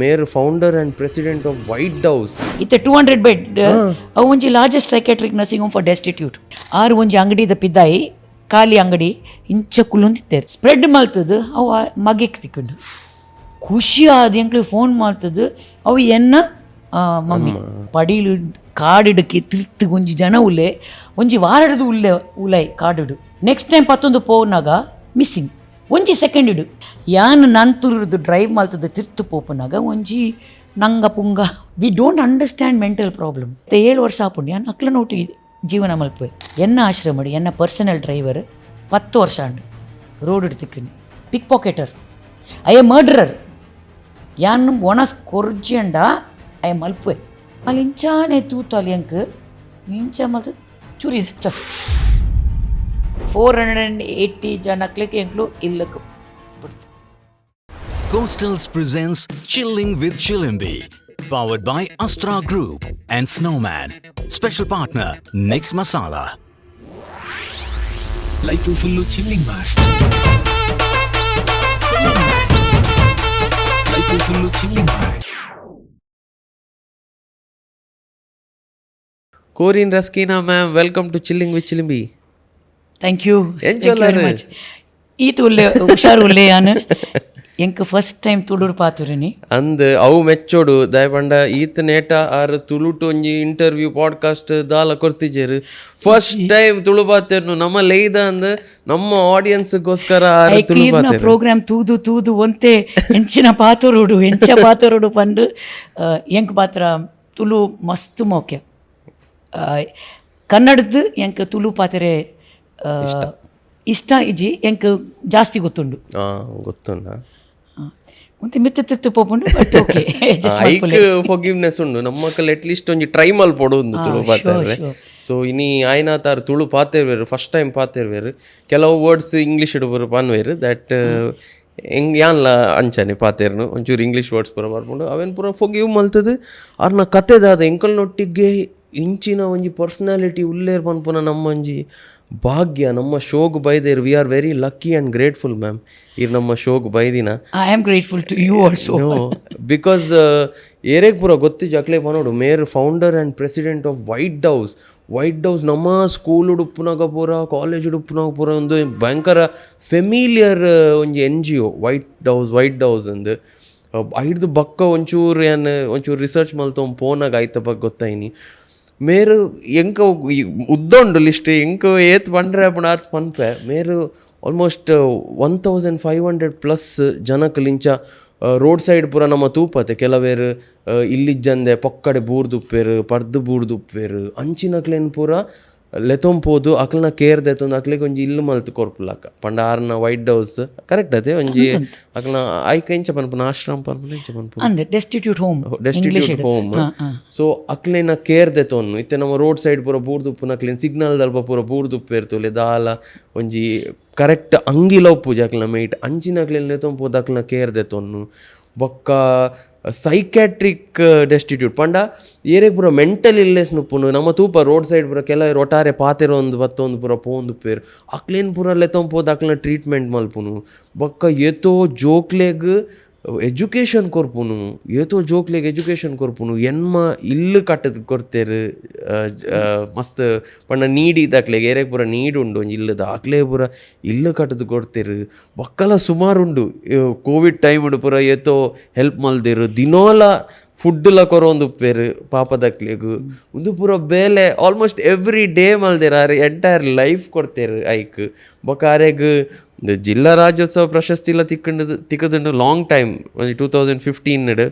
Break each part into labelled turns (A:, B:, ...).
A: Mayor founder and president of white house.
B: ಇತ್ತೆ 200 bed ಅವು ಒಂಜಿ largest psychiatric nursing home for destitute. ಆರು ಒಂಜಿ ಅಂಗಡಿದ ಪಿದ್ದಾಯಿ ಖಾಲಿ ಅಂಗಡಿ ಇಂಚ ಕುಲ್ಲೊಂದಿತ್ತೇರು ಸ್ಪ್ರೆಡ್ ಮಲ್ತದು ಅವು ಮಗೆಕ್ ತಿಕ್ಕೊಂಡು ಖುಷಿ ಆದ ಎಂಕ್ಲಿಗೆ ಫೋನ್ ಮಾಡ್ತದು ಅವು ಎನ್ನ ಮಮ್ಮಿ ಪಡೀಲು ಕಾಡಿಡಕ್ಕೆ ತಿರ್ತಿಗೆ ಒಂಜಿ ಜನ ಉಲ್ಲೆ ಒಂಜಿ ವಾರಡದು ಉಲ್ಲೆ ಉಲೈ ಕಾಡಿಡು ನೆಕ್ಸ್ಟ್ ಟೈಮ್ ಪತ್ತೊಂದು ಪೋನಾಗ ಮಿಸ್ಸಿಂಗ್ ಒಂಜಿ ಸೆಕೆಂಡ್ ಇಡು ಯಾನ್ ನಂತುರ್ದು ಡ್ರೈವ್ ಮಾಡ್ತದೆ ತಿರ್ತು ಪೋಪನಾಗ ಒಂಜಿ ನಂಗ ಪುಂಗ we don't understand mental problem. 7 ವರ್ಷ ಆಪುಂಡು ಯಾನ್ ಅಕ್ಲ ನೋಟಿ ಜೀವನ ಮಲ್ಪೆ ಎನ್ನ ಆಶ್ರಮಡಿ ಎನ್ನ ಪರ್ಸನಲ್ ಡ್ರೈವರ್ 10 ವರ್ಷ ಅಂಡು ರೋಡ್ ತಿಕ್ಕನಿ pick pocketer I a murderer ಯಾನ್ ಒಣಸ್ ಕೊರ್ಜಿ ಅಂಡ ಐ ಮಲ್ಪೆ ಅಲ್ಲಿ ಇಂಚಾನೆ ತೂತಾಲಿ ಅಂಕ್ ಇಂಚ ಮಲ್ತು ಚೂರಿ 480 ಜನಕ್ಲಿಕ್ಕೆ ಎಂಕ್ಲು ಇಲ್ಲಕ್ಕೆ ಬಿಡ್ತು.
C: Coastals presents Chilling with Chilimbi, powered by Astra Group and Snowman. Special partner Nix Masala.
D: Life full chilling mat. Life full chilling mat.
A: Corinne Raskina ma'am, welcome to Chilling with Chilimbi.
B: Thank you
A: ಎಂಚೊಲ್ಲರು
B: much ಈತ ಉಲ್ಲೆ ಹುಷಾರು ಉಲ್ಲೆ ಯಾನು ಎಂಕ್ first time ತುಳುಡು ಪಾತುರಿನಿ
A: ಅಂದ್ ಅವು ಮೆಚ್ಚೋಡು ದಯಪಂಡ ಈತ ನೇಟ ಆರು ತುಳುಟು ಒಂಜಿ ಇಂಟರ್ವ್ಯೂ ಪಾಡ್ಕಾಸ್ಟ್ ದಾಲ ಕೊರ್ತಿಜೇರು ಫಸ್ಟ್ ಟೈಮ್ ತುಳು ಪಾತೇರ್ನು ನಮ್ಮ ಲೈದ ಅಂದ್ ನಮ್ಮ ಆಡಿಯನ್ಸ್ಗೋಸ್ಕರ ಆರು ತುಳು ಪಾತೇರು
B: ಪ್ರೋಗ್ರಾಮ್ ತೂದು ತೂದು ಒಂತೆ ಎಂಚಿನ ಪಾತರೋಡು ಪಂಡು ಎಂಕ್ ಪಾತ್ರ ತುಳು ಮಸ್ತ್ ಮೋಕೆ ಕನ್ನಡದ್ದು ಎಂಕ್ ತುಳು ಪಾತ್ರೆ ಇಷ್ಟ ಇಜಿ ಎಂಕ್ ಜಾಸ್ತಿ ಗೊತ್ತುಂಡು
A: ಗೊತ್ತುಂಡ
B: ಮತ್ತೆ ಮಿತ್ತ ಪೋಪುಂಡು ಬಟ್ ಓಕೆ
A: ಐಕ್ ಫಾರ್ಗಿವ್ನೆಸ್ ಉಂಡು ನಮ್ಮಕ್ಕಲ್ಲಿ ಅಟ್ಲೀಸ್ಟ್ ಒಂಜಿ ಟ್ರೈ ಮಲ್ಪೊಡು ಒಂದು ತುಳು ಪಾತೇರ್ವೆ. ಸೊ ಇನಿ ಆಯ್ನ ತಾರು ತುಳು ಪಾತೇರ್ವೇರು ಫಸ್ಟ್ ಟೈಮ್ ಪಾತೇರ್ವೇರು ಕೆಲವು ವರ್ಡ್ಸ್ ಇಂಗ್ಲೀಷ್ ಇಡುವರು ಪಾನ್ವೇರು ದಟ್ ಹೆಂಗೆ ಯಾನ್ಲ ಅಂಚನೆ ಪಾತೇರ್ನು ಒಂಚೂರು ಇಂಗ್ಲೀಷ್ ವರ್ಡ್ಸ್ ಪೂರ ಬರ್ಕೊಂಡು ಅವೇನು ಪೂರ ಫೊಗಿವ್ ಮಲ್ತದು ಅವ್ರನ್ನ ಕತೆದಾದ ಎಂಕಲ್ನೊಟ್ಟಿಗೆ ಇಂಚಿನ ಒಂಜಿ ಪರ್ಸ್ನಾಲಿಟಿ ಉಲ್ಲೇರ್ ಪನ್ಪುನ ನಮ್ಮ ಒಂಜಿ ಭಾಗ್ಯ ನಮ್ಮ ಶೋಗ್ ಬೈದೇರು. We are very lucky and grateful ma'am ಇರ್ ನಮ್ಮ ಶೋಗ್ ಬೈದಿನ.
B: I am grateful to you also
A: because ಏರೇಗ್ ಪೂರ ಗೊತ್ತಿಜ್ ಅಕ್ಲೇ ಪನೋಡು mayor founder and president of white house ನಮ್ಮ ಸ್ಕೂಲ್ ಉಡುಪ್ಪುನಾಗ ಪೂರ ಕಾಲೇಜ್ ಉಡುಪ್ಪುನಾಗ ಪೂರ ಒಂದು ಭಯಂಕರ ಫೆಮಿಲಿಯರ್ ಒಂಜಿ NGO ವೈಟ್ ಹೌಸ್ ಅಂದು ಐಡ್ದು ಬಕ್ಕ ಒಂಚೂರು ರಿಸರ್ಚ್ ಮಲ್ತೊಂದು ಪೋನಾಗ ಆಯ್ತ ಬಗ್ಗೆ ಗೊತ್ತಾಯಿನಿ ಮೇರು ಎಂಕ ಉದ್ದೊಂಡು ಲಿಸ್ಟ್ ಎಂಕ ಏತ್ ಪಂಡ್ರೆ ಪುಣ ಆತ್ ಪನ್ಪೆ ಮೇರು ಆಲ್ಮೋಸ್ಟ್ 1500+ ಜನಕ್ಕೆ ಲಿಂಚ ರೋಡ್ ಸೈಡ್ ಪೂರ ನಮ್ಮ ತೂಪತೆ ಕೆಲವೇರು ಇಲ್ಲಿಜ್ಜಂದೆ ಪಕ್ಕಡೆ ಬೂರ್ದುಪ್ಪೇರು ಪರ್ದು ಬೂರ್ದುಪ್ಪೇರು ಅಂಚಿನಕ್ಲೇನು ಪೂರ ಲೆತೊಂಪೋದು ಅಕ್ಲನ ಕೇರ್ ದೆತ್ತೊಂದು ಅಕ್ಲಿಗೆ ಒಂಜಿ ಇಲ್ಲು ಮಲ್ತು ಕೊರ್ಪುಲಕ ಪಂಡ ಆರ್ನ ವೈಟ್ ಹೌಸ್ ಕರೆಕ್ಟ್ ಅದೇ ಒಂಜಿ ಅಕ್ಲನ ಐಕ ಇಂಚ ಪನ್ಪುನ ಆಶ್ರಮ ಪನ್ಪುನ ಇಂಚ ಪನ್ಪುನ
B: ಡೆಸ್ಟಿಟ್ಯೂಟ್
A: ಹೋಮ್. ಸೊ ಅಕ್ಲೇನ ಕೇರ್ ದೆತ್ತೊನ್ನು ಇತ್ತೆ ನಮ್ಮ ರೋಡ್ ಸೈಡ್ ಪೂರ ಬೂರ್ದುಪ್ಪುನ ಅಕ್ಲೇನು ಸಿಗ್ನಲ್ ದಲ್ಪ ಪೂರ ಬೂರ್ದುಪ್ಪೇರ್ತುಲೆ ದಾಲ ಒಂಜಿ ಕರೆಕ್ಟ್ ಅಂಗಿಲ ಉಪ್ಪುಜಿ ಅಕ್ಲನ ಮೈಟ್ ಅಂಚಿನ ಅಕ್ಲೇನು ಲೆತೊಂಪೋದು ಅಕ್ಲನ ಕೇರ್ ದೆತ್ತೊನ್ನು ಬೊಕ್ಕ ಸೈಕ್ಯಾಟ್ರಿಕ್ ಡೆಸ್ಟಿಟ್ಯೂಟ್ ಪಂಡ ಏರೆ ಪೂರ ಮೆಂಟಲ್ ಇಲ್ನೆಸ್ ನುಪ್ಪುನು ನಮ್ಮ ತೂಪ ರೋಡ್ ಸೈಡ್ ಪೂರ ಕೆಲವರು ಒಟ್ಟಾರೆ ಪಾತೆರೋ ಒಂದು ಬತ್ತೊಂದು ಪೂರ ಪೋಂದು ಪೇರು ಅಕ್ಲೇನು ಪೂರ ಲೆತ್ತೊಂಪೋದು ಅಕ್ಲನ ಟ್ರೀಟ್ಮೆಂಟ್ ಮಲ್ಪುನು ಬೊಕ್ಕ ಏತೋ ಜೋಕ್ಲೆಗ್ ಎಜುಕೇಷನ್ ಕೊರ್ಪುನು ಎಜುಕೇಷನ್ ಕೊರ್ಪುನು ಎನ್ಮ ಇಲ್ಲು ಕಟ್ಟದು ಕೊಡ್ತೇರು ಮಸ್ತ್ ಪಂಡ ನೀಡಿದಾಕ್ಲೆಗ್ ಏರೆ ಪೂರ ನೀಡುಂಡು ಒಂಜಿ ಇಲ್ಲದ ಆಕ್ಲೇ ಪೂರ ಇಲ್ಲು ಕಟ್ಟದು ಕೊಡ್ತೇರು ಬಕ್ಕಲ ಸುಮಾರುಂಡು ಕೋವಿಡ್ ಟೈಮ್ ಪೂರ ಏತೋ ಹೆಲ್ಪ್ ಮಲ್ದೇರು ದಿನೋಲ ಫುಡ್ಲ ಕೊರೊಂದು ಉಪ್ಪೇರು ಪಾಪದಕ್ಲೆಗು ಒಂದು ಪೂರ ಬೇಲೆ ಆಲ್ಮೋಸ್ಟ್ ಎವ್ರಿ ಡೇ ಮಲ್ದೇರು ಆರೆ ಎಂಟೈರ್ ಲೈಫ್ ಕೊಡ್ತೇರು ಐಕ್ ಬೊಕ್ಕ ಆರೆಗ್ ಜಿಲ್ಲಾ ರಾಜ್ಯೋತ್ಸವ ಪ್ರಶಸ್ತಿ ಎಲ್ಲ ತಿಕ್ಕದುಂಡು ಲಾಂಗ್ ಟೈಮ್ 2015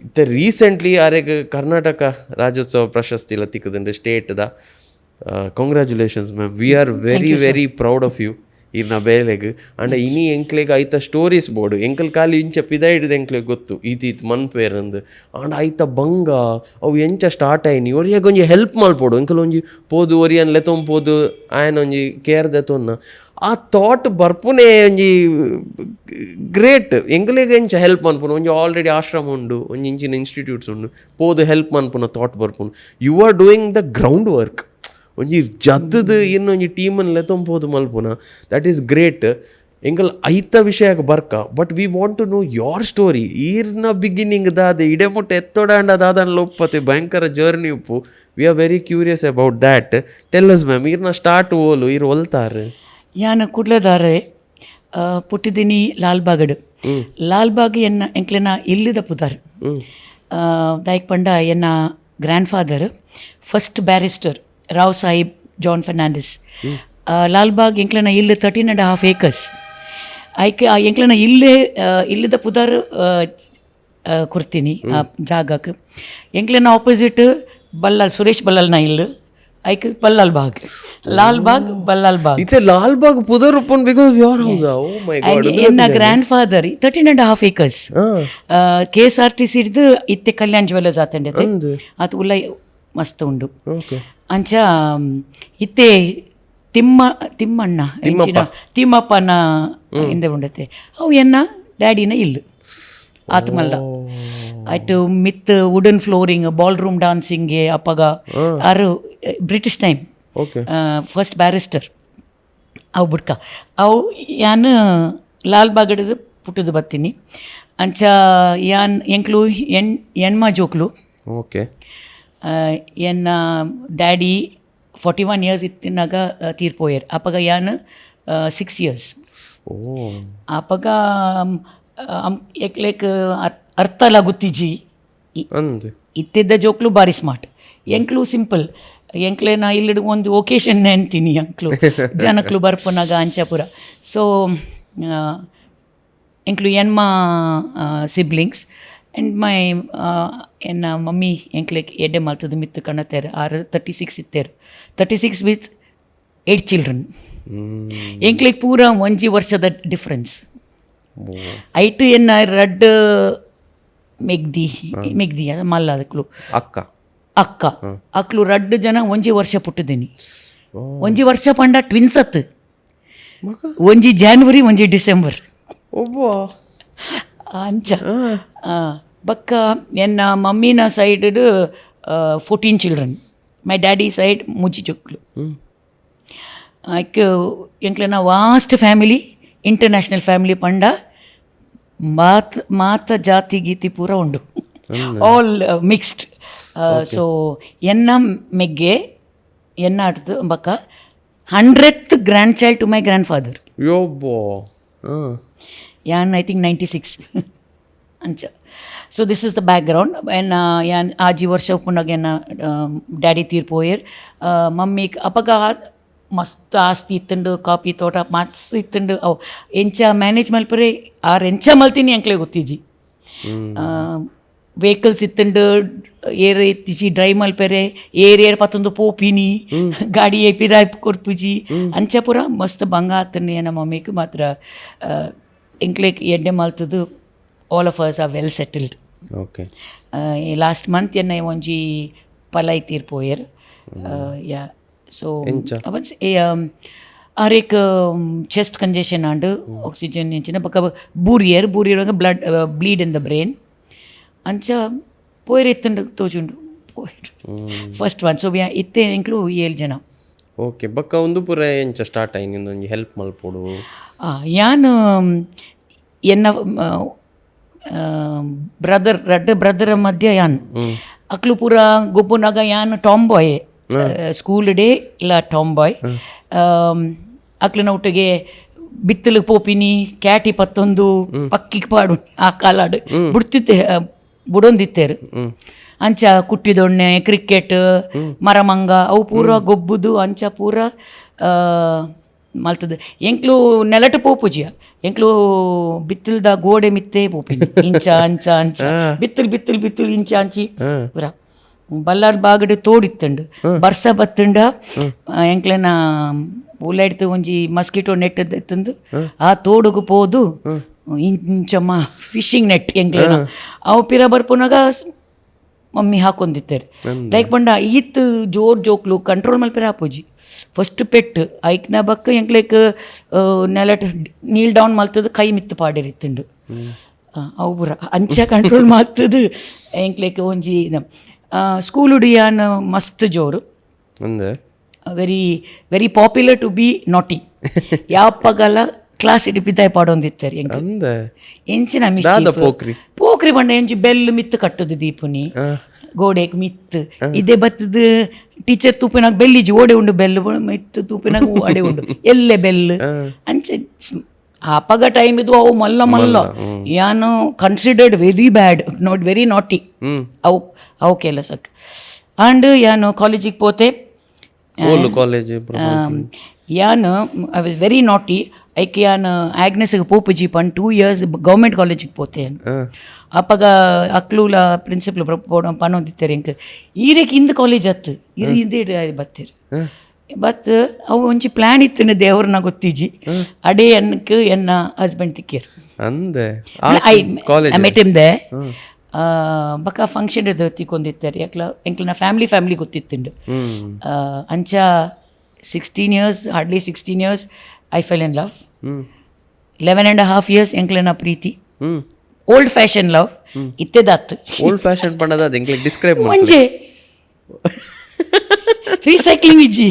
A: ಇತ್ತೆ ರೀಸೆಂಟ್ಲಿ ಆರೆಗ್ ಕರ್ನಾಟಕ ರಾಜ್ಯೋತ್ಸವ ಪ್ರಶಸ್ತಿ ಎಲ್ಲ ತಿಕ್ಕದುಂಡು ಸ್ಟೇಟ್ದ. Congratulations ma'am, we are very proud of you ಇರ್ನ ಬೇಲೆಗ್ ಅಂಡ್ ಇನಿ ಎಂಕ್ಲೆಗ್ ಐತ ಸ್ಟೋರೀಸ್ ಬೋರ್ಡು ಎಂಕಲ್ ಕಾಲಿ ಇಂಚ ಪಿದ ಹಿಡಿದು ಎಂಕ್ಲೆಗ್ ಗೊತ್ತು ಈತೀತ್ ಮನ್ಪೇರಂದು ಅಂಡ್ ಐತ ಬಂಗ ಅವು ಎಂಚ ಸ್ಟಾರ್ಟ್ ಆಯ್ನಿ ಒರಿಯಾಗ ಒಂಜಿ ಹೆಲ್ಪ್ ಮಲ್ಪೋಡು ಎಂಕಲ್ ಒಂಜಿ ಪೋದು ಒರಿಯನ್ ಲೆತೊಂಪೋದು ಆಯನ ಒಂಜಿ ಕೇರ್ ದೆತೊನ್ನ ಆ ಥಾಟ್ ಬರ್ಪುನೇ ಒಂಜಿ ಗ್ರೇಟ್ ಎಂಕ್ಲೆಗ್ ಎಂಚ ಹೆಲ್ಪ್ ಮನ್ಪುನು ಒಂಜಿ ಆಲ್ರೆಡಿ ಆಶ್ರಮ ಉಂಡು ಒಂಜಿ ಇಂಚಿನ ಇನ್ಸ್ಟಿಟ್ಯೂಟ್ಸ್ ಉಂಡು ಪೋದು ಹೆಲ್ಪ್ ಮನ್ಪುನ ಥಾಟ್ ಬರ್ಪುನು. You are doing the ground work ಒಂಜಿ ಜದ್ದು ಇನ್ನೊಂಜಿ ಟೀಮನ್ನು ಲೆತೊಂಪೋದು ಮಲ್ಪುನ ದಟ್ ಈಸ್ ಗ್ರೇಟ್. ಎಂಕಲ್ ಐತ ವಿಷಯಕ್ಕೆ ಬರ್ಕ but we want to know your story ಈರ್ನ ಬಿಗಿನಿಂಗ್ ದಾದೆ ಇಡೆಮುಟ್ಟ ಎತ್ತೊಡಾಂಡ ದಾದನ್ಲ ಒಪ್ಪತ್ತೆ ಭಯಂಕರ ಜರ್ನಿ ಉಪ್ಪು we are very curious about that tell us ma'am ಈರ್ನ ಸ್ಟಾರ್ಟ್ ಓಲು ಈರು ಒಲ್ತಾರೆ
B: ಯಾನ ಕುಡ್ಲದಾರೆ ಪುಟ್ಟಿದಿನಿ ಲಾಲ್ಬಾಗಡ್ ಲಾಲ್ಬಾಗ್ ಎನ್ನ ಎಂಕ್ಲೆನ ಇಲ್ಲಿದ ಪುದಾರ್ ದಾಯ್ಕ್ ಪಂಡ ಎನ್ನ grandfather first barrister Rao Sahib John Fernandes Lalbagh ಎಂಕ್ಲೆನ ಇಲ್ಲಿ 13.5 acres ಐಕೆ ಆ ಎಂಕ್ಲೆನ ಇಲ್ಲೇ ಇಲ್ಲಿದ ಪುದಾರ್ ಕೊಡ್ತೀನಿ ಆ ಜಾಗಕ್ಕೆ ಎಂಕ್ಲೆನ ಆಪೋಸಿಟ್ ಬಲ್ಲಾಲ್ ಸುರೇಶ್ ಬಲ್ಲಾಲ್ನ ಇಲ್ಲು ಐಕ್ ಬಲ್ಲಾಲ್ ಬಾಗ್ ಲಾಲ್ಬಾಗ್ ಬಲ್ಲಾಲ್ ಬಾಗ್
A: ಇತ್ತೆ ಲಾಲ್ಬಾಗ್ ಪುದರ್ ಉಪ್ಪನ್ because your house oh my god
B: ಎನ್ನ ಗ್ರ್ಯಾಂಡ್ ಫಾದರ್ 13.5 acres KSRTC ಹಿಡ್ದು ಇತ್ತೆ ಕಲ್ಯಾಣ್ ಜ್ಯುವೆಲ್ಲರ್ಸ್ ಆತಂಡೆ ಅದು ಉಲ್ಲ ಮಸ್ತ್ ಉಂಡು
A: ಓಕೆ
B: ಅಂಚ ಇತ್ತೆ ತಿಮ್ಮಣ್ಣ ತಿಮ್ಮಪ್ಪನ ಹಿಂದೆ ಉಂಡತೆ ಅವು ಎನ್ನ ಡ್ಯಾಡಿನ ಇಲ್ಲು ಆತ್ಮಲ್ಲ ಆಯ್ತು ಮಿತ್ ವುಡನ್ ಫ್ಲೋರಿಂಗ್ ಬಾಲ್ ರೂಮ್ ಡಾನ್ಸಿಂಗ್ಗೆ ಅಪ್ಪಗ ಆರು ಬ್ರಿಟಿಷ್ ಟೈಮ್ ಫಸ್ಟ್ ಬ್ಯಾರಿಸ್ಟರ್ ಅವು ಬಿಡ್ಕ ಅವು ಯಾನ್ ಲಾಲ್ಬಾಗಡ್ದು ಪುಟ್ಟದು ಬರ್ತೀನಿ ಅಂಚ ಯಾನ್ ಎಂಕ್ಲು ಹೆಣ್ಮ ಜೋಕ್ಲು
A: ಓಕೆ
B: ಎನ್ನ ಡ್ಯಾಡಿ 41 years ಇತ್ತಿನಾಗ ತೀರ್ಪೋಯರ್ ಅಪ್ಪಗ ಯಾನ್ 6 years ಅಪ್ಪಗ ಎಕ್ಲೆಕ್ ಅರ್ಥಲ ಗುತ್ತಿಜಿ ಇತ್ತಿದ್ದ ಜೋಕ್ಲು ಭಾರಿ ಸ್ಮಾರ್ಟ್ ಎಂಕ್ಲು ಸಿಂಪಲ್ ಎಂಕ್ಲೆನ ಇಲ್ಲಿ ಒಂದು ಒಕೇಶನ್ ಅಂತೀನಿ ಅಂಕ್ಲು ಜನಕ್ಲು ಬರ್ಪನಾಗ ಅಂಚಾಪುರ ಸೊ ಎಂಕ್ಲು ಹೆಣ್ಮ ಸಿಬ್ಲಿಂಗ್ಸ್ ಆ್ಯಂಡ್ ಮೈ ಎನ್ನ ಮಮ್ಮಿ ಎಂಕ್ಲೆಕ್ ಎಡ್ಡೆ ಮಲ್ತದ ಮಿತ್ತು ಕಣ್ಣತ್ತೇರು 36 ಇತ್ತೇರು 36 ವಿತ್ 8 children ಎಂಕ್ಲೆಕ್ ಪೂರ 1 ವರ್ಷದ ಡಿಫ್ರೆನ್ಸ್ ಐಟು ಎನ್ನ ರಡ್ ಮೆಗ್ದಿ ಅದು ಮಲ್ಲ ಅದಕ್ಲು ಅಕ್ಕ ಅಕ್ಲು ರಡ್ ಜನ 1 ವರ್ಷ ಪುಟ್ಟಿದ್ದೀನಿ 1 ವರ್ಷ ಪಂಡ ಟ್ವಿನ್ಸ್ ಅತ್ತು 1 January 1 December ಅಂಚ ಬಕ್ಕ ಎನ್ನ ಮಮ್ಮಿನ side 14 children my daddy side ಮುಜ್ಜಿ ಚೊಕ್ಲು ಆಯ್ಕೆ ಎಂಕ್ಲೆನ ವಾಸ್ಟ್ ಫ್ಯಾಮಿಲಿ ಇಂಟರ್ನ್ಯಾಷನಲ್ ಫ್ಯಾಮಿಲಿ ಪಂಡ ಮಾತ ಜಾತಿ ಗೀತಿ ಪೂರ ಉಂಡು ಆಲ್ ಮಿಕ್ಸ್ಡ್ ಸೊ ಎನ್ನ ಮೆಗ್ಗೆ ಎನ್ನ ಆಡ್ದು ಬಕ್ಕ 100th grandchild to my grandfather ಯಾನ್ ಐ ಥಿಂಕ್ 96 ಅಂಚ so this is the background ಎನ್ನ ಯಾನ್ ಆಜಿ ವರ್ಷ ಉಪ್ಪುನಾಗ ಎನ್ನ ಡ್ಯಾಡಿ ತೀರ್ಪೋಯರ್ ಮಮ್ಮಿ ಅಪ್ಪಗ ಮಸ್ತ್ ಆಸ್ತಿ ಇತ್ತಂಡು ಕಾಫಿ ತೋಟ ಮಸ್ತ್ ಇತ್ತಂಡು ಅವು ಎಂಚ ಮ್ಯಾನೇಜ್ ಮಲ್ಪರೆ ಎಂಚ ಮಲ್ತೀನಿ ಅಂಕ್ಲೆ ಗೊತ್ತಿಜಿ ವೆಹಿಕಲ್ಸ್ ಇತ್ತಂಡು ಏರ್ ಎತ್ತಿಜಿ ಡ್ರೈವ್ ಮಲ್ಪೆರೆ ಏರ್ ಪತ್ತೊಂದು ಪೋಪಿನಿ ಗಾಡಿ ಪಿರಾಯ್ ಕೊರ್ಪುಜಿ ಅಂಚ ಪೂರ ಮಸ್ತ್ ಬಂಗ ಆತನಿ ನನ್ನ ಮಮ್ಮಿಗೆ ಮಾತ್ರ ಎಂಕ್ಲೆಕ್ ಎಡ್ಡೆ ಮಲ್ತದು all of us are well settled
A: okay
B: last month ಎನ್ನ ಒಂಜಿ ಪಲೈ ತೀರ್ಪೋಯರ್ ಯಾ ಸೊ ಆರೇಕ್ ಚೆಸ್ಟ್ ಕಂಜೆಷನ್ ಆಂಡ್ ಆಕ್ಸಿಜನ್ ಎಂಚಿನ ಬಕ್ಕ ಬೂರಿಯರ್ ಬ್ಲೀಡ್ ಇನ್ ದ ಬ್ರೈನ್ ಅಂಚ ಪೋಯರ್ ಎತ್ತಂಡು ತೋಜುಂಡು ಫಸ್ಟ್ ಒನ್ ಸೊ ಇತ್ತೆ ಎಂಕ್ಲು 7 ಜನ
A: ಓಕೆ ಬಕ್ಕ ಒಂದು ಪೂರ ಎಂಚ ಸ್ಟಾರ್ಟ್ ಆಯ್ತು ನಿಂದೊಂದು ಹೆಲ್ಪ್ ಮಲ್ಪೋಡು
B: ಯಾನ್ ಎನ್ನ ಬ್ರದರ್ ಮಧ್ಯ ಯಾನ್ ಅಕ್ಲು ಪೂರ ಗೊಬ್ಬನಾಗ ಯಾನ್ ಟಾಮ್ ಬಾಯ್ ಸ್ಕೂಲ್ ಡೇ ಇಲ್ಲ ಟಾಮ್ ಬಾಯ್ ಅಕ್ಲಿನ ಒಟ್ಟಿಗೆ ಬಿತ್ತಲು ಪೋಪಿನಿ ಕ್ಯಾಟಿ ಪತ್ತೊಂದು ಪಕ್ಕಿಗೆ ಪಾಡು ಆ ಕಾಲಾಡು ಬುಡೊಂದಿತ್ತೇರು ಅಂಚ ಕುಟ್ಟಿದೊಣ್ಣೆ ಕ್ರಿಕೆಟ್ ಮರಮಂಗ ಅವು ಪೂರ ಗೊಬ್ಬುದು ಅಂಚ ಪೂರ ಮಲ್ತದ ಎಂಕ್ಲು ನೆಲಟ ಪೋಪುಜಿಯ ಎಂಕ್ಲು ಬಿತ್ತಲ್ದ ಗೋಡೆ ಮಿತ್ತೇ ಪೋಪಿನಿ ಇಂಚ ಅಂಚ ಅಂಚ ಬಿತ್ತಲ್ ಇಂಚ ಅಂಚಿ ಪೂರ ಬಲ್ಲಾರ್ ಬಾಗಡ್ ತೋಡಿತ್ತಂಡು ಬರ್ಸ ಬತ್ತಂಡ ಎಂಕ್ಲೆನ ಉಲ್ಲಾಡ್ತು ಒಂಜಿ ಮಸ್ಕಿಟೋ ನೆಟ್ ಎತ್ತಂದು ಆ ತೋಡುಗು ಪೋದು ಇಂಚಮ್ಮ ಫಿಶಿಂಗ್ ನೆಟ್ ಎಂಕ್ಲೆನ ಅವು ಪಿರ ಬರ್ಪುನಾಗ ಮಮ್ಮಿ ಹಾಕೊಂದಿತ್ತೇರು ಲೈಕ್ ಪಂಡ ಈತ್ ಜೋಕ್ಲು ಕಂಟ್ರೋಲ್ ಮಲ್ಪೆರ ಹಾಪೋಜಿ ಫಸ್ಟ್ ಪೆಟ್ ಐಕ್ನ ಬಕ್ಕ ಎಂಕ್ಲೆಕ್ ನೆಲಟ್ ನೀಲ್ ಡೌನ್ ಮಲ್ತದ ಕೈ ಮಿತ್ತು ಪಾಡಿರಿತ್ತುಂಡು ಅವು ಪೂರ ಅಂಚ ಕಂಟ್ರೋಲ್ ಮಾಡ್ತದು ಎಂಕ್ಲೆಕ್ ಒಂಜಿ ಸ್ಕೂಲ್ ಹುಡಿಯಾನ್ ಮಸ್ತ್ ಜೋರು very very popular to be naughty ಯಾಪಗಲ ಕ್ಲಾಸ್ ಇಟ್ಟು ಪಿದಾಯಿ ಪಾಡೊಂದಿತ್ತಾರೆ ಎಂಕ್
A: ಅಂದ
B: ಎಂಚಿನ
A: ದಾದ
B: ಮಿಸ್ಚೀಫ್
A: ಪೋಕ್ರಿ
B: ಪೋಕ್ರಿ ಬಂಡ ಎಂಚಿ ಬೆಲ್ಲು ಮಿತ್ತು ಕಟ್ಟುದು ದೀಪುನಿ ಗೋಡೆಗೆ ಮಿತ್ತು ಇದೇ ಬತ್ತದ ಟೀಚರ್ ತೂಪಿನಾಗ ಬೆಲ್ಲಿಜಿ ಓಡೆ ಉಂಡು ಬೆಲ್ಲು ಮಿತ್ತು ತೂಪಿನಾಗ ಅಡೆ ಉಂಡು ಎಲ್ಲೆ ಬೆಲ್ಲು ಅಂಚೆ ಅಪಗ ಟೈಮ್ ಇದು ಅವು ಮಲ್ಲ ಮಲ್ಲ ಯಾನು considered very bad not very naughty ಅವು ಕೆಲಸಕ್ಕೆ ಅಂಡ್ ಯಾನು ಕಾಲೇಜಿಗೆ ಪೋತೆ
A: ಕಾಲೇಜ್
B: ಯಾನು ಐ ವಾಸ್ ವೆರಿ ನಾಟಿ ಐಕೆ ಯಾನು ಆಗ್ನೆಸ್ಗೆ ಪೋಪುಜಿ ಪನ್ 2 years ಗೌರ್ಮೆಂಟ್ ಕಾಲೇಜಿಗೆ ಪೋತೆ ಅಪ್ಪಗ ಅಕ್ಲೂಲ ಪ್ರಿನ್ಸಿಪಲ್ ಪನ್ನೊಂದಿತ್ತಾರೆ ಎಂಕ್ ಈರೆಕ್ ಇಂದು ಕಾಲೇಜ್ ಹತ್ತು ಇದು ಹಿಂದೆ ಬತ್ತೀರಿ ಬತ್ ಅವು ಒಂಚಿ ಪ್ಲ್ಯಾನ್ ಇತ್ತು ದೇವ್ರನ್ನ ಗೊತ್ತಿಜಿ ಅಡೇ ಎನ್ನಕ್ಕೆ ಎನ್ನ ಹಸ್ಬೆಂಡ್ ತಿಕ್ಕಿರು
A: ಅಂದೆ
B: ಐ ಮೆಟ್ ಹಿಮ್ ದೇ ಬಕ್ಕ ಫಂಕ್ಷನ್ ಇದು ತಿಕ್ಕೊಂದಿತ್ತಾರೆ ಎಂಕ್ಲ ಫ್ಯಾಮಿಲಿ ಗೊತ್ತಿತ್ತುಂಡು ಅಂಚ 16 years hardly 16 years I fell in love 11.5 years ಎಂಕ್ಲನ ಪ್ರೀತಿ ಓಲ್ಡ್ ಫ್ಯಾಷನ್ ಲವ್ ಇತ್ತೆದಾತ್
A: ಓಲ್ಡ್ ಫ್ಯಾಷನ್ ಪಂಡದ ಎಂಕ್ಲೆ ಡಿಸ್ಕ್ರೈಬ್ ಮಾಡಿ
B: ಒಂಜೆ ರೀಸೈಕ್ಲಿಂಗ್ ಇಜ್ಜಿ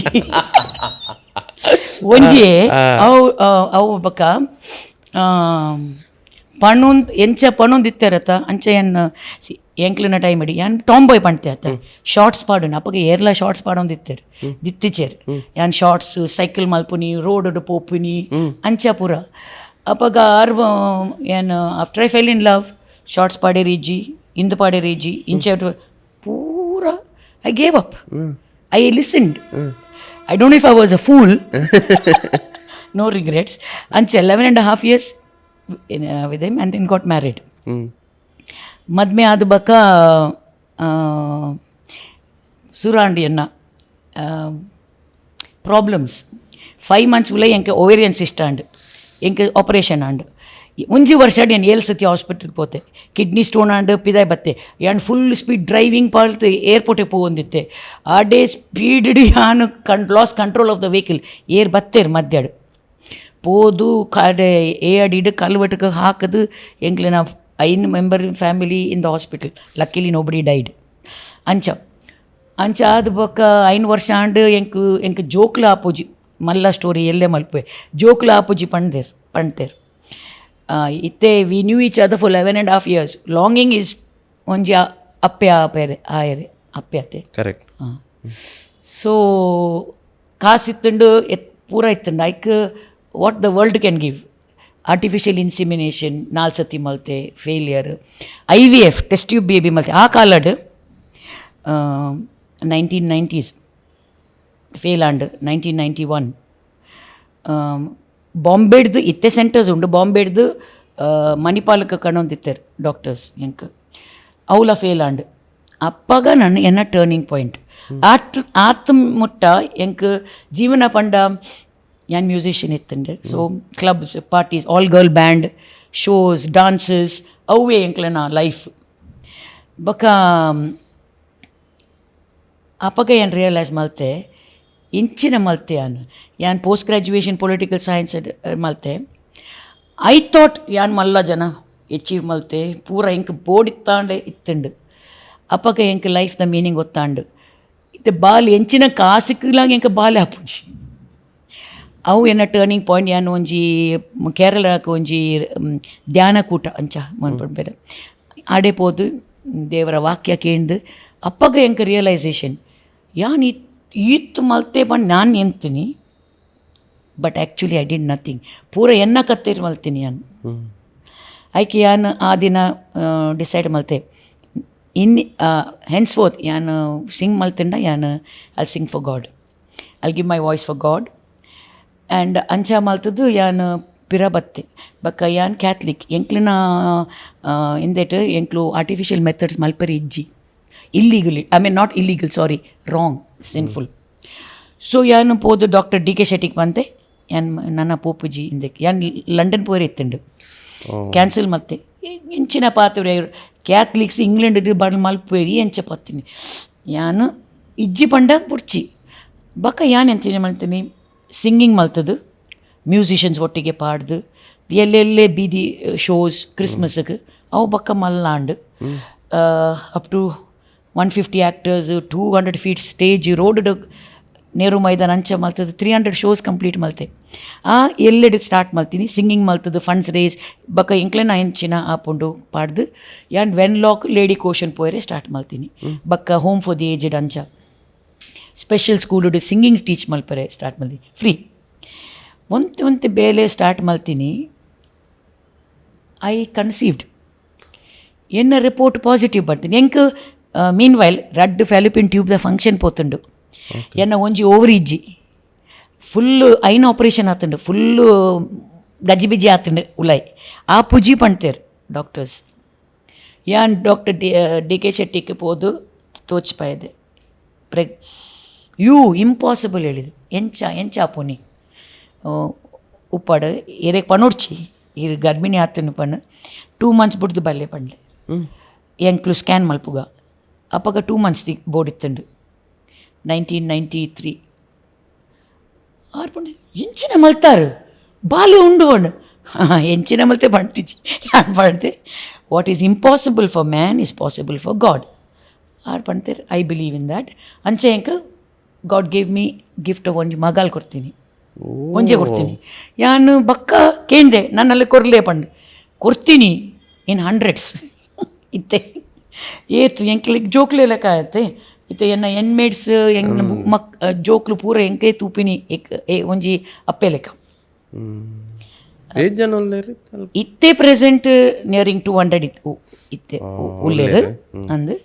B: ಒಂಜೆ ಅವು ಬಕ್ಕ ಪಣ್ಣೊಂದು ಎಂಚ ಪಣ್ಣೊಂದಿತ್ತಾರತ್ತ ಅಂಚ ಎನ್ನ ಎಂಕ್ಲಿನ ಟೈಮ್ ಅಡಿ ಯಾನ್ ಟಾಂಬಾಯ್ ಪಣ್ತೆ ಆತ ಶಾರ್ಟ್ಸ್ ಪಾಡೋಣ ಅಪ್ಪಗೆ ಏರ್ಲ ಶಾರ್ಟ್ಸ್ ಪಾಡೊಂದಿತ್ತೇರು ದಿತ್ತಿಚೇರು ಯಾನ್ ಶಾರ್ಟ್ಸ್ ಸೈಕಲ್ ಮಲ್ಪುನಿ ರೋಡ್ ಪೋಪುನಿ ಅಂಚ ಪೂರ ಅಪ್ಪಗ ಏನು after I fell in love shorts ಪಾಡೇರಿಜ್ಜಿ ಇಂದು ಪಾಡೇರಿಜ್ಜಿ ಇಂಚ ಪೂರ I gave up I listened. I don't know if I was a fool. No regrets. Until 11.5 years with him and then got married. ಮದ್ಮೆ ಆದ ಬಕ ಸುರಾಂಡಿ ಅನ್ನ ಪ್ರಾಬ್ಲಮ್ಸ್ 5 months ಉಲ್ಲ ಎಂಕೆ ಓವೇರಿಯನ್ ಸಿಸ್ಟ್ ಆಂಡ್ ಎಂಕೆ ಆಪರೇಷನ್ ಆಂಡ್ ಒಂಜಿ ವರ್ಷ ನಾನು 7 ಸತಿ ಹಾಸ್ಪಿಟಲ್ಗೆ ಪೋತೆ ಕಿಡ್ನಿ ಸ್ಟೋನ್ ಆಂಡ್ ಪಿದಾಯ್ ಬತ್ತೆ ಯಾನ್ ಫುಲ್ ಸ್ಪೀಡ್ ಡ್ರೈವಿಂಗ್ ಪಾಲ್ತು ಏರ್ಪೋರ್ಟಿಗೆ ಹೋಗೊಂದಿತ್ತೆ ಆ ಡೇ ಸ್ಪೀಡ್ ಯಾನು lost control of the vehicle ಏರ್ ಬತ್ತೇರು ಮಧ್ಯಾಡು ಪೋದು ಕಾಡೆ ಅಡಿಡು ಕಲ್ವಟಕ್ಕೆ ಹಾಕದು ಎಂಕ್ಲೆ ನಾ 5 member family in the hospital luckily nobody died ಅಂಚ ಆದ ಬೊಕ್ಕ 5 ವರ್ಷ ಆಂಡ್ ಎಂಕ್ ಜೋಕ್ಲ ಆಪೋಜಿ ಮಲ್ಲ ಸ್ಟೋರಿ ಎಲ್ಲೇ ಮಲ್ಪೆ ಜೋಕ್ಲ ಆಪೋಜಿ ಪಣ್ತೇರು ಇತ್ತೆ we knew each other for 11.5 years longing is ಒಂಜಿ ಅಪ್ಪೆ ಆಯರೆ ಅಪ್ಪೆ ಅತ್ತೆ
A: ಕರೆಕ್ಟ್
B: ಸೊ ಕಾಸಿತ್ತುಂಡು ಪೂರ ಇತ್ತುಂಡು ಐಕ್ what the world can give artificial insemination 4 ಸತಿ ಮಲ್ತೆ failure IVF test tube baby ಮಲ್ತೆ ಆ ಕಾಲಡ್ 1990s ಫೇಲ್ ಆಂಡ್ 1991 ಬಾಂಬೆಡ್ದು ಇತ್ತೆ ಸೆಂಟರ್ಸ್ ಉಂಡು ಬಾಂಬೆಡ್ದು ಮಣಿಪಾಲಕ್ಕೆ ಕಣೊಂದಿತ್ತಾರೆ ಡಾಕ್ಟರ್ಸ್ ಎಂಕ್ ಅವಲ ಫೇಲ್ ಆಂಡ್ ಅಪ್ಪಗ ನಾನು ಎನ್ನ ಟರ್ನಿಂಗ್ ಪಾಯಿಂಟ್ ಆತ ಮುಟ್ಟ ಎಂಕ್ ಜೀವನ ಪಂಡ ಯಾನ್ ಮ್ಯೂಸಿಷಿಯನ್ ಇತ್ತಂಡೆ so clubs parties all girl band shows dances ಅವೇ ಎಂಕ್ಲನ ಲೈಫ್ ಬಕ ಅಪ್ಪಗ ಏನು ರಿಯಲೈಸ್ ಮಲ್ತೆ ಇಂಚಿನ ಮಲ್ತೆ ಯಾನ್ ಪೋಸ್ಟ್ ಗ್ರ್ಯಾಜುಯೇಷನ್ ಪೊಲಿಟಿಕಲ್ ಸೈನ್ಸ್ ಮಲ್ತೆ ಐ ಥಾಟ್ ಯಾನ್ ಮಲ್ಲ ಜನ ಅಚೀವ್ ಮಲ್ತೆ ಪೂರ ಎಂಕ್ ಬೋರ್ಡ್ ಇತ್ತಾಂಡೆ ಇತ್ತುಂಡು ಅಪ್ಪಗ ಎಂಕ್ ಲೈಫ್ ದ ಮೀನಿಂಗ್ ಗೊತ್ತಾಂಡು ಇತ್ತೆ ಬಾಲಿ ಎಂಚಿನ ಕಾಸಿಕ್ಲಾಗ ಎಂಕ ಬಾಲೆ ಆಪುಜಿ ಅವು ಎನ್ನ ಟರ್ನಿಂಗ್ ಪಾಯಿಂಟ್ ಯಾನು ಒಂಜಿ ಕೇರಳಕ್ಕೆ ಒಂಜಿ ಧ್ಯಾನಕೂಟ ಅಂಚ ಮನ್ಪಡ್ಬೇಡ ಆಡೆ ಪೋದು ದೇವರ ವಾಕ್ಯ ಕೇಂದು ಅಪ್ಪಗ ಎಂಕ ರಿಯಲೈಸೇಷನ್ ಯಾನ್ ಈತ್ ಮಲ್ತೆ ಬಂದು ನಾನು ಎಂತೀನಿ but actually I did nothing ಪೂರ ಎನ್ನ ಕತ್ತೇರಿ ಮಲ್ತೀನಿ ನಾನು ಐಕೆ ಯಾನು ಆ ದಿನ ಡಿಸೈಡ್ ಮಲ್ತೆ ಹೆನ್ಸ್ ಫೋರ್ತ್ ಯಾನು ಸಿಂಗ್ ಮಲ್ತಿಂಡ ಯಾನು I'll sing for God I'll give my voice for God and ಅಂಚ ಮಲ್ತದ್ದು ಯಾನು ಪಿರ ಬತ್ತೆ ಬಕ್ಕ ಯಾನ್ ಕ್ಯಾಥಲಿಕ್ ಎಂಕ್ಲಿನ ಇಂದೇಟು ಎಂಕ್ಲು ಆರ್ಟಿಫಿಷಿಯಲ್ ಮೆಥಡ್ಸ್ ಮಲ್ಪರಿ ಇಜ್ಜಿ illegal I mean not illegal sorry wrong sinful so ಯಾನು ಪೋದು ಡಾಕ್ಟರ್ DK ಶೆಟ್ಟಿಗೆ ಬಂದೆ ಯಾನ್ ನನ್ನ ಪೋಪುಜಿ ಇಂದಕ್ಕೆ ಯಾನ್ ಲಂಡನ್ ಪೋರೆ ಇತ್ತುಂಡು ಕ್ಯಾನ್ಸಲ್ ಮತ್ತೆ ಎಂಚಿನ ಪಾತ್ರೆ ಕ್ಯಾಥಲಿಕ್ಸ್ ಇಂಗ್ಲೆಂಡ್ ಬಡ್ಲು ಮಲ್ಪೇರಿ ಎಂಚ ಪತ್ತೀನಿ ಯಾನು ಇಜ್ಜಿ ಪಂಡ ಬುಡ್ಚಿ ಬಕ್ಕ ಯಾನ್ ಎಂತೀನಿ ಮಾಡ್ತೀನಿ ಸಿಂಗಿಂಗ್ ಮಲ್ತದು ಮ್ಯೂಸಿಷಿಯನ್ಸ್ ಒಟ್ಟಿಗೆ ಪಾಡ್ದು ಎಲ್ಲೆಲ್ಲೇ ಬೀದಿ ಶೋಸ್ ಕ್ರಿಸ್ಮಸ್ಗೆ ಅವು ಬಕ್ಕ ಮಲ್ಲಾಂಡು up to 150 actors 200 feet stage road Nehru Maidan ಅಂಚ ಮಲ್ತದ್ದು 300 ಶೋಸ್ ಕಂಪ್ಲೀಟ್ ಮಲ್ತೆ. ಎಲ್ಲೆಡೆ ಸ್ಟಾರ್ಟ್ ಮಲ್ತೀನಿ ಸಿಂಗಿಂಗ್ ಮಲ್ತದ್ದು ಫಂಡ್ಸ್ ರೇಸ್ ಬಕ್ಕ ಇಂಕ್ಲೆನ ಹೆಂಚಿನ ಆಪುಂಡು ಪಾಡ್ದು ಯಾನ್ ವೆನ್ಲಾಕ್ ಲೇಡಿ ಕೋಶನ್ ಪೋಯರೆ ಸ್ಟಾರ್ಟ್ ಮಲ್ತೀನಿ. ಬಕ್ಕ ಹೋಮ್ ಫಾರ್ ದಿ ಏಜ್ಡ್ ಅಂಚ ಸ್ಪೆಷಲ್ ಸ್ಕೂಲು ಸಿಂಗಿಂಗ್ ಟೀಚ್ ಮಲ್ಪರೆ ಸ್ಟಾರ್ಟ್ ಮಲ್ತೀನಿ ಫ್ರೀ. ಒಂತೆ ಬೇಲೆ ಸ್ಟಾರ್ಟ್ ಮಲ್ತೀನಿ. ಐ ಕನ್ಸೀವ್ಡ್ ಎನ್ನ ರಿಪೋರ್ಟ್ ಪಾಸಿಟಿವ್ ಬರ್ತೀನಿ. ಎಂಕ್ ಮೀನ್ ವೈಲ್ ರಡ್ ಫ್ಯಾಲಿಪಿನ್ ಟ್ಯೂಬ್ದ ಫಂಕ್ಷನ್ ಪೋತುಂಡು. ಎನ್ನ ಒಂಜಿ ಓವರ್ ಇಜ್ಜಿ ಫುಲ್ಲು ಐನ್ ಆಪ್ರೇಷನ್ ಆತುಂಡು, ಫುಲ್ಲು ಗಜಿಬಿಜಿ ಆತುಂಡು ಉಲಾಯ್. ಆ ಪುಜಿ ಪಣ್ತೇರು ಡಾಕ್ಟರ್ಸ್. ಯಾನ್ ಡಾಕ್ಟರ್ ಡಿ ಕೆ ಶೆಟ್ಟಿಗೆ ಪೋದು ತೋಚ್ಪಾಯದೆ ಇಂಪಾಸಿಬಲ್ ಹೇಳಿದು. ಎಂಚ ಆಪುನಿ ಉಪ್ಪಾಡು ಎರೆಗೆ ಪನೋಡ್ಚಿ ಇರು ಗರ್ಭಿಣಿ ಆತನು ಪಣ್ಣು 2 months ಬಿಡ್ದು ಬಲ್ಲೆ ಪಂಡ್ಲೆ ಎಂಕ್ಲು ಸ್ಕ್ಯಾನ್ ಮಲ್ಪುಗ ಅಪ್ಪಗ 2 months ಬೋರ್ಡ್ ಇತ್ತುಂಡು 1993. ಆರು ಪಂಡು ಎಂಚಿನ ಮಲ್ತಾರು ಬಾಲ್ಯ ಉಂಡು ಪಂಡು ಎಂಚಿನ ಮಲ್ತೆ ಪಣ್ತಿಜಿ ಯಾನ್ ಪಡ್ತೆ what is impossible for man is possible for God. ಆರು ಪಣ್ತೇರು ಐ ಬಿಲೀವ್ ಇನ್ ದ್ಯಾಟ್. ಅಂಚೆ ಎಂಕ ಗಾಡ್ ಗೇವ್ ಮೀ ಗಿಫ್ಟ್ ಒಂಜಿ ಮಗಾಲ್ ಕೊಡ್ತೀನಿ, ಒಂಜೆ ಕೊಡ್ತೀನಿ. ಯಾನು ಬಕ್ಕ ಕೇಂದೆ ನನ್ನಲ್ಲಿ ಕೊರ್ಲೇ ಪಂಡು ಕೊಡ್ತೀನಿ ಇನ್ 100s ಇತ್ತೆ ಏತು ಎಂಕ್ಲಿಗೆ ಜೋಕ್ಲೆ ಲೆಕ್ಕ ಆಯತ್ತೆ ಇತ್ತೆ ಎನ್ನ ಎನ್ಮೇಡ್ಸ್ ಎಂಗ್ ಜೋಕ್ಲು ಪೂರ ಎಂಕ್ಲೇ ತೂಪಿನಿ ಒಂಜಿ ಅಪ್ಪೆ ಲೆಕ್ಕ ಇತ್ತೆ ಪ್ರೆಸೆಂಟ್ ನಿಯರಿಂಗ್ 200 ಇತ್ತೆ ಉಲ್ಲೇರು ಅಂದು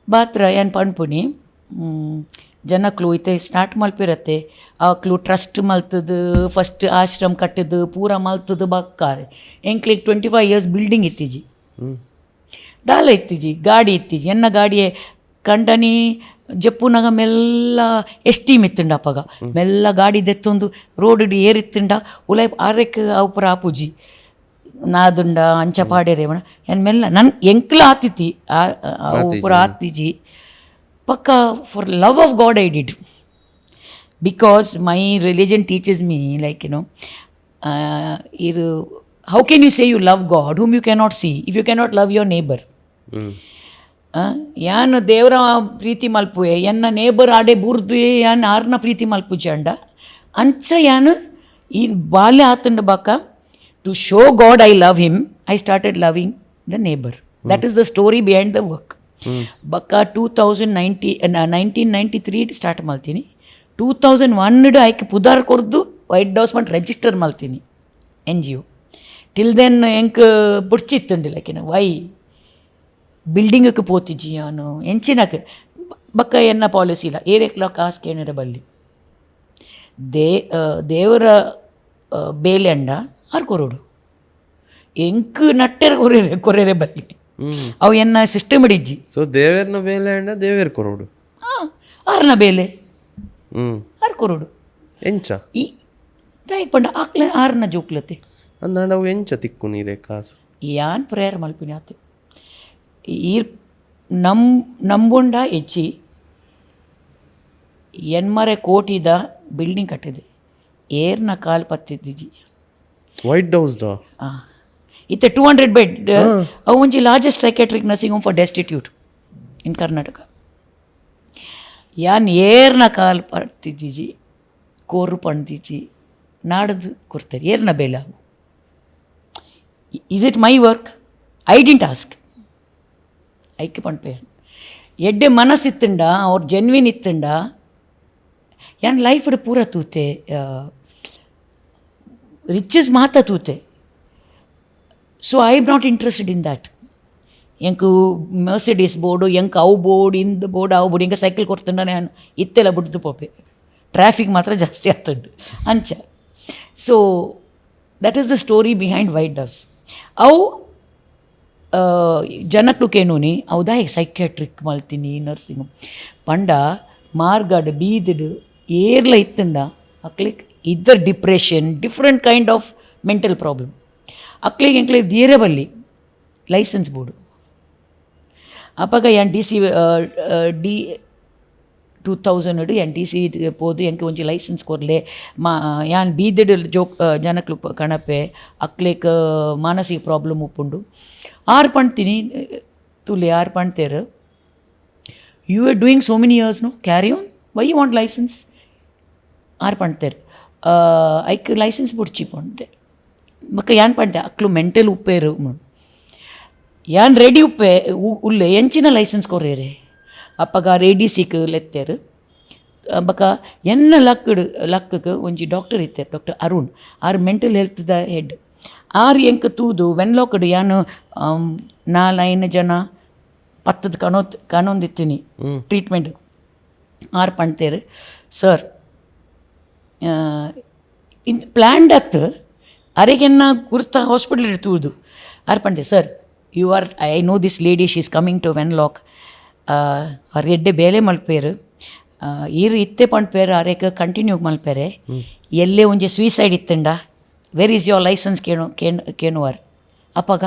B: ಬಾತ್ರ ಏನು ಪಣ್ಪುನಿ ಜನಕ್ಲು ಇತ್ತೆ ಸ್ಟಾರ್ಟ್ ಮಲ್ಪಿರತ್ತೆ. ಆಕ್ಲು ಟ್ರಸ್ಟ್ ಮಲ್ತದು ಫಸ್ಟ್ ಆಶ್ರಮ ಕಟ್ಟದು ಪೂರ ಮಲ್ತದು ಬಕ್ಕಾರೆ ಎಂಕ್ಲಿಗೆ 25 years ಬಿಲ್ಡಿಂಗ್ ಇತ್ತಿಜಿ ದಾಲ ಇತ್ತಿಜಿ ಗಾಡಿ ಇತ್ತಿಜಿ. ಎನ್ನ ಗಾಡಿಯೇ ಕಂಡನಿ ಜಪ್ಪುನಾಗ ಮೆಲ್ಲ ಎಸ್ಟೀಮ್ ಇತ್ತುಂಡ ಅಪ್ಪಗ ಮೆಲ್ಲ ಗಾಡಿ ದೆತ್ತೊಂದು ರೋಡ್ ಏರಿತ್ತುಂಡ ಉಲೈ ಆರೆಕ್ ಅವಪುರ ಆಪುಜಿ ನಾದುಂಡ ಅಂಚ ಪಾಡೇರೇವಣ ಏನು ಮೆಲ್ಲ ನನ್ನ ಎಂಕ್ಲ ಆತಿತಿ ಅವಪುರ ಆತಿಜಿ ಪಕ್ಕ for love of God I did because my religion teaches me like how can you say you love God whom you cannot see if you cannot love your neighbor. ಯಾನು ದೇವರ ಪ್ರೀತಿ ಮಲ್ಪುವೆ ಎನ್ನ ನೇಬರ್ ಆಡೆ ಬುರ್ದು ಯಾನ್ ಆರ್ನ ಪ್ರೀತಿ ಮಲ್ಪುಜಿ ಅಂಡ ಅಂಚ ಯಾನು ಈ ಬಾಲ್ಯ ಆತಂಡ ಬಾಕ to show God I love him I started loving the neighbour. That is the story behind the work. ಬಕ್ಕ 1993 ಸ್ಟಾರ್ಟ್ ಮಾಡ್ತೀನಿ. 2001 ಆಯ್ಕೆ ಪುದಾರ್ ಕೊರ್ದು ವೈಟ್ ಡೌಸ್ಮೆಂಟ್ ರಿಜಿಸ್ಟರ್ ಮಾಡ್ತೀನಿ NGO. ಟಿಲ್ ದೆನ್ ಎಂಕ್ ಬುಡ್ಚಿತ್ತುಂಡು ಲೈಕ್ ವೈ ಬಿಲ್ಡಿಂಗಕ್ಕೆ ಪೋತಿಜಿ ಯಾನು ಎಂಚಿನಕ್ಕೆ ಬಕ್ಕ ಎನ್ನ ಪಾಲಿಸಿ ಇಲ್ಲ ಏರೆಕ್ಲ ಕಾಸು ಕೇಣಿರ ಬಲ್ಲಿ ದೇವರ ಬೇಲೆ ಅಂಡ ಆರು ಕೊರೋಡು ಎಂಕ್ ನಟ್ಟೆರ ಕೊರೆರೆ ಬಲ್ಲಿ ಅವು ಎನ್ನ ಸಿಸ್ಟಮ್ ಹಿಡಿಜ್ಜಿ.
A: ಸೊ ದೇವರನ ಬೇಲೆ ಅಂಡ ದೇವೇರ್ ಕೊರೋಡು
B: ಆರ್ನ ಬೇಲೆ ಆರು ಕೊರೋಡು
A: ಎಂಚ
B: ಈ ಪಂಡ ಆಕ್ಲೆ ಆರ್ನ ಜೋಕ್ಲತೆ
A: ಅಂದಾಂಡ ಅವು ಎಂಚ ತಿಕ್ಕು ನೀರೇ ಕಾಸು
B: ಯಾನ್ ಪ್ರೇಯರ್ ಮಲ್ಪಿನಿ ಆತೆ ಈರ್ ನಂಬುಂಡ ಹೆಚ್ಚಿ ಎನ್ಮರೆ ಕೋಟಿದ ಬಿಲ್ಡಿಂಗ್ ಕಟ್ಟಿದೆ ಏರ್ನ ಕಾಲು ಪತ್ತಿದ್ದೀಜಿ
A: ವೈಟ್ ಹೌಸ್ದ
B: ಇತ್ತೆ 200 bed ಅವು ಒಂಜಿ largest psychiatric nursing home for destitute in Karnataka. ಯಾನ್ ಏರ್ನ ಕಾಲು ಪಡ್ತಿದ್ದೀಜಿ ಕೋರು ಪಣ್ದಿಜಿ ನಾಡದು ಕೊಡ್ತಾರೆ ಏರ್ನ ಬೇಲೆ ಅವು. Is it my work? I didn't ask ಐಕ್ಯ ಪಣ್ಪೇನ್ ಎಡ್ಡೆ ಮನಸ್ಸಿತ್ತುಂಡ ಅವ್ರ ಜೆನ್ವಿನ್ ಇತ್ತುಂಡ ಯಾನ್ ಲೈಫ್ ಪೂರ ತೂತೆ ರಿಚಸ್ ಮಾತ ತೂತೆ. So I am not interested in that. ಎಂಕು ಮರ್ಸಿಡೀಸ್ ಬೋರ್ಡು ಎಂಕ್ ಅವು ಬೋರ್ಡ್ ಇಂದ ಬೋರ್ಡ್ ಅವು ಬೋರ್ಡ್ ಎಂಕ ಸೈಕಲ್ ಕೊಡ್ತುಂಡ ನಾನು ಇತ್ತೆಲ್ಲ ಬಿಡ್ದು ಪೋಪೆ ಟ್ರಾಫಿಕ್ ಮಾತ್ರ ಜಾಸ್ತಿ ಆಗ್ತುಂಡು ಅಂಚ. So that is the story behind White Doves. ಅವು ಜನಕ್ಲು ಕೇನೂನಿ ಹೌದಾ ಈಗ ಸೈಕ್ಯಾಟ್ರಿಕ್ ಮಲ್ತೀನಿ ನರ್ಸಿಂಗ್ ಪಂಡ ಮಾರ್ಗಡ್ ಬೀದಿಡು ಏರ್ಲ ಇತ್ತುಂಡ ಅಕ್ಲಿಗೆ ಇದ್ದರ್ depression different kind of mental problem ಅಕ್ಲಿಗೆ ಎಂಕ್ಲಿಗೆ ಧೀರೆ ಬಲ್ಲಿ ಲೈಸೆನ್ಸ್ ಬೋರ್ಡು ಅಪ್ಪಾಗ ಎನ್ DC D 2000 ಎನ್ DC ಪೋದು ಎಂಕ್ ಒಂಜಿ ಲೈಸೆನ್ಸ್ ಕೊರ್ಲೆ ಯಾನ್ ಬೀದಿಡ್ ಜೋಕ್ ಜನಕ್ಲು ಕಣಪೆ ಅಕ್ಲೇಕ್ ಮಾನಸಿಕ ಪ್ರಾಬ್ಲಮ್ ಉಪ್ಪುಂಡು ಆರು ಪಣ್ತೀನಿ ತುಲೆ ಆರು ಪಣ್ತೇರು you are doing so many years no carry on why you want licence ಆರು ಪಣ್ತೇರು ಐಕ್ ಲೈಸೆನ್ಸ್ ಬುಡ್ಚಿ ಪೊಂಡೆ ಬೊಕ್ಕ ಯಾನ್ ಪಂಡೆ ಅಕ್ಲು ಮೆಂಟಲ್ ಉಪ್ಪೇರು ಯಾನ್ ರೆಡಿ ಉಪ್ಪೆ ಉಲ್ಲೆ ಎಂಚಿನ ಲೈಸೆನ್ಸ್ ಕೊರೇರೆ ಅಪ್ಪಗ ರೆಡಿ ಸಿಕ್ ಲೆತ್ತೇರು ಬೊಕ ಎನ್ನ ಲಕ್ಕಕ್ಕೆ ಒಂಜಿ ಡಾಕ್ಟರ್ ಇತ್ತೇರು ಡಾಕ್ಟರ್ ಅರುಣ್ ಆರು ಮೆಂಟಲ್ ಹೆಲ್ತ್ ದ ಹೆಡ್ ಆರು ಎಂಕ್ ತೂದು ವೆನ್ಲೋಕಡು ಯಾನು 4-5 ಜನ ಪತ್ತದ ಕಾಣೊಂದಿತ್ತೀನಿ ಟ್ರೀಟ್ಮೆಂಟ್ ಆರು ಪಣ್ತೇರು ಸರ್ ಪ್ಲ್ಯಾಂಡ್ ಅತ್ತು ಅರೆಗೆನ್ನ ಗುರ್ತ ಹಾಸ್ಪಿಟಲ್ ತೂದು ಆರು ಪಣ್ತೆ sir you are I know this lady she is coming to Wenlock ಅವ್ರು ಎಡ್ಡೆ ಬೇಲೆ ಮಲ್ಪೇರು ಈರು ಇತ್ತೆ ಪಂಡ್ಪೇರು ಅರೆಕ ಕಂಟಿನ್ಯೂ ಮಲ್ಪೇರೆ ಎಲ್ಲೇ ಒಂಜಿ ಸ್ವೀಸೈಡ್ ಇತ್ತಂಡ ವೆರ್ ಈಸ್ ಯೋರ್ ಲೈಸೆನ್ಸ್ ಕೇನುವಾರ್ ಅಪ್ಪಗ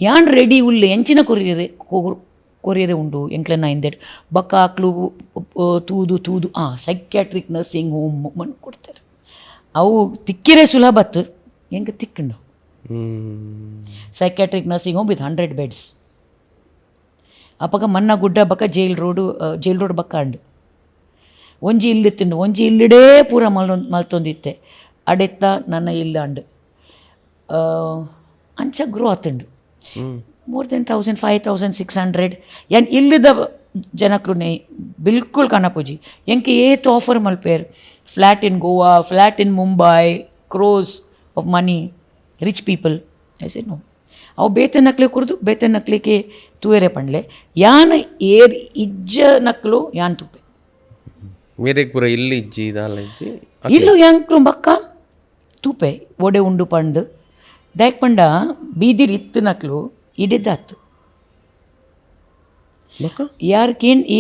B: ಯಾನ್ ರೆಡಿ ಉಲ್ಲೆ ಎಂಚಿನ ಕೊರಿಯರೆ ಉಂಡು ಎಂಕ್ಲೆನ ಹಿಂದೆಡ್ ಬಕ್ಕ ಆಕ್ಲು ತೂದು ಸೈಕ್ಯಾಟ್ರಿಕ್ ನರ್ಸಿಂಗ್ ಹೋಮ್ ಮಣ್ಣು ಕೊಡ್ತಾರೆ ಅವು ತಿಕ್ಕಿರೇ ಸುಲಭತ್ತು ಹೆಂಗೆ ತಿಕ್ಕಂಡು psychiatric nursing home with 100 beds ಅಪ್ಪಗ ಮನ್ನ ಗುಡ್ಡ ಬಕ್ಕ ಜೈಲ್ ರೋಡ್ ಬಕ್ಕ ಅಂಡು ಒಂಜಿ ಇಲ್ಲಿತ್ತುಂಡು ಒಂಜಿ ಇಲ್ಲಿಡೇ ಪೂರ ಮಲ್ತೊಂದಿತ್ತೆ ಅಡೆತ್ತ ನನ್ನ ಇಲ್ಲ ಅಂಡು ಅಂಚ ಗ್ರೋ ಆತುಂಡು more than 1,000-5,600 ಯಾನ್ ಇಲ್ಲದ ಜನಕ್ಲು ಬಿಲ್ಕುಲ್ ಕಾಣಪೋಜಿ ಎಂಕೆ ಏತು ಆಫರ್ ಮಲ್ಪೇರು flat in Goa flat in Mumbai crores of money rich people ಐಸೆ ನೋ ಅವು ಬೇತೆ ನಕ್ಲೆ ಕುರ್ದು ಬೇತೆ ನಕ್ಲಿಕ್ಕೆ ತೂಯರೆ ಪಂಡ್ಲೆ ಯಾನ್ ಏರ್ ಇಜ್ಜ ನಕ್ಲು ಯಾನ್ ತುಪ್ಪೆ
A: ಮೇರೆಗ್ ಪೂರ ಇಲ್ಲಿ ಇಜ್ಜಿ ದಾಲ ಇಜ್ಜಿ
B: ಇಲ್ಲು ಯಾಂಕ್ಲು ಬಕ್ಕ ತೂಪೆ ಒಡೆ ಉಂಡು ಪಂಡು ದಾಯಕ್ ಪಂಡ ಬೀದಿರ್ ಇತ್ತು ನಕ್ಲು ಇಡಿದ್ದಾತು ಯಾರು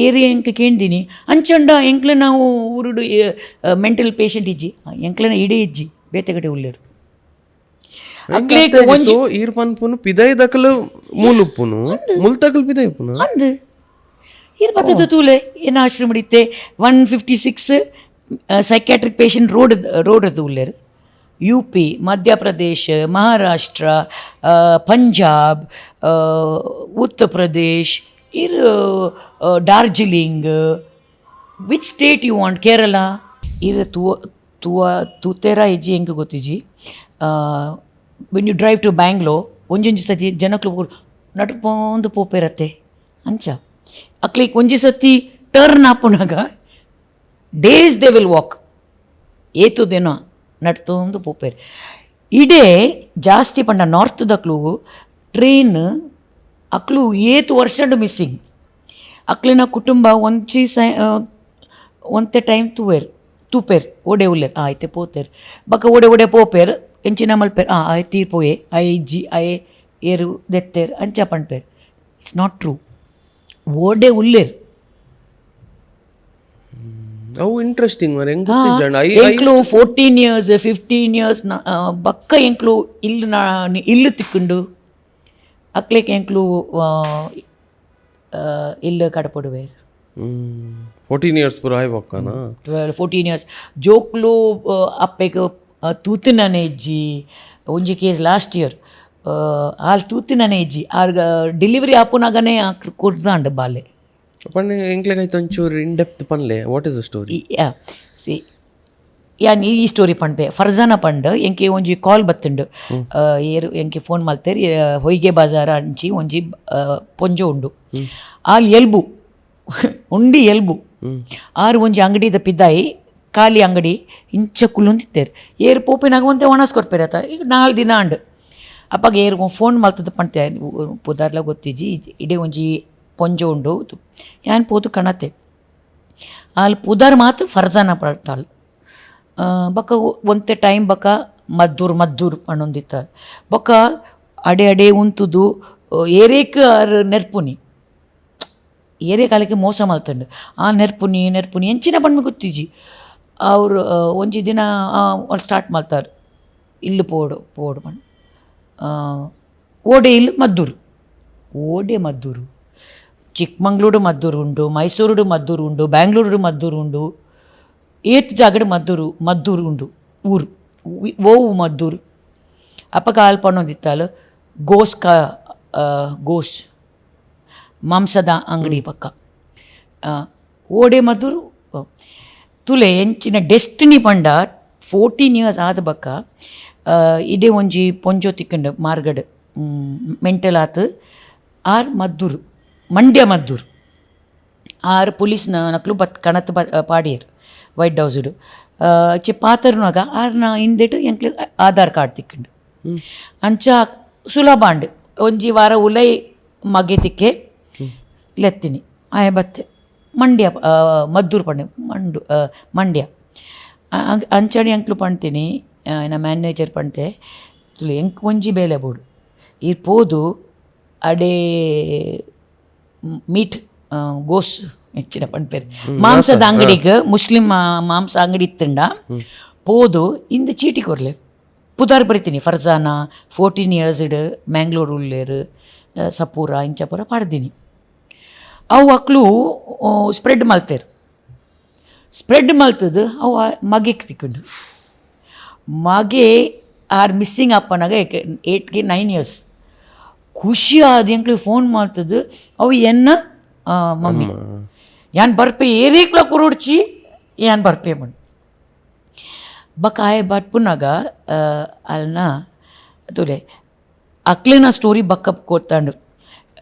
B: ಏರಿ ಎಂಕ್ ಕೇಂದಿನಿ ಅಂಚಂಡ ಎಂಕ್ಲೆ ನಾವು ಊರುಡು ಮೆಂಟಲ್ ಪೇಷಂಟ್ ಇಜ್ಜಿ ಎಂಕ್ಲೆನ ಇಡೇ ಇಜ್ಜಿ ಬೇತೆಗಡೆ ಉಳ್ಳೇರು
A: ಈರ್ ಪನ್ಪುನು ಪಿದೈ ದಕಲು ಮೂಲುಪ್ಪುನು ಮುಲ್ತಕಲ್ ಪಿದೈ ಪುನು
B: ಅಂದ್ ಇರ್ ಬತ್ತದ ತೂಲೆ ಏನ ಆಶ್ರಮ ಇತ್ತೆ 156 ಸೈಕ್ಯಾಟ್ರಿಕ್ ಪೇಷಂಟ್ ರೋಡ್ ಅದು ಉಳ್ಳೇರು UP ಮಧ್ಯಪ್ರದೇಶ್ ಮಹಾರಾಷ್ಟ್ರ ಪಂಜಾಬ್ ಉತ್ತರ ಪ್ರದೇಶ್ ಇರು Darjeeling which state you want Kerala ಇರು ತೂತೆರ ಇಜ್ಜಿ ಹೆಂಗೆ ಗೊತ್ತಿಜ್ಜಿ when you drive to Bangalore ಒಂಜೊಂಜಿ ಸತಿ ಜನಕ್ಲು ನಡ್ಕೊಂಡು ಪೋಪೇರತ್ತೆ ಅಂಚ ಅಕ್ಲಿಗೆ ಒಂಜಿ ಸತಿ ಟರ್ನ್ ಹಾಪುನಾಗ ಡೇಸ್ ದೇ ವಿಲ್ ವಾಕ್ ಏತುದೇನೋ ನಡ್ತೊಂದು ಪೋಪೇರು ಇಡೇ ಜಾಸ್ತಿ ಪಂಡ ನಾರ್ತ್ ದಕ್ಲು ಟ್ರೈನ್ ಅಕ್ಲು ಏತು ವರ್ಷಡ್ ಮಿಸ್ಸಿಂಗ್ ಅಕ್ಲಿನ ಕುಟುಂಬ ಒಂತೆ ಟೈಮ್ ತೂಪೇರು ಓಡೆ ಉಲ್ಲೇರು ಆಯ್ತೆ ಪೋತೇರು ಬಕ್ಕ ಓಡೆ ಪೋಪೇರು ಎಂಚಿನ ಮಲ್ಪೇರು ಆಯ್ ತೀರ್ಪೋಯೆ ಇಜ್ಜಿ ಏರು ದೆತ್ತೇರು ಅಂಚ ಪಂಡ್ಪೇರು ಇಟ್ಸ್ ನಾಟ್ ಟ್ರೂ ಓಡೆ ಉಲ್ಲೇರು
A: ಅವು ಇಂಟ್ರೆಸ್ಟಿಂಗ್ ಮರ
B: ಎಂಕ್ಲು 14 years 15 years ಬಕ್ಕ ಎಂಕ್ಲು ಇಲ್ಲು ತಿಕ್ಕುಂಡು ಅಕ್ಲೇಕ್ ಎಂಕ್ಲು ಇಲ್ಲು ಕಡಪಡುವೇರು
A: 14 years ಪೂರ ಆಯ್ ಬಕ್ಕನಾ
B: 14 years ಜೋಕ್ಲು ಅಪ್ಪೆಗೆ ತೂತಿನನೆ ಇಜ್ಜಿ ಒಂಜಿ ಕೇಸ್ ಲಾಸ್ಟ್ ಇಯರ್ ಆಲ್ ತೂತಿನನೆ ಇಜ್ಜಿ ಆರ್ಗ ಡೆಲಿವರಿ ಆಪುನಾಗನೇ ಕೊಡ್ದಾಂಡು ಬಾಲೆ
A: ಪಂಡೆ ಎಂಕ್ಲೆಗಾಯ್ತು ಒಂಚೂರು ಇನ್ ಡೆಪ್ತ್ ಪನ್ಲೆ what is the story
B: see ಯಾನ್ ಈ ಸ್ಟೋರಿ ಪಂಡ್ಪೆ ಫರ್ಜಾನ ಪಂಡ್ ಎಂಕೆ ಒಂಜಿ ಕಾಲ್ ಬತ್ತುಂಡು ಏರು ಎಂಕೆ ಫೋನ್ ಮಲ್ತೇರಿ ಹೊಯ್ಗೆ ಬಾಜಾರ ಅಂಚಿ ಒಂಜಿ ಪೊಂಜೊ ಉಂಡು ಆಲ್ ಎಲ್ಬು ಉಂಡಿ ಎಲ್ಬು ಆರು ಒಂಜಿ ಅಂಗಡಿದ ಪಿದಾಯಿ ಖಾಲಿ ಅಂಗಡಿ ಇಂಚ ಕುಲ್ಲೊಂದಿತ್ತೇರು ಏರು ಪೋಪಿನಾಗ ಒಂತೆ ಒಣಸ್ಕೊಡ್ಪೇರತ್ತ ಈಗ 4 ದಿನ ಅಂಡು ಅಪ್ಪಾಗ ಏರು ಫೋನ್ ಮಲ್ತದ ಪಂಡ್ತೆ ಪುದಾರ್ಲ ಗೊತ್ತಿಜ್ಜಿ ಇಡೇ ಒಂಜಿ ಪೊಂಜೊ ಉಂಡು ಯಾನ್ ಪೋದು ಕಣತೆ ಅಲ್ಲಿ ಪುದಾರ್ ಮಾತು ಫರ್ಜಾನ ಪಡ್ತಾಳು ಬೊಕ್ಕ ಒಂತೆ ಟೈಮ್ ಬೊಕ್ಕ ಮದ್ದೂರ್ ಪಣ್ಣೊಂದಿತ್ತಾರೆ ಬೊಕ್ಕ ಅಡೆ ಉಂತುದು ಏರೇಕ್ ನೆರ್ಪುನಿ ಏರೇ ಕಾಲಕ್ಕೆ ಮೋಸ ಮಲ್ತಂಡು ಆ ನೆರ್ಪುನಿ ಎಂಚಿನ ಬಣ್ಣ ಗೊತ್ತಿಜ್ಜಿ ಅವರು ಒಂಜಿ ದಿನ ಸ್ಟಾರ್ಟ್ ಮಾಡ್ತಾರೆ ಇಲ್ಲು ಪೋಡು ಬಣ್ಣ ಓಡೆ ಇಲ್ಲು ಮದ್ದೂರು ಚಿಕ್ಕಮಂಗ್ಳೂರು ಮದ್ದೂರು ಉಂಡು ಮೈಸೂರು ಮದ್ದೂರು ಉಂಡು ಬ್ಯಾಂಗ್ಳೂರು ಮದ್ದೂರು ಉಂಡು ಏತ್ ಜಾಗಡ್ ಮದ್ದೂರು ಉಂಡು ಊರು ಓವು ಮದ್ದೂರು ಅಪ್ಪ ಕಾಲ್ಪಣ್ಣೊಂದಿತ್ತಾಲು ಗೋಸ್ ಮಾಂಸದ ಅಂಗಡಿ ಪಕ್ಕ ಓಡೆ ಮದ್ದೂರು ತುಲೆ ಎಂಚಿನ ಡೆಸ್ಟಿನಿ ಪಂಡ 14 years ಆದ ಬಕ್ಕ ಇದೇ ಒಂಜಿ ಪೊಂಜೋ ತಿಕ್ಕಂಡು ಮಾರ್ಗಡ್ ಮೆಂಟಲ್ ಆತು ಆರ್ ಮದ್ದೂರು ಮಂಡ್ಯ ಮದ್ದೂರು ಆರು ಪೊಲೀಸ್ನ ನಕ್ಲು ಕಣತ್ ಪಾಡಿಯರು ವೈಟ್ ಹೌಸ್ಡು ಪಾತರ್ನಾಗ ಆರ್ನ ಹಿಂದೆಟ್ಟು ಎಂಕ್ಲು ಆಧಾರ್ ಕಾರ್ಡ್ ತಿಕ್ಕಂಡು ಅಂಚ ಸುಲಭ ಅಂಡು ಒಂಜಿ ವಾರ ಉಲೈ ಮಗೆ ತಿಕ್ಕೆ ಲೆತ್ತಿನಿ ಆಯ ಬತ್ತೆ ಮಂಡ್ಯ ಮದ್ದೂರು ಪಂಡೆ ಮಂಡ್ಯ ಅಂಚಡಿ ಎಂಕ್ಲು ಪಣ್ತೀನಿ ನಾ ಮ್ಯಾನೇಜರ್ ಪಂತೆ ಎಂಕ್ ಒಂಜಿ ಬೇಲೆ ಬೋಡು ಇರ್ಬೋದು ಅಡೇ ಮೀಟ್ ಗೋಸ್ ಹೆಚ್ಚಿನ ಪಂಪೇರು ಮಾಂಸದ ಅಂಗಡಿಗೆ ಮುಸ್ಲಿಂ ಮಾಂಸ ಅಂಗಡಿ ಇತ್ತಂಡ ಪೋದು ಇಂದು ಚೀಟಿ ಕೊರ್ಲೆ ಪುದಾರ್ ಬರಿತೀನಿ ಫರ್ಜಾನ 14 years ಮ್ಯಾಂಗ್ಳೂರು ಉಳ್ಳೇರು ಸಪೂರ ಇಂಚಪುರ ಪಾಡ್ದೀನಿ ಅವು ಅಕ್ಲು ಸ್ಪ್ರೆಡ್ ಮಲ್ತೇರು ಸ್ಪ್ರೆಡ್ ಮಲ್ತದು ಅವು ಮಗೆಗೆ ತಿಕ್ಕೊಂಡು ಮಗೆ ಆರ್ ಮಿಸ್ಸಿಂಗ್ ಅಪ್ಪನಾಗ 9 years ಖುಷಿ ಆದ ಎಂಕ್ಲು ಫೋನ್ ಮಾಡ್ತದ್ದು ಅವು ಎನ್ನ ಮಮ್ಮಿ ಯಾನ್ ಬರ್ಪೆ ಏರೇಕ್ಲ ಕುರುಡ್ಚಿ ಯಾನ್ ಬರ್ಪೆ ಮಣ್ಣು ಬಕ್ ಆಯ ಬಟ್ಪುನಾಗ ಅಲ್ನ ತುಲೆ ಅಕ್ಲೇನ ಸ್ಟೋರಿ ಬಕ್ಕಪ್ ಕೊತ್ತಾಂಡು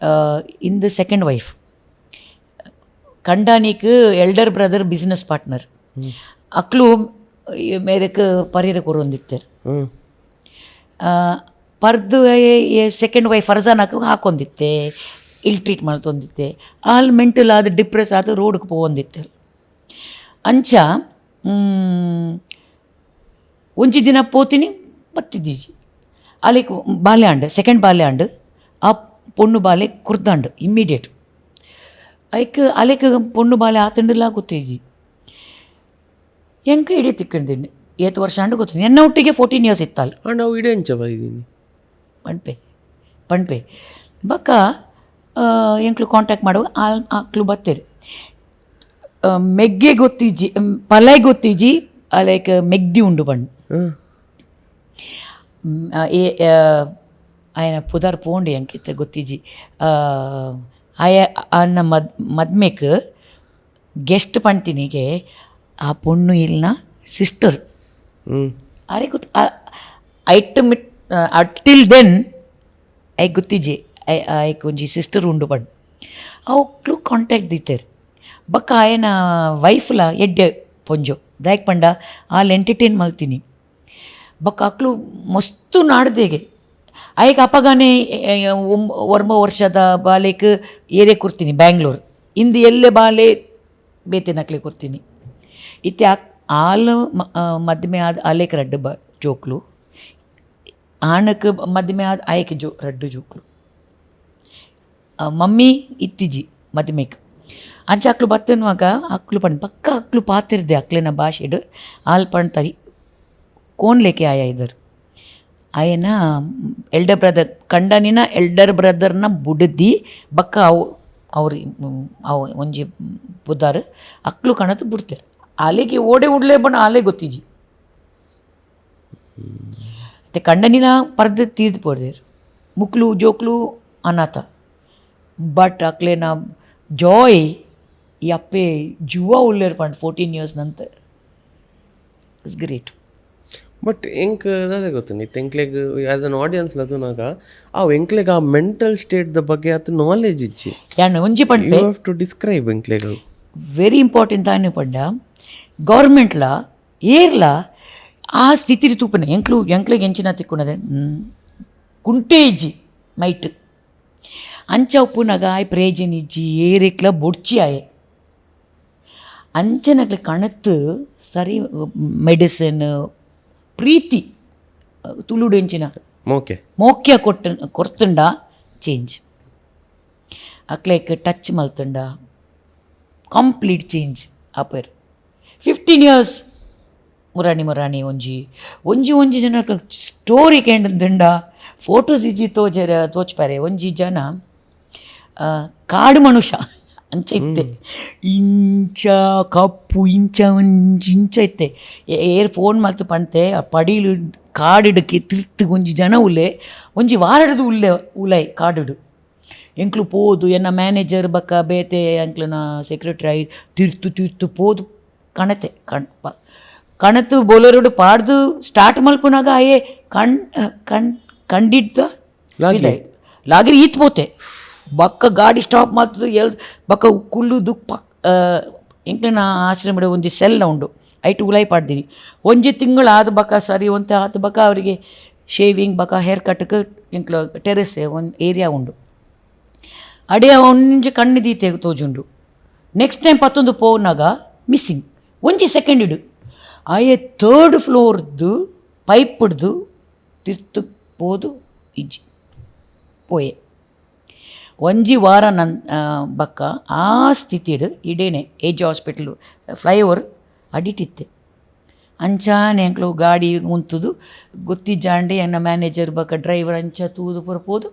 B: ಇಂದ ಸೆಕೆಂಡ್ ವೈಫ್ ಕಂಡಾನಿಕ್ ಎಲ್ಡರ್ ಬ್ರದರ್ ಬಿಸ್ನೆಸ್ ಪಾರ್ಟ್ನರ್ ಅಕ್ಲು ಮೇರೆಕ್ ಪರಿಯರ ಕೊರೊಂದಿತ್ತೇರು ಪರ್ದು ಸೆಕೆಂಡ್ ವೈಫ್ ಫರ್ಜಾನಾಕ ಹಾಕೊಂದಿತ್ತೆ ಇಲ್ ಟ್ರೀಟ್ ಮಾಡ್ತೊಂದಿತ್ತೆ ಆಲ್ ಮೆಂಟಲ್ ಆದ ಡಿಪ್ರೆಸ್ ಆದ ರೋಡ್ಗೆ ಪೋವಂದಿತ್ತೆ ಅಂಚ ಒಂಜಿ ದಿನ ಪೋತೀನಿ ಬತ್ತಿದ್ದೀಜಿ ಅಲ್ಲಿಗೆ ಬಾಲ್ಯಾಂಡ್ ಸೆಕೆಂಡ್ ಬಾಲ್ಯಾಂಡ್ ಆ ಪೊಣ್ಣು ಬಾಲೆ ಕುರ್ದಾಂಡು ಇಮ್ಮಿಡಿಯೇಟ್ ಐಕ್ ಅಲೆಕ್ ಪೊಣ್ಣು ಬಾಲೆ ಆತಂಡಿಲ್ಲ ಗೊತ್ತೇಜಿ ಎಂಕ ಇಡೀ ತಿಕ್ಕಿದ್ದೀನಿ 8 ವರ್ಷ ಅಂಡು ಗೊತ್ತಿದ್ದೀನಿ ಎನ್ನ ಒಟ್ಟಿಗೆ 14 years ಇತ್ತಲ್ಲ
A: ನಾವು ಇಡೇ ಅಂಚ ಬೈದೀನಿ
B: ಪಣ್ಪೆ ಬಕ್ಕ ಎಂಕ್ಲು ಕಾಂಟ್ಯಾಕ್ಟ್ ಮಾಡುವ ಆಕ್ಲು ಬತ್ತೇರು ಮೆಗ್ಗೆ ಗೊತ್ತಿಜ್ಜಿ ಪಲೈ ಗೊತ್ತಿಜ್ಜಿ ಲೈಕ್ ಮೆಗ್ದಿ ಉಂಡು ಬಣ್ಣು ఆయన పుదర్ పోండి అంకిత ಗೊತ್ತಿಜ್ಜಿ ಅನ್ನ ಮದ್ಮೆಕ್ ಗೆಸ್ಟ್ ಪಂತಿನಿಗೆ ಆ ಪೊಣ್ಣು ಇಲ್ನ ಸಿಸ್ಟರ್ ಅರೆ ಗೊತ್ತು ಐಟ್ ಮಿಟ್ ಟಿಲ್ ದೆನ್ ಐ ಗೊತ್ತಿಜ್ಜಿ ಐಕ್ ಒಂಜಿ ಸಿಸ್ಟರ್ ಉಂಡು ಪಂಡು ಅವಕ್ಲು ಕಾಂಟ್ಯಾಕ್ಟ್ ದಿತ್ತೇರು ಬಕ್ಕ ಆಯನ ವೈಫ್ಲ ಎಡ್ಡೆ ಪೊಂಜೋ ದಾಯಕ್ ಪಂಡ ಆಲ್ ಎಂಟರ್ಟೈನ್ ಮಲ್ತೀನಿ ಬಕ್ಕ ಅಕ್ಲು ಮಸ್ತು ನಾಡ್ದೇಗೆ ಆಯ್ಕೆ ಅಪ್ಪಗಾನೆ 1 ವರ್ಷದ ಬಾಲೆಕ್ ಏರೇ ಕೊಡ್ತೀನಿ ಬ್ಯಾಂಗ್ಳೂರು ಇಂದು ಎಲ್ಲೇ ಬಾಲೆ ಬೇತೆ ನಕ್ಲೆ ಕೊಡ್ತೀನಿ ಇತ್ತೆ ಆಲು ಮದ್ಮೆ ಆದ ಆಲೇಕ್ ರಡ್ಡು ಜೋಕ್ಲು ಆಣಕ್ಕೆ ಮದ್ಮೆ ಆದ ಆಯ್ಕೆ ರಡ್ಡು ಜೋಕ್ಲು ಮಮ್ಮಿ ಇತ್ತಿಜಿ ಮದ್ಮೆಕ್ ಅಂಚ ಅಕ್ಲು ಬತ್ತನ್ನುವಾಗ ಅಕ್ಲು ಪಂಡ್ ಪಕ್ಕ ಅಕ್ಲು ಪಾತಿರ್ದೆ ಅಕ್ಲೆನ ಭಾಷೆಡು ಆಲ್ ಪಣ್ತರಿ ಕೋನ್ ಲೇಕೆ ಆಯ ಇದ್ದರು ಆಯನ ಎಲ್ಡರ್ ಬ್ರದರ್ ಕಂಡನಿನ ಎಲ್ಡರ್ ಬ್ರದರ್ನ ಬುಡದಿ ಬಕ್ಕ ಅವು ಒಂಜಿ ಬುದಾರು ಅಕ್ಲು ಕಣತು ಬಿಡ್ತಾರೆ ಆಲೆಗೆ ಓಡೆ ಉಡ್ಲೇ ಬಣ್ಣ ಆಲೆ ಗೊತ್ತಿಜಿ ಮತ್ತು ಕಂಡನಿನ ಪರ್ದು ತೀರ್ದು ಪಡ್ದೇರು ಮುಕ್ಲು ಜೋಕ್ಲು ಅನಾಥ ಬಟ್ ಅಕ್ಲೇನ ಜಾಯ್ ಈ ಅಪ್ಪೆ ಜುವ ಉಳ್ಳೇರು ಪಂಡ್ 14 years ನಂತರ ಇಟ್ಸ್ ಗ್ರೇಟ್
A: ಬಟ್ ಎಂಕ್ ಅದೇ ಗೊತ್ತು ಎಂಕ್ಲೆಗ್ ಆ್ಯಸ್ ಅನ್ ಆಡಿಯನ್ಸ್ಲದು ನಾಗ ಎಂಕ್ಲೆಗ್ ಆ ಮೆಂಟಲ್ ಸ್ಟೇಟ್ದ ಬಗ್ಗೆ ಆತ ನಾಲೆಜ್ ಇಚ್ಚಿ
B: ಯಾನು ಒಂಜಿ ಪಂಡೆ
A: ಯು ಹ್ಯಾವ್ ಟು ಡಿಸ್ಕ್ರೈಬ್ ಎಂಕ್ಲೆಗ್
B: ವೆರಿ ಇಂಪಾರ್ಟೆಂಟ್ ತಾನೇ ಪಂಡ ಗೌರ್ಮೆಂಟ್ಲ ಏರ್ಲ ಆ ಸ್ಥಿತಿ ತೂಪನೆ ಎಂಕ್ಲೆಗ್ ಎಂಚಿನ ತಿಕ್ಕೊಂಡದೆ ಕುಂಟೆ ಇಜ್ಜಿ ಮೈಟ್ ಅಂಚ ಉಪ್ಪುನಾಗ ಆಯ್ ಪ್ರೇಜನ್ ಇಜ್ಜಿ ಏರೆಕ್ಲ ಬೊಡ್ಚಿ ಆಯೆ ಅಂಚನಕ್ಲೆ ಕಣತ್ತು ಸರಿ ಮೆಡಿಸಿನ್ ಪ್ರೀತಿ ತುಳುಡು ಎಂಚಿನ ಮೋಕ್ಯ ಕೊರ್ತುಂಡ ಚೇಂಜ್ ಅಕ್ಲೇಕ್ ಟಚ್ ಮಲ್ತುಂಡ ಕಂಪ್ಲೀಟ್ ಚೇಂಜ್ ಆಪರ್ 15 years ಮುರಾಣಿ ಒಂಜಿ ಜನ ಸ್ಟೋರಿ ಕೇಂದ್ರದಿಂದ ಫೋಟೋಸ್ ಇಜ್ಜಿ ತೋಚ್ಪಾರೆ ಒಂಜಿ ಜನ ಕಾಡು ಮನುಷ್ಯ ಅಂಚೆ ಇತ್ತೆ ಇಂಚ ಕಪ್ಪು ಇಂಚ ಇತ್ತೆ ಏರ್ ಫೋನ್ ಮಲ್ತು ಪಂತೆ ಪಡೀಲು ಕಾಡಿಡಕ್ಕೆ ತಿರ್ತು ಒಂಜಿ ಜನ ಒಂಜಿ ವಾರಡದು ಉಲೈ ಕಾಡಿಡು ಎಂಕ್ಲು ಪೋದು ಎನ್ನ ಮ್ಯಾನೇಜರ್ ಬಕ್ಕ ಬೇತೆ ಎಂಕ್ಲನ ಸೆಕ್ರೆಟರಿ ತಿರ್ತು ಪೋದು ಕಣತೆ ಕಣತು ಬೋಲರೋಡು ಪಾಡ್ದು ಸ್ಟಾರ್ಟ್ ಮಲ್ಪುನಾಗ ಆಯೇ ಕಂಡಿದ್ದ ಲಾಗಿರಿ ಈತ್ ಪೋತೆ ಬಕ್ಕ ಗಾಡಿ ಸ್ಟಾಪ್ ಮಾಡ್ತದೆ ಬಕ್ಕ ಕುಲ್ಲುದು ಇಂಕ್ಲಿನ ಆಶ್ರಮದ ಒಂದು ಸೆಲ್ಲ ಉಂಡು ಐಟು ಉಲಾಯಿ ಪಾಡ್ದೀನಿ ಒಂಜಿ ತಿಂಗಳು ಆದ ಬಕ್ಕ ಸರಿ ಒಂತೆ ಆದ ಬಕ್ಕ ಅವರಿಗೆ ಶೇವಿಂಗ್ ಬಕ್ಕ ಹೇರ್ ಕಟ್ಗೆ ಇಂಕ್ಲ ಟೆರೆಸ್ ಒಂದು ಏರಿಯಾ ಉಂಡು ಅಡೆ ಒಂಜಿ ಕಣ್ಣಿದೀತೆ ತೋಜುಂಡು ನೆಕ್ಸ್ಟ್ ಟೈಮ್ ಪತ್ತೊಂದು ಪೋನಾಗ ಮಿಸ್ಸಿಂಗ್ ಒಂಜಿ ಸೆಕೆಂಡ್ ಇಡು ಆಯೆ 3rd ಫ್ಲೋರ್ದು ಪೈಪ್ಡ್ದು ತಿರ್ತು ಪೋದು ಇಜ್ಜಿ ಪೋಯೆ ಒಂಜಿ ವಾರ ಬಕ್ಕ ಆ ಸ್ಥಿತಿಡು ಇಡೇನೆ ಏಜ್ ಹಾಸ್ಪಿಟಲ್ ಫ್ಲೈಓವರ್ ಅಡಿಟಿತ್ತೆ ಅಂಚಾನೆ ಎಂಕ್ಲು ಗಾಡಿ ಉಂತುದು ಗೊತ್ತಿಜ್ಜಾಂಡೆ ಎನ್ನ ಮ್ಯಾನೇಜರ್ ಬಕ್ಕ ಡ್ರೈವರ್ ಅಂಚ ತೂದು ಪೋದು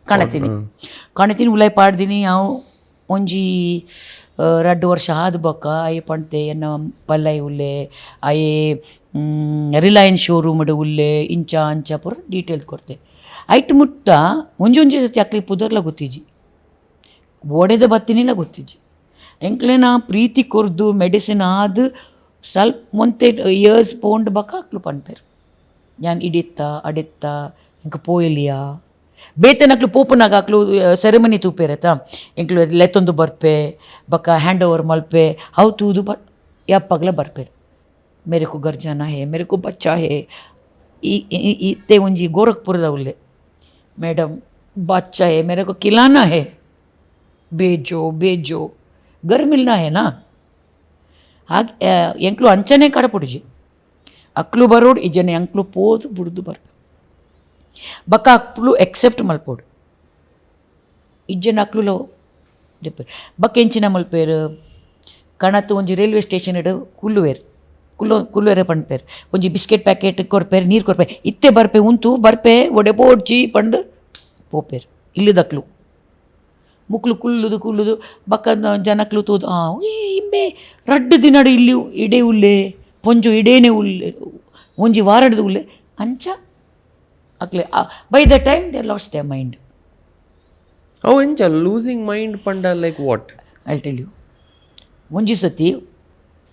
B: ಕಣತೀನಿ ಉಲಾಯಿ ಪಾಡ್ದೀನಿ ಅವು ಒಂಜಿ 2 ವರ್ಷ ಆದ ಬಕ್ಕ ಅಯ್ಯ ಪಣ್ತೆ ಎನ್ನ ಪಲ್ಲೈ ಉಲ್ಲೆ ಅಯ್ಯೇ ರಿಲಯನ್ಸ್ ಶೋರೂಮ್ಡ್ ಉಲ್ಲೆ ಇಂಚ ಅಂಚ ಪೂರ ಡೀಟೇಲ್ಸ್ ಕೊಡ್ತೆ ಐಟ್ ಮುಟ್ಟ ಒಂಜೊಂಜಿ ಸತಿ ಅಕ್ಲಿಗೆ ಪುದರ್ಲ ಗೊತ್ತಿಜ್ಜಿ ಓಡೆದ ಬತ್ತಿನಿಲ್ಲ ಗೊತ್ತಿಜ್ಜಿ ಎಂಕ್ಲೆನ ಪ್ರೀತಿ ಕೊರ್ದು ಮೆಡಿಸಿನ್ ಆದ ಸ್ವಲ್ಪ ಮೊಂತೆ ಇಯರ್ಸ್ ಪೋಂಡ್ ಬಕ್ಕ ಅಕ್ಲು ಪಣ್ಪೇರು ಯಾನ್ ಇಡಿತ್ತ ಅಡೆತ್ತ ಎಂಕ ಪೋಯಲಿಯಾ ಬೇತನಕ್ಲು ಪೋಪುನಾಗ ಅಕ್ಲು ಸೆರೆಮನಿ ತೂಪೇರತ ಎಂಕ್ಲು ಲೆತ್ತೊಂದು ಬರ್ಪೆ ಬಕ್ಕ ಹ್ಯಾಂಡ್ ಓವರ್ ಮಲ್ಪೆ ಹೌ ತೂದು ಯಪ್ಪಗ್ಲ ಬರ್ಪೇರು ಮೇರೆಕು ಗರ್ಜಾನ ಹೇ ಮೇರೆಕು ಬಚ್ಚಾ ಹೇ ಇತ್ತೆ ಒಂಜಿ ಗೋರಖ್ಪುರದ ಉಲ್ಲೆ ಮೇಡಮ್ ಬಚ್ಚಾ ಹೇ ಮೇರೆಕು ಕಿಲಾನಾ ಹೇ ಬೇಜೋ ಗರ್ಮಿಲ್ನಾ ಹೇನಾ ಹಾಗೆ ಎಂಕ್ಲು ಅಂಚನೆ ಕಡಪುಡುಜಿ ಅಕ್ಲು ಬರೋಡು ಇಜನೆ ಅಂಕ್ಲು ಪೋದು ಬುಡ್ದು ಬರ್ಪೆ ಬಕ್ಕ ಅಕ್ಲು ಎಕ್ಸೆಪ್ಟ್ ಮಲ್ಪೋಡು ಇಜ್ಜನ ಅಕ್ಲುలో ದೆಪ್ಪೇರು ಬಕ್ಕ ಎಂಚಿನ ಮಲ್ಪೇರು ಕಣತ್ತು ಒಂಜಿ ರೈಲ್ವೆ ಸ್ಟೇಷನ್ ಇಡು ಕುಲ್ಲುವೇರೆ ಪಣ್ಪೇರು ಒಂಜಿ ಬಿಸ್ಕೆಟ್ ಪ್ಯಾಕೆಟ್ ಕೊರ್ಪೇರು ನೀರು ಕೊರ್ಪೇರು ಇತ್ತೆ ಬರ್ಪೆ ಉಂತು ಬರ್ಪೆ ಒಡೆ ಪೋಡ್ಚಿ ಪಂಡು ಪೋಪೇರು ಇಲ್ಲಿದಕ್ಲು ಮುಕ್ಲು ಕುಲ್ಲುದು ಬಕ್ಕ ಜನಕ್ಲು ತೂದು ಇಂಬೆ ರಡ್ಡು ದಿನಡು ಇಲ್ಲಿ ಇಡೇ ಉಲ್ಲೆ ಪೊಂಜು ಇಡೇನೆ ಉಲ್ಲೆ ಒಂಜಿ ವಾರಡ್ದು ಉಲ್ಲೆ ಅಂಚ ಅಕ್ಲೆ by the time they lost the mind
A: ಅವು ಎಂಚ ಲೂಸಿಂಗ್ ಮೈಂಡ್ ಪಂಡ like what
B: I tell you ಒಂಜಿ ಸತಿ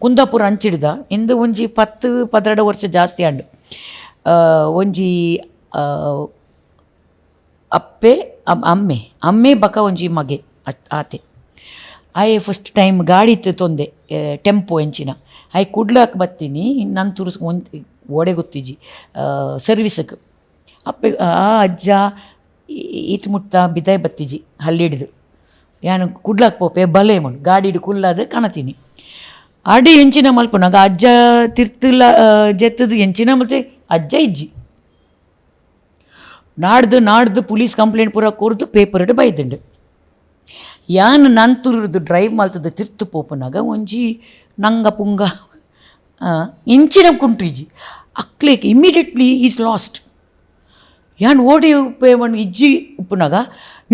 B: ಕುಂದಾಪುರ ಅಂಚಿಡ್ದ ಇಂದು ಒಂಜಿ 10-12 ವರ್ಷ ಜಾಸ್ತಿ ಆಂಡು ಒಂಜಿ ಅಪ್ಪೆ ಅಮ್ಮೆ ಬಕ ಒಂಜಿ ಮಗೆ ಆತೆ ಆಯೆ ಫಸ್ಟ್ ಟೈಮ್ ಗಾಡಿ ತೊಂದೆ ಟೆಂಪೋ ಎಂಚಿನ ಆಯ್ ಕುಡ್ಲಾಕ್ ಬತ್ತೀನಿ ನಾನು ತುರ್ಸ್ ಒಂದು ಓಡೆ ಗೊತ್ತಿಜ್ಜಿ ಸರ್ವಿಸಕ್ಕೆ ಅಪ್ಪೆ ಆ ಅಜ್ಜ ಈತ್ ಮುಟ್ಟ ಬಿದ್ದಾಯ್ ಬತ್ತಿಜಿ ಹಲ್ಲಿಡ್ದು ಯಾನು ಕುಡ್ಲಾಕ್ ಪೋಪೆ ಬಲೆ ಮಣ್ಣು ಗಾಡಿಡು ಕುಲ್ಲಾದ ಕಾಣತೀನಿ ಅಡಿ ಎಂಚಿನ ಮಲ್ಪನಾಗ ಅಜ್ಜ ತಿರ್ತಿಲ್ಲ ಜೆತ್ತದು ಎಂಚಿನ ಮತ್ತೆ ಅಜ್ಜ ಇಜ್ಜಿ ನಾಡ್ದು ಪೊಲೀಸ್ ಕಂಪ್ಲೇಂಟ್ ಪೂರ ಕೊರ್ದು ಪೇಪರ್ ಇಡು ಬೈದಂಡು ಯಾನು ನಂತುರ್ದು ಡ್ರೈವ್ ಮಾಡ್ತದ ತಿರ್ತು ಪೋಪನಾಗ ಒಂಜಿ ನಂಗ ಪುಂಗ ಇಂಚಿನ ಕುಂಟ್ರಿಜಿ ಅಕ್ಲೇಕ್ ಇಮ್ಮಿಡಿಯೇಟ್ಲಿ ಈಸ್ ಲಾಸ್ಟ್ ಯಾನ್ ಓಡಿ ಉಪ್ಪೆ ಮಣ್ಣು ಇಜ್ಜಿ ಉಪ್ಪುನಾಗ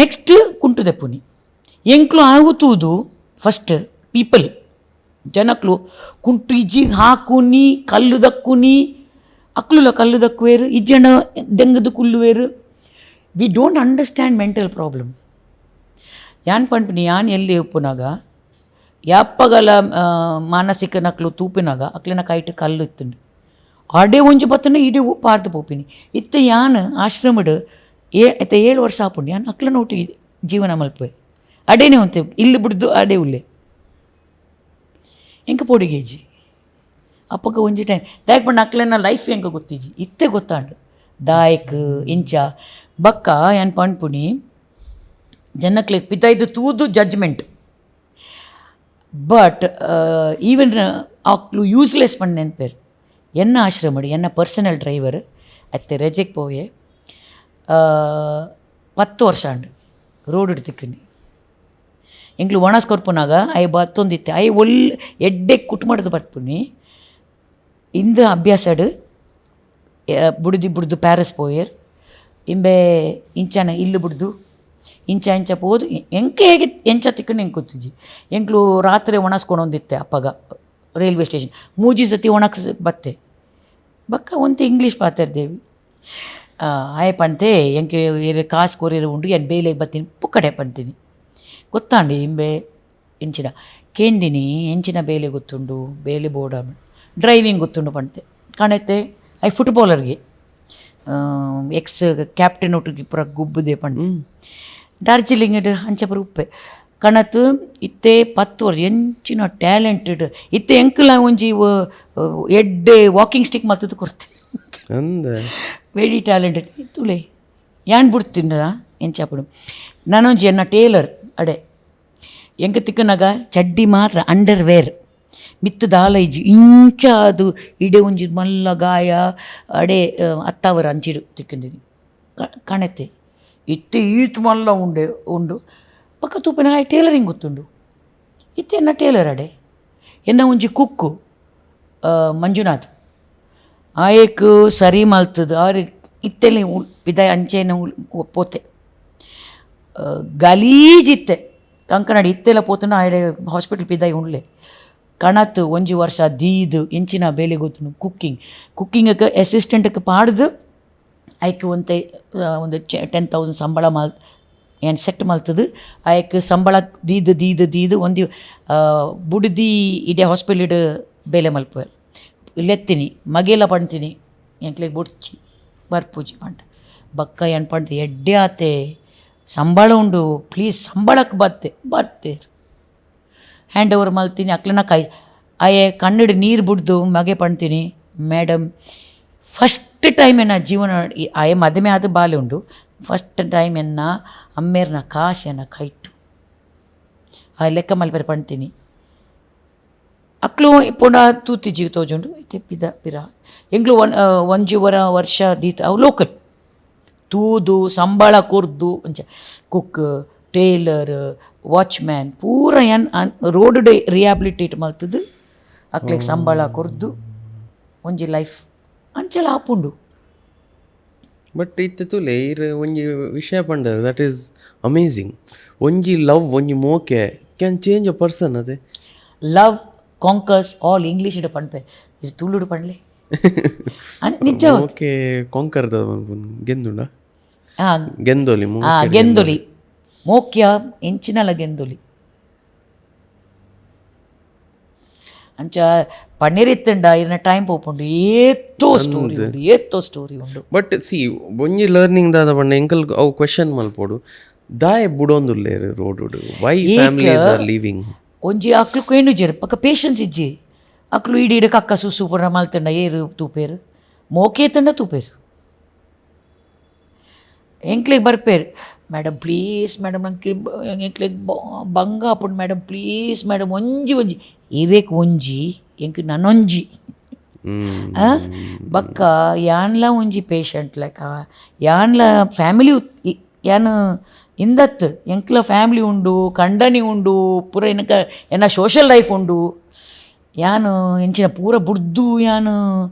B: ನೆಕ್ಸ್ಟ್ ಕುಂಟು ದೆಪ್ಪುನಿ ಎಂಕ್ಲು ಆಗುತ್ತೂದು ಫಸ್ಟ್ ಪೀಪಲ್ ಜನಕ್ಲು ಕುಂಟು ಇಜ್ಜಿ ಹಾಕುನಿ ಕಲ್ಲು ದಕ್ಕುನಿ ಅಕ್ಲುಲ ಕಲ್ಲು ದಕ್ಕುವೇರು ಇಜ್ಜನ ದೆಂಗದು ಕುಲ್ಲುವೇರು we don't understand mental problem ಯಾನ್ ಪಂಪಿನಿ ಯಾನ್ ಎಲ್ಲಿ ಉಪ್ಪುನಾಗ ಯಾಪ್ಪಗಲ ಮಾನಸಿಕ ನಕ್ಲು ತೂಪಿನಾಗ ಅಕ್ಲಿನ ಕೈಟ್ ಕಲ್ಲು ಇತ್ತುಂಡು ಅಡೆ ಒಂಜಿ ಬತ್ತನ ಇಡೀ ಪಾರ್ದು ಪೋಪಿನಿ ಇತ್ತ ಯಾನ್ ಆಶ್ರಮಡ್ 7 ವರ್ಷ ಆಪುಂಡು ಯಾನ್ ಅಕ್ಲನ ಒಟ್ಟಿಗೆ ಜೀವನ ಮಲ್ಪೆ ಅಡೇನೆ ಒಂತೆ ಇಲ್ಲಿ ಬಿಡ್ದು ಅಡೆ ಉಲ್ಲೆ ಎಂಕ ಪೋಡಿಗೇಜಿ ಅಪ್ಪಗ ಒಂಜಿ ಟೈಮ್ ದಾಯಕ್ ಪಂಡ ಅಕ್ಲನ ಲೈಫ್ ಎಂಕ ಗೊತ್ತಿಜ್ಜಿ ಇತ್ತೆ ಗೊತ್ತಾಂಡು ದಾಯಕ್ ಇಂಚ ಬಕ್ಕ ಯಾನ್ ಪಂಡ್ಪುನಿ ಜನಕ್ಲೆ ಪಿತಾಯ್ದು ತೂದು ಜಡ್ಜ್ಮೆಂಟ್ ಬಟ್ ಈವನ್ ಅಕ್ಲು ಯೂಸ್ಲೆಸ್ ಪಂಡ್ ನೆನ್ಪೇರು ಎನ್ನ ಆಶ್ರಮಡು ಎನ್ನ ಪರ್ಸನಲ್ ಡ್ರೈವರ್ ಅತ್ತೆ ರಜೆಗೆ ಪೋಯೆ 10 ವರ್ಷ ಅಂಡು ರೋಡ್ ತಿಕ್ಕನಿ ಎಂಗ್ಲು ಒಣಸ್ಕೊರ್ಪುನಾಗ ಐ ಬತ್ತೊಂದಿತ್ತೆ ಐ ಎಡ್ಡೆ ಕುಟ್ಮಡ್ದು ಬರ್ಪುನಿ ಇಂದ ಅಭ್ಯಾಸಡು ಬುಡ್ದು ಪ್ಯಾರಿಸ್ ಪೋಯರ್ ಇಂಬೆ ಇಂಚನ ಇಲ್ಲಿ ಬಿಡ್ದು ಇಂಚ ಪೋದು ಎಂಕೆ ಹೇಗೆ ಎಂಚ ತಿಕ್ಕಂಡು ಹೆಂಗೆ ಕೂತಿಜ್ಜಿ ಎಂಕ್ಲು ರಾತ್ರಿ ಒಣಸ್ಕೊಂಡೊಂದಿತ್ತೆ ಅಪ್ಪಗ ರೈಲ್ವೆ ಸ್ಟೇಷನ್ ಮೂಜಿ ಸತಿ ಒಣಕ್ಸ್ ಬತ್ತೆ ಬಕ್ಕ ಒಂತೆ ಇಂಗ್ಲೀಷ್ ಪಾತಿರ್ದೇವಿ ಆಯ್ ಪಂತೆ ಎಂಕೆ ಕಾಸು ಕೊರಿಯರು ಉಂಡು ಏನು ಬೇಲೆ ಬತ್ತೀನಿ ಪುಕ್ಕಡೆ ಪಂತೀನಿ ಗೊತ್ತಾಂಡಿ ಇಂಬೆ ಇಂಚಿನ ಕೇಂದಿನಿ ಎಂಚಿನ ಬೇಲೆ ಗೊತ್ತುಂಡು ಬೇಲೆ ಬೋಡ ಡ್ರೈವಿಂಗ್ ಗೊತ್ತುಂಡು ಪಂತೆ ಕಾಣತ್ತೆ ಐ ಫುಟ್ಬಾಲರ್ಗೆ ಎಕ್ಸ್ ಕ್ಯಾಪ್ಟನ್ ಒಟ್ಟಿಗೆ ಪೂರ ಗುಬ್ಬುದೇ ಪಂಡು ಡಾರ್ಜಿಲಿಂಗ್ ಅಂಚೆ ಪೂರ ಉಪ್ಪೆ ಕಣತ್ ಇತ್ತೆ 10 ವರ್ಷ ಎಂಚಿನ ಟ್ಯಾಲೆಂಟೆಡ್ ಇತ್ತೆ ಎಂಕಲ ಒಂಜಿ ಎಡ್ಡೆ ವಾಕಿಂಗ್ ಸ್ಟಿಕ್ ಮಲ್ತದ್ದು ಕೊಡ್ತೆ ವೆರಿ ಟ್ಯಾಲೆಂಟೆಡ್ ತುಲೆ ಯಾನ್ ಬಿಡ್ತೀನ ಎಂಚಾಪಡು ನಾನೊಂಜಿ ಎನ್ನ ಟೇಲರ್ ಅಡೆ ಎಂಕ ತಿಕ್ಕನಾಗ ಚಡ್ಡಿ ಮಾತ್ರ ಅಂಡರ್ವೇರ್ ಮಿತ್ತು ದಾಲ ಇಜ್ಜಿ ಇಂಚ ಅದು ಇಡೆ ಒಂಜಿ ಮಲ್ಲ ಗಾಯ ಅಡೆ ಅತ್ತಾವರ ಅಂಚಿಡು ತಿಕ್ಕಂದಿನಿ ಕಾಣತ್ತೆ ಇತ್ತೆ ಈತ್ ಮಲ್ಲ ಉಂಡು ಪಕ್ಕ ತೂಪಿನ ಟೇಲರಿಂಗ್ ಗೊತ್ತುಂಡು ಇತ್ತೆ ಎನ್ನ ಟೇಲರ್ ಅಡೆ ಎನ್ನ ಒಂಜಿ ಕುಕ್ಕು ಮಂಜುನಾಥ್ ಆಯಕ್ ಸರಿ ಮಲ್ತದು ಆರು ಇತ್ತೆಲ್ಲ ಪಿದ ಅಂಚೆನ ಪೋತೆ ಗಲೀಜಿತ್ತೆ ಕಂಕನಾಡಿ ಇತ್ತೆಲ್ಲ ಪೋತನ ಆಯ್ಡೆ ಹಾಸ್ಪಿಟಲ್ ಪಿದಾಯಿ ಉಂಡ್ಲೆ ಕಣತ್ ಒಂಜಿ ವರ್ಷ ದೀದು ಇಂಚಿನ ಬೇಲೆ ಗೊತ್ತು ಕುಕ್ಕಿಂಗಕ್ಕೆ ಅಸಿಸ್ಟೆಂಟ್ಗೆ ಪಾಡ್ದು ಆಯ್ಕೆ ಒಂದು 10,000 ಸಂಬಳ ಏನು ಸೆಟ್ ಮಲ್ತದು ಆಯ್ಕೆ ಸಂಬಳ ದೀದು ಒಂದು ಬುಡ್ದಿ ಇಡೀ ಹಾಸ್ಪಿಟಲ್ ಬೇಲೆ ಮಲ್ಪುವೆ ಲೆತ್ತೀನಿ ಮಗೆಲ್ಲ ಪಣ್ತೀನಿ ಎಂಕ್ಲೆಗೆ ಬುಡ್ಚಿ ಬರ್ಪೂಜಿ ಪಂಡ ಬಕ್ಕ ಏನು ಪಂಡ್ದು ಎಡ್ಡೆ ಆತೆ ಸಂಬಳ ಉಂಡು ಪ್ಲೀಸ್ ಸಂಬಳಕ್ಕೆ ಬರ್ತೇರು ಹ್ಯಾಂಡ್ ಓವರ್ ಮಲ್ತೀನಿ ಅಕ್ಲನ ಆಯೆ ಕನ್ನಡ ನೀರು ಬಿಡ್ದು ಮಗೆ ಪಣ್ತೀನಿ ಮೇಡಮ್ ಫಸ್ಟ್ ಟೈಮ್ ಎನ್ನ ಜೀವನ ಆಯೆ ಮದುವೆ ಆದ ಬಾಲೆ ಉಂಡು ಫಸ್ಟ್ ಟೈಮ್ ಎನ್ನ ಅಮ್ಮೇರ್ನ ಕಾಸೆನ ಕೈಟು ಆ ಲೆಕ್ಕ ಮಲ್ಪೆರೆ ಪಣ್ತೀನಿ ಅಕ್ಲು ಪುನಃ ತೂತಿಜಿ ತೋಜುಂಡು ಇತ್ತೆ ಪಿರ ಎಂಗ್ಲು ಒಂಜೂವರೆ ವರ್ಷ ದೀತ ಅವು ಲೋಕಲ್ ತೂದು ಸಂಬಳ ಕೊರ್ದು ಅಂಚ ಕುಕ್ ಟೇಲರ್ ವಾಚ್ಮ್ಯಾನ್ ಪೂರ ಏನು ರೋಡ್ ಡೇ ರಿಹ್ಯಾಬಿಲಿಟೇಟ್ ಮಲ್ತದು ಅಕ್ಲೆಗೆ ಸಂಬಳ ಕೊರ್ದು ಒಂಜಿ ಲೈಫ್ ಅಂಚೆಲ್ಲ ಆಪುಂಡು
A: ಬಟ್ ಇತ್ತೆ ತುಲೆ ಇರ್ ಒಂಜಿ ವಿಷಯ ಪಂಡ ದಟ್ ಈಸ್ ಅಮೇಝಿಂಗ್ ಒಂಜಿ ಲವ್ ಒಂಜಿ ಮೋಕೆ ಕ್ಯಾನ್ ಚೇಂಜ್ ಅ ಪರ್ಸನ್ ಅದೇ
B: ಲವ್ ಕಾಂಕರ್ಸ್ ಆಲ್ ಇಂಗ್ಲೀಷ್ ಇಡ ಪಣ್ಪೆ ಇದು ತುಳುಡು ಪಣ್ಲೆ ನಿಜ
A: ಓಕೆ ಕಾಂಕರ್ದ ಗೆಂದುಂಡ
B: ಹಾಂ
A: ಗೆಂದೋಲಿ
B: ಗೆಂದೊಲಿ ಮೋಕ್ಯ ಎಂಚಿನಲ ಗೆಂದೊಲಿ ಅಂಚ ಪನ್ನೀರಿತ್ತಂಡ ಇನ್ನ ಟೈಮ್ ಪೋಪುಂಡು ಏತ್ತೋ ಸ್ಟೋರಿ ಉಂಡು
A: ಬಟ್ ಸಿ ಒಂಜಿ ಲರ್ನಿಂಗ್ ದಾದ ಪಂಡ ಎಂಕಲ್ ಅವು ಕ್ವೆಶನ್ ಮಲ್ಪೋಡು ದಾಯೆ ಬುಡೊಂದುಲ್ಲೇರು road why families are living
B: ಒಂಜಿ ಅಕ್ಲು ಏನು ಜೇರು ಪಕ್ಕ ಪೇಷನ್ಸ್ ಇಜ್ಜಿ ಅಕ್ಲು ಇಡೀ ಕಕ್ಕ ಸೂಪರ್ ಮಲ್ತಂಡ ಏರು ತೂಪೇರು ಮೋಕೆ ತಂಡ ತೂಪೇರು ಎಂಕ್ಲೆಗೆ ಬರ್ಪೇರು ಮೇಡಮ್ ಪ್ಲೀಸ್ ಮೇಡಮ್ ನಂಗೆ ಎಂಕ್ಲೆಗೆ ಬಂಗ ಆಪುಂಡು ಮೇಡಮ್ ಪ್ಲೀಸ್ ಮೇಡಮ್ ಒಂಜಿ ಇರೇಕ್ ಒಂಜಿ ಎಂಕ್ ನನ್ನೊಂಜಿ ಬಕ್ಕ ಯಾನ್ಲ ಒಂಜಿ ಪೇಷಂಟ್ ಲೆಕ್ಕ ಯಾನ್ಲ ಫ್ಯಾಮಿಲಿ ಯಾನು ಇಂದತ್ ಎಂಕ್ಲ ಫ್ಯಾಮಿಲಿ ಉಂಡು ಕಂಡನಿ ಉಂಡು ಪೂರ ಎನ್ನ ಸೋಷಲ್ ಲೈಫ್ ಉಂಡು ಯಾನು ಎಂಚಿನ ಪೂರ ಬುಡ್ದು ಯಾನು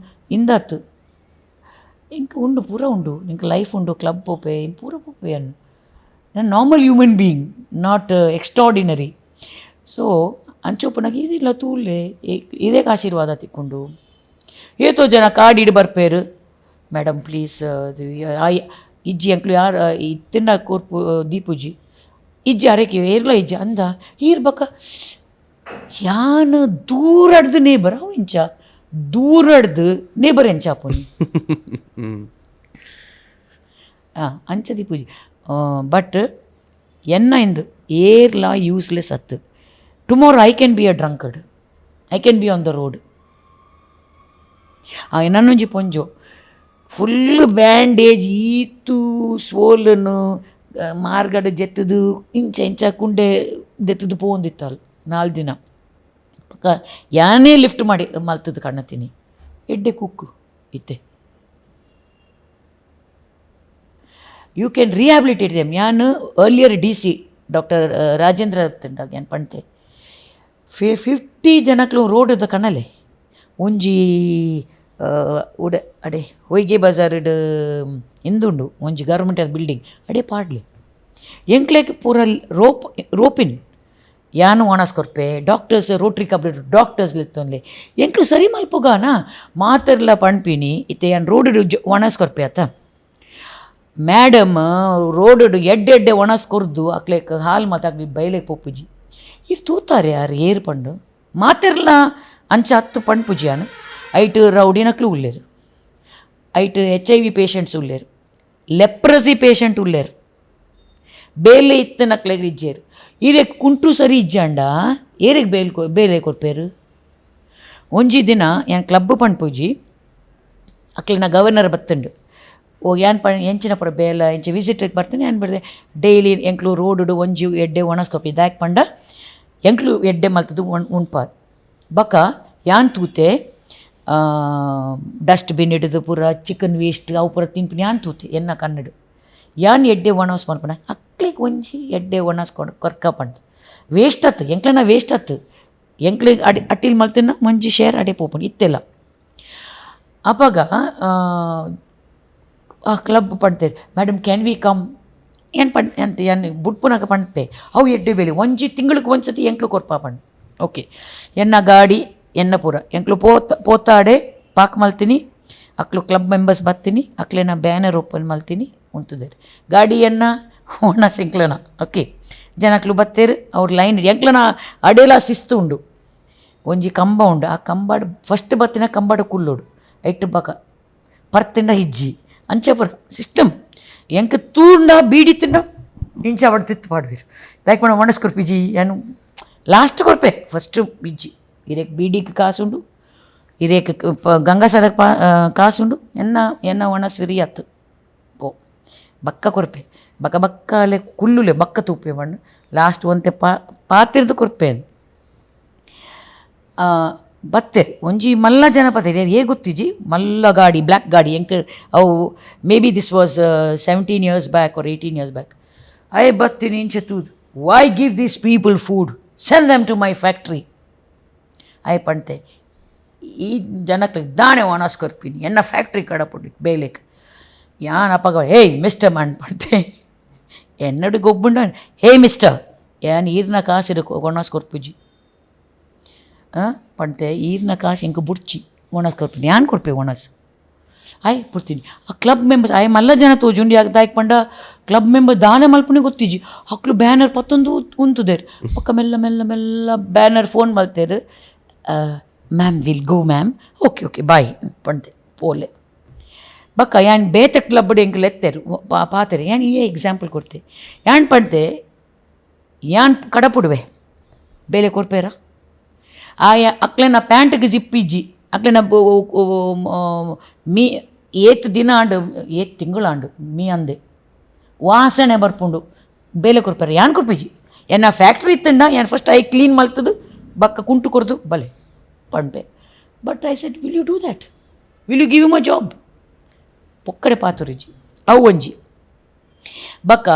B: ಇಂದತ್ ಇಂಕ ಉಂಡು ಪೂರ ಉಂಡು ಇಂಕ ಲೈಫ್ ಉಂಡು ಕ್ಲಬ್ ಪೋಪೆ ಪೂರ ಪೋಪೆ ಯಾನು ನಾನು normal human being not extraordinary so ಅಂಚೋಪನಾಗ ಇದಿಲ್ಲ ತೂಲೆ ಇದೇ ಆಶೀರ್ವಾದ ತಿಕ್ಕೊಂಡು ಏತೋ ಜನ ಕಾಡಿಡು ಬರ್ಪೇರು ಮೇಡಮ್ ಪ್ಲೀಸ್ ಇಜ್ಜಿ ಅಂಕ್ಲು ಯಾರು ತಿನ್ನ ಕೋರ್ಪು ದೀಪುಜಿ ಇಜ್ಜಿ ಅರೆಕೆ ಏರ್ಲ ಇಜ್ಜಿ ಅಂದ ಈರ್ಬಕ್ಕ ಯಾನು ದೂರಡ್ದು ನೇಬರ್ ಅವು ಇಂಚ ದೂರಡ್ದು ನೇಬರ್ ಎಂಚಾಪುನಿ ಅಂಚ ದೀಪುಜಿ ಬಟ್ ಎನ್ನ ಇಂದು ಏರ್ಲ ಯೂಸ್ಲೆಸ್ ಅತ್ತು tomorrow I can be a drunkard I can be on the road ನನ್ನೊಂಜಿ ಪೊಂಜೋ ಫುಲ್ ಬ್ಯಾಂಡೇಜ್ ಈತು ಸೋಲನು ಮಾರ್ಗಡ ಜೆತ್ತದು ಇಂಚ ಕುಂಡೆ ದೆತ್ತದು ಪೋಂದಿತ್ತಲ್ಲ 4 ದಿನ ಯಾನೇ ಲಿಫ್ಟ್ ಮಾಡಿ ಮಲ್ತದ್ದು ಕಾಣತೀನಿ ಎಡ್ಡೆ ಕುಕ್ಕು ಇತ್ತೆ ಯು ಕ್ಯಾನ್ ರಿಹ್ಯಾಬಿಲಿಟೇಟ್ ದೆಮ್ ಯಾನು ಅರ್ಲಿಯರ್ DC ಡಾಕ್ಟರ್ ರಾಜೇಂದ್ರ ತಂಡಾಗ ಏನು ಪಣ್ತೆ 50 ಜನಕ್ಲು ರೋಡ್ ಕಣಲೆ ಒಂಜಿ ಉಡ ಅಡೆ ಹೊಯ್ಗೆ ಬಜಾರ್ಡ್ ಇಂದುಂಡು ಒಂಜಿ ಗೌರ್ಮೆಂಟ್ ಬಿಲ್ಡಿಂಗ್ ಅಡೆ ಪಾಡ್ಲಿ ಎಂಕ್ಲೆಗ್ ಪೂರ ರೋಪಿನ್ ಯಾನು ಒಣಸ್ಕೊರ್ಪೆ ಡಾಕ್ಟರ್ಸ್ ರೋಟ್ರಿ ಕಬ್ಲಿ ಡಾಕ್ಟರ್ಸ್ ಲೆತ್ತೊನ್ಲೆ ಎಂಕ್ಲು ಸರಿ ಮಲ್ಪುಗಾನ ಮಾತರ್ಲ ಪಣ್ಪಿನಿ ಇತ್ತೆ ಯಾನು ರೋಡ್ ಒಣಸ್ಕೊರ್ಪೆ ಆತ ಮೇಡಮ್ ರೋಡ್ ಎಡ್ಡೆ ಒಣಸ್ಕೊರ್ದು ಅಕ್ಲೆಕ್ ಹಾಲು ಮಾತಾಗ್ಲಿ ಬೈಲೆಗೆ ಪೊಪ್ಪುಜಿ ಇದು ತೂತಾರೆ ಯಾರು ಏರು ಪಂಡು ಮಾತೆರ್ಲ ಅಂಚ 10 ಪಂಡು ಪುಜಿಯಾನು ಐಟ್ ರೌಡಿನಕ್ಲು ಉಲ್ಲೇರು ಐಟ್ HIV ಪೇಷಂಟ್ಸ್ ಉಲ್ಲೇರು ಲೆಪ್ರಸಿ ಪೇಷಂಟ್ ಉಲ್ಲೇರು ಬೇಲೆ ಇತ್ತನಕ್ಲೆಗ್ ಇಜ್ಜೇರು ಇರೇಕ್ ಕುಂಟು ಸರಿ ಇಜ್ಜಾಂಡ ಏರೆಗ್ ಬೇಲೆ ಕೊರ್ಪೇರು ಒಂಜಿ ದಿನ ಏನು ಕ್ಲಬ್ ಪಂಡ್ಪೂಜಿ ಅಕ್ಲಿನ ಗವರ್ನರ್ ಬತ್ತಂಡು ಓ ಎಂಚಿನ ಪಡ ಬೇಲ ಎಂಚ ವಿಸಿಟಿಗೆ ಬರ್ತಾನೆ ಏನು ಬಿಡ್ದೆ ಡೈಲಿ ಎಂಕ್ಲು ರೋಡು ಒಂಜಿ ಎಡ್ಡೆ ಒಣಸ್ಕೊಪ್ಪಿ ದಾಯಕ್ ಪಂಡ ಎಂಕ್ಲು ಎಡ್ಡೆ ಮಲ್ತದು ಉಣ್ಪಾದ್ ಬಕ ಯಾನ್ ತೂತೆ ಡಸ್ಟ್ಬಿನ್ ಹಿಡಿದು ಪೂರ ಚಿಕನ್ ವೇಸ್ಟ್ ಅವು ಪೂರ ತಿನ್ಪಿನಿ ಯಾನ್ ತೂತೆ ಎನ್ನ ಕನ್ನಡು ಯಾನ್ ಎಡ್ಡೆ ಒಣಸ್ ಮಾಡ್ಪಣ ಅಕ್ಲಿಗೆ ಒಂಜಿ ಎಡ್ಡೆ ಒಣಸ್ಕೊಂಡು ಕೊರ್ಕಪಂಡು ವೇಸ್ಟ್ ಆತು ಎಂಕ್ಲನ ವೇಸ್ಟ್ ಆತು ಎಂಕ್ಲಿಗೆ ಅಟ್ಟಿಲ್ ಮಲ್ತಿನ ಮಂಜಿ ಶೇರ್ ಅಡೆ ಪೋಪನ್ ಇತ್ತೆಲ್ಲ ಅವಾಗ ಆ ಕ್ಲಬ್ ಪಂಡ್ತೇವೆ ಮೇಡಮ್ ಕ್ಯಾನ್ ವಿ ಕಮ್ ಏನು ಅಂತ ಏನು ಬುಡ್ಪುನಾಗ ಪಂಡ್ಪೆ ಅವು ಎಡ್ಡೆ ಬೇಲಿ ಒಂಜಿ ತಿಂಗಳಿಗೆ ಒಂದು ಸತಿ ಎಂಕ್ಲು ಕೊರ್ಪಾ ಪಂಡ್ ಓಕೆ ಎನ್ನ ಗಾಡಿ ಎನ್ನ ಪೂರ ಎಂಕ್ಲು ಪೋತಾಡೆ ಪಾಕ್ ಮಲ್ತೀನಿ ಅಕ್ಲು ಕ್ಲಬ್ ಮೆಂಬರ್ಸ್ ಬರ್ತೀನಿ ಅಕ್ಲೇನ ಬ್ಯಾನರ್ ಓಪನ್ ಮಲ್ತೀನಿ ಉಂತುದೇರು ಗಾಡಿಯನ್ನ ಒಣ ಸಿಂಕ್ಲನ ಓಕೆ ಜನಕ್ಲು ಬತ್ತೇರು ಅವ್ರ ಲೈನ್ ಎಂಕ್ಲನ ಅಡೆಲ ಶಿಸ್ತು ಉಂಡು ಒಂಜಿ ಕಂಬ ಉಂಡು ಆ ಕಂಬಾಡು ಫಸ್ಟ್ ಬತ್ತಿನ ಕಂಬಾಡು ಕುಲ್ಲೋಡು ಐಟ್ ಬಕ ಪರ್ತಿಂಡ ಹಿಜ್ಜಿ ಅಂಚೆ ಪುರ ಸಿಸ್ಟಮ್ ಎಂಕ ತೂಂಡ ಬೀಡಿ ತಿಂಡ ಇಂಚ ಅವಡು ತಿತ್ತು ಪಾಡುವಿರು ದಾಯ್ಕೊಂಡು ಒಣಸ್ಕೊರ್ಪಿಜಿ ಏನು ಲಾಸ್ಟ್ ಕೊರ್ಪೆ ಫಸ್ಟು ಬಿಜ್ಜಿ ಇರೇಕ್ ಬೀಡಿಗೆ ಕಾಸುಂಡು ಇರೇಕ್ ಗಂಗಾಸರಕ್ಕೆ ಕಾಸುಂಡು ಎನ್ನ ಒಣಸ್ವಿರಿ ಅತ್ತು ಓ ಬಕ್ಕ ಕೊರ್ಪೆ ಬಕ್ಕ ಅಲ್ಲೇ ಕುಲ್ಲುಲೆ ಬಕ್ಕ ತೂಪೆ ಮಣ್ಣು ಲಾಸ್ಟ್ ಒಂತೆ ಪಾತಿರ್ದು ಕೊರ್ಪೆ ಬತ್ತೆ ಒಂಜಿ ಮಲ್ಲ ಜನಪದ ಹೇಗೆ ಗೊತ್ತಿಜಿ ಮಲ್ಲ ಗಾಡಿ ಬ್ಲ್ಯಾಕ್ ಗಾಡಿ ಎಂಕ ಅವು maybe this was 17 years back or 18 years back I ಬತ್ತೀನಿ ಇಂಚ ತೂದು why give these people food send them to my factory I ಪಂಡ್ತೆ ಈ ಜನಕ್ಕೆ ದಾಣೆ ಒಣಸ್ಕೊರ್ಪಿನಿ ಎನ್ನ ಫ್ಯಾಕ್ಟ್ರಿ ಕಡಪುಡಿ ಬೇಲೆಕ್ ಯಾನ್ ಅಪ್ಪಗ ಹೇಯ್ ಮಿಸ್ಟರ್ ಮಣ್ಣು ಪಡ್ತೆ ಎನ್ನಡು ಗೊಬ್ಬುಂಡ ಹೇ ಮಿಸ್ಟರ್ ಯಾನ್ ಈರ್ನ ಕಾಸಿಡು ಒಣಸ್ಕೊರ್ಪುಜಿ ಪಂಡ್ತೆ ಈರ್ನ ಕಾಸು ಇಂಕ ಬುಡ್ಚಿ ಒಣಸ್ ಕೊರ್ಪಿನಿ ಯಾನ್ ಕೊರ್ಪೆ ಒಣಸ್ ಆಯ್ ಪುಡ್ತೀನಿ ಆ ಕ್ಲಬ್ ಮೆಂಬರ್ಸ್ ಆಯ್ ಮಲ್ಲ ಜನ ತೋಜುಂಡಿ ದಾಯ್ಕ್ ಪಂಡ ಕ್ಲಬ್ ಮೆಂಬರ್ ದಾನ ಮಲ್ಪನೆ ಗೊತ್ತಿಜಿ ಅಕ್ಲು ಬ್ಯಾನರ್ ಪತ್ತೊಂದು ಉಂತುದೇರು ಪಕ್ಕ ಮೆಲ್ಲ ಮೆಲ್ಲ ಮೆಲ್ಲ ಬ್ಯಾನರ್ ಫೋನ್ ಮಲ್ತೇರು ma'am will go ma'am okay bye ಪಂಡ್ತೆ ಪೋಲೆ ಬಕ್ಕ ಯಾನ್ ಬೇತ ಕ್ಲಬ್ ಎಂಕ್ಲು ಎತ್ತೇರು ಪಾತೆರು ಯಾನ್ ಈ ಎಕ್ಸಾಂಪಲ್ ಕೊಡ್ತೆ ಯಾನ್ ಪಂಡ್ತೆ ಯಾನ್ ಕಡಪುಡುವೆ ಬೇಲೆ ಕೊರ್ಪೇರ ಅಕ್ಲೆನ ಪ್ಯಾಂಟ್ಗೆ ಜಿಪ್ಪಿಜ್ಜಿ ಅಕ್ಲೆನ ಮೀ ಏತ್ ದಿನ ಆಂಡು ಏತ್ ತಿಂಗಳು ಆಂಡು ಮೀ ಅಂದೆ ವಾಸನೆ ಬರ್ಪುಂಡು ಬೇಲೆ ಕೊರ್ಪಾರೆ ಯಾನ್ ಕೊರ್ಪಿಜಿ ಎನ್ನ ಫ್ಯಾಕ್ಟ್ರಿ ಇತ್ತಂಡ ಏನು ಫಸ್ಟ್ ಐ ಕ್ಲೀನ್ ಮಲ್ತದು ಬಕ್ಕ ಕುಂಟು ಕೊರ್ದು ಬಲೆ ಪಂಪೆ but I said will you do that will you give you my job ಪೊಕ್ಕಡೆ ಪಾತುರಿಜಿ ಅವು ಒಂಜಿ ಬಕ್ಕ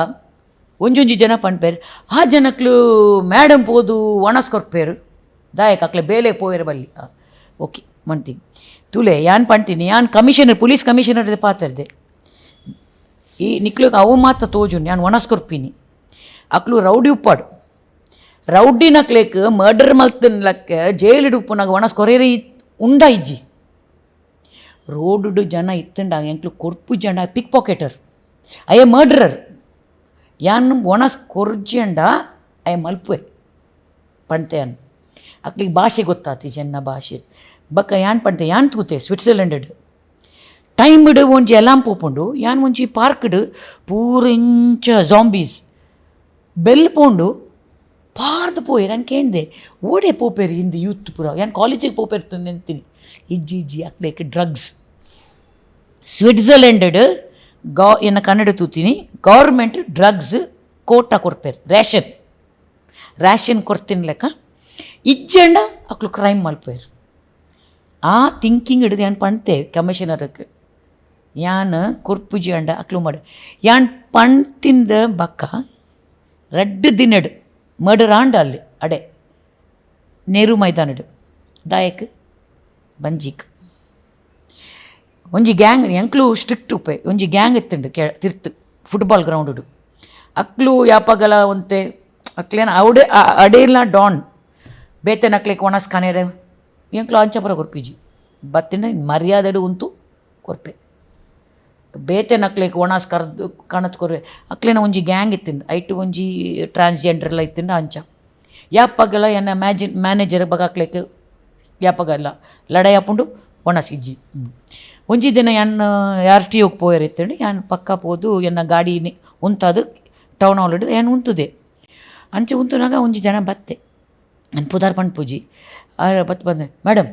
B: ಒಂಜೊಂಜಿ ಜನ ಪಂಡ್ಪೇರು ಆ ಜನಕ್ಲು ಮೇಡಮ್ ಪೋದು ಒಣಸ್ಕೊರ್ಪೇರು ದಾಯಕ್ ಅಕ್ಲೆ ಬೇಲೆ ಪೋಯರು ಬಲ್ಲಿ ಓಕೆ ಮಂತೀನಿ ತುಲೆ ಯಾನ್ ಪಂಡ್ತೀನಿ ಯಾನ್ ಕಮಿಷನರ್ ಪೊಲೀಸ್ ಕಮಿಷನರ್ ಪಾತರ್ದೆ ಈ ನಿಕ್ಲಿಗೆ ಅವು ಮಾತ್ರ ತೋಜುನ್ ಯಾನ್ ಒಣಸ್ಕೊರ್ಪಿನಿ ಅಕ್ಲು ರೌಡಿ ಉಪ್ಪಾಡು ರೌಡಿ ನಕ್ಲೇಕ್ ಮರ್ಡರ್ ಮಲ್ತನ್ಲಕ್ಕೆ ಜೈಲಿಡು ಉಪ್ಪುನಾಗ ಒಣಸ್ಕೊರೇರಿ ಉಂಡ ಇಜ್ಜಿ ರೋಡು ಜನ ಇತ್ತಂಡ ಎಂಕ್ಲು ಕೊರ್ಪು ಜನ ಪಿಕ್ ಪಾಕೆಟರ್ ಅಯ್ಯ ಮರ್ಡರರ್ ಯಾನ್ ಒಣಸ್ ಕೊರ್ಜಂಡ ಅಯ್ಯ ಮಲ್ಪುವೆ ಪಂಡ್ತೆ ಅನ್ ಅಕ್ಲಿಗೆ ಭಾಷೆ ಗೊತ್ತಾತಿ ಜನ ಭಾಷೆ ಬಕ್ಕ ಯಾನ್ ಪಂಡ್ತೆ ಯಾನ್ ತೂತೆ ಸ್ವಿಟ್ಜರ್ಲೆಂಡ್ ಟೈಮ್ ಇಡು ಒಂಜಿ ಎಲಾಮ್ ಪೋಪುಂಡು ಯಾನ್ ಒಂಜಿ ಪಾರ್ಕ್ಡ್ ಪೂರ ಇಂಚ ಜಾಂಬೀಸ್ ಬೆಲ್ ಪೋಂಡು ಪಾರ್ದು ಪೋಯ್ ನಾನು ಕೇಳಿದೆ ಓಡೆ ಪೋಪೇರು ಹಿಂದೆ ಯೂತ್ ಪೂರ ಯಾನ್ ಕಾಲೇಜಿಗೆ ಪೋಪೇರು ನೆನ್ತೀನಿ ಇಜ್ಜಿ ಅಕ್ಲೇಕ್ ಡ್ರಗ್ಸ್ ಸ್ವಿಟ್ಜರ್ಲೆಂಡ್ ಎನ್ನ ಕನ್ನಡ ತೂತೀನಿ ಗೌರ್ಮೆಂಟ್ ಡ್ರಗ್ಸ್ ಕೋಟ ಕೊರ್ಪೇರು ರ್ಯಾಷನ್ ಕೊರ್ತೀನಿ ಲೆಕ್ಕ ಇಜ್ಜಂಡ ಅಕ್ಲು ಕ್ರೈಮ್ ಮಲ್ಪೇರು ಆ ಥಿಂಕಿಂಗ್ ಹಿಡಿದು ಯಾನ್ ಪಣ್ತೆ ಕಮಿಷನರ್ಗೆ ಯಾನ್ ಕೊರ್ಪುಜಿ ಅಂಡ ಅಕ್ಲು ಮಾಡು ಯಾನ್ ಪಣ್ತಿಂದ ಬಕ್ಕ ರಡ್ಡು ದಿನಡು ಮರ್ಡರ್ ಆಂಡ ಅಲ್ಲಿ ಅಡೆ ನೆಹರು ಮೈದಾನಡು ದಾಯಕ್ ಬಂಜಿಕ್ ಒಂಜಿ ಗ್ಯಾಂಗ್ ಎಂಕ್ಲು ಸ್ಟ್ರಿಕ್ಟ್ ಉಪ್ಪೆ ಒಂಜಿ ಗ್ಯಾಂಗ್ ಎತ್ತುಂಡು ತಿರ್ತು ಫುಟ್ಬಾಲ್ ಗ್ರೌಂಡು ಅಕ್ಲು ಯಾಪಗಲ ಒಂತೆ ಅಕ್ಲೇನ ಅವಡೆ ಅಡೇಲ ಡಾನ್ ಬೇತೆ ನಕ್ಲೆಕ್ ಒಣಸ್ ಕನೇರ ಎಂಕ್ಲು ಅಂಚಪುರ ಕೊರ್ಪಿಜಿ ಬತ್ತಿನ ಮರ್ಯಾದೆಡು ಉಂತು ಕೊರ್ಪೆ ಬೇತೆ ನಕ್ಲೆಕ್ ಒಣಸ್ ಕಣತ್ ಕೊರ್ವೆ ಅಕ್ಲೇನ ಒಂಜಿ ಗ್ಯಾಂಗ್ ಇತ್ತಿಂಡು ಐಟು ಒಂಜಿ ಟ್ರಾನ್ಸ್ಜೆಂಡರ್ಲ ಇತ್ತಿಂಡು ಅಂಚ ಯಾಪಗಲ ಎನ್ನ ಮ್ಯಾನೇಜರ್ ಬಗಾಕ್ಲಿಕ್ಕೆ ಯಾಪಗಲ್ಲ ಲಡಾಯಿ ಹಾಕೊಂಡು ಒಣಸಿಜ್ಜಿ ಒಂಜಿ ದಿನ ಯಾನ್ ಆರ್ ಟಿ ಹೋಗಿ ಪೋಯರಿತ್ತಂಡು ಯಾನ್ ಪಕ್ಕ ಪೋದು ಎನ್ನ ಗಾಡಿ ಉಂತದು ಟೌನ್ ಹಾಲ್ ಹಿಡಿದು ಏನು ಉಂತುದೆ ಅಂಚೆ ಉಂತುನಾಗ ಒಂಜಿ ಜನ ಬತ್ತೆ ನಾನು ಪುದಾರ್ ಪಂಡ್ ಪೂಜಿ ಬಂದೆ ಮೇಡಮ್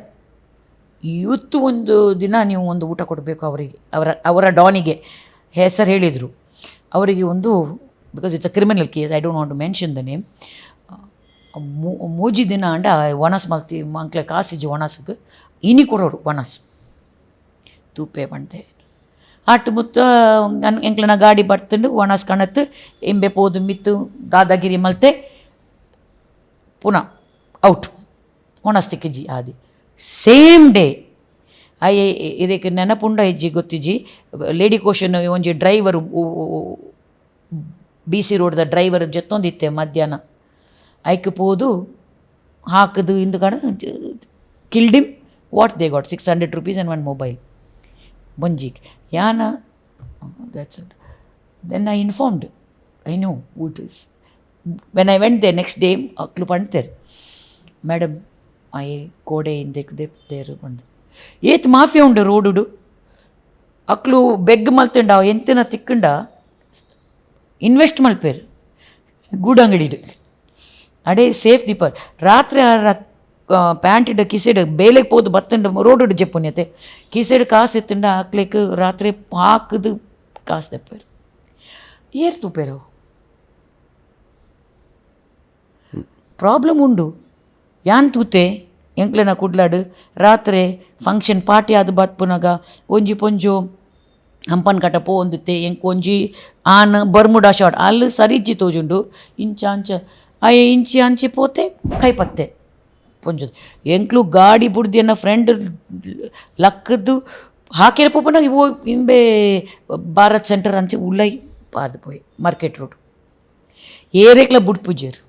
B: ಇವತ್ತು ಒಂದು ದಿನ ನೀವು ಒಂದು ಊಟ ಕೊಡಬೇಕು ಅವರಿಗೆ ಅವರ ಡಾನಿಗೆ ಹೆಸರು ಹೇಳಿದರು ಅವರಿಗೆ ಒಂದು because it's a criminal case I don't want to mention the name ಮೂಜಿ ದಿನ ಅಂಡ ವನಸ್ ಮಲ್ತಿ ಮಂಕ್ಲೆ ಕಾಸಿಜಿ ವನಸ್ಗೆ ಇನಿ ಕೊಡೋರು ವನಸ್ ತೂಪೆ ಬಂದೆ ಆಟ ಮುತ್ತ ಎಂಕ್ಲನ ಗಾಡಿ ಬರ್ತಂಡು ವನಸ್ ಕಣತ್ತು ಎಂಬೆ ಪೋದು ಮಿತ್ತು ದಾದಾಗಿರಿ ಮಲ್ತೆ ಪುನಃ ಔಟ್ ವನಸ್ ತಿಕ್ಕಿಜಿ ಆದಿ ಸೇಮ್ ಡೇ ಇದಕ್ಕೆ ನೆನಪುಂಡ ಇಜ್ಜಿ ಗೊತ್ತಿಜ್ಜಿ ಲೇಡಿ ಕೋಶನ್ ಒಂಜಿ ಡ್ರೈವರು ಬಿ ಸಿ ರೋಡ್ದ ಡ್ರೈವರ್ ಜೊತ್ತೊಂದಿತ್ತೆ ಮಧ್ಯಾಹ್ನ ಐಕ್ ಪೋದು ಹಾಕದು ಇಂದು ಕಣ killed him what they got 600 rupees and one mobile ಬಂಜಿಗೆ ಯಾನ that's it then I informed I know what is when I went the next day ಅಕ್ಲು ಪಂಡ್ತೇರು ಮೇಡಮ್ ಐ ಕೋಡೆ ಇಂದೇರು ಬಂದು ಏತ್ ಮಾಫಿಯಾ ಉಂಡು ರೋಡುಡು ಅಕ್ಲು ಬೆಗ್ ಮಲ್ತಂಡ ಎಂತಿನ ತಿಕ್ಕಂಡ ಇನ್ವೆಸ್ಟ್ ಮಲ್ಪೇರು ಗೂಡಂಗಡಿಡು ಅಡೇ ಸೇಫ್ ದೀಪರ್ ರಾತ್ರಿ ಪ್ಯಾಂಟಿಡ್ ಕಿಸೆಡ್ ಬೇಲೆಗೆ ಪೋದು ಬತ್ತಂಡ ರೋಡು ಜಪ್ಪುನ್ಯತೆ ಕಿಸೆಡ್ ಕಾಸು ಎತ್ತಂಡ ಹಾಕ್ಲಿಕ್ಕೆ ರಾತ್ರಿ ಹಾಕದು ಕಾಸು ತೆಪ್ಪೇರು ಏರ್ ತೂಪೇರು ಪ್ರಾಬ್ಲಮ್ ಉಂಡು ಯಾನ್ ತೂತೆ ಎಂಕ್ಲೆನ ಕುಡ್ಲಾಡು ರಾತ್ರಿ ಫಂಕ್ಷನ್ ಪಾರ್ಟಿ ಆದ ಬತ್ಪುನಾಗ ಒಂಜಿ ಪೊಂಜು ಹಂಪನ್ ಕಟ ಪೋಂದುತ್ತೆ ಎಂಕ್ ಒಂಜಿ ಆನ್ ಬರ್ಮುಡಾ ಶಾರ್ಟ್ ಅಲ್ಲಿ ಸರಿಜ್ಜಿ ತೋಜುಂಡು ಇಂಚ ಅಂಚ ಇಂಚಿ ಅಂಚಿ ಪೋತೆ ಕೈಪತ್ತೆ ಪೊಂಜದು ಎಂಕ್ಲು ಗಾಡಿ ಬುಡ್ದು ಎನ್ನ ಫ್ರೆಂಡ್ ಲಕ್ಕದ್ದು ಹಾಕಿರ ಪೋಪನ ಇವು ಇಂಬೆ ಭಾರತ್ ಸೆಂಟರ್ ಅಂಚೆ ಉಳ್ಳೈ ಪಾದ ಪೋಯ್ ಮಾರ್ಕೆಟ್ ರೋಡ್ ಏರೆಕ್ಲ ಬುಡ್ ಪೂಜೆರು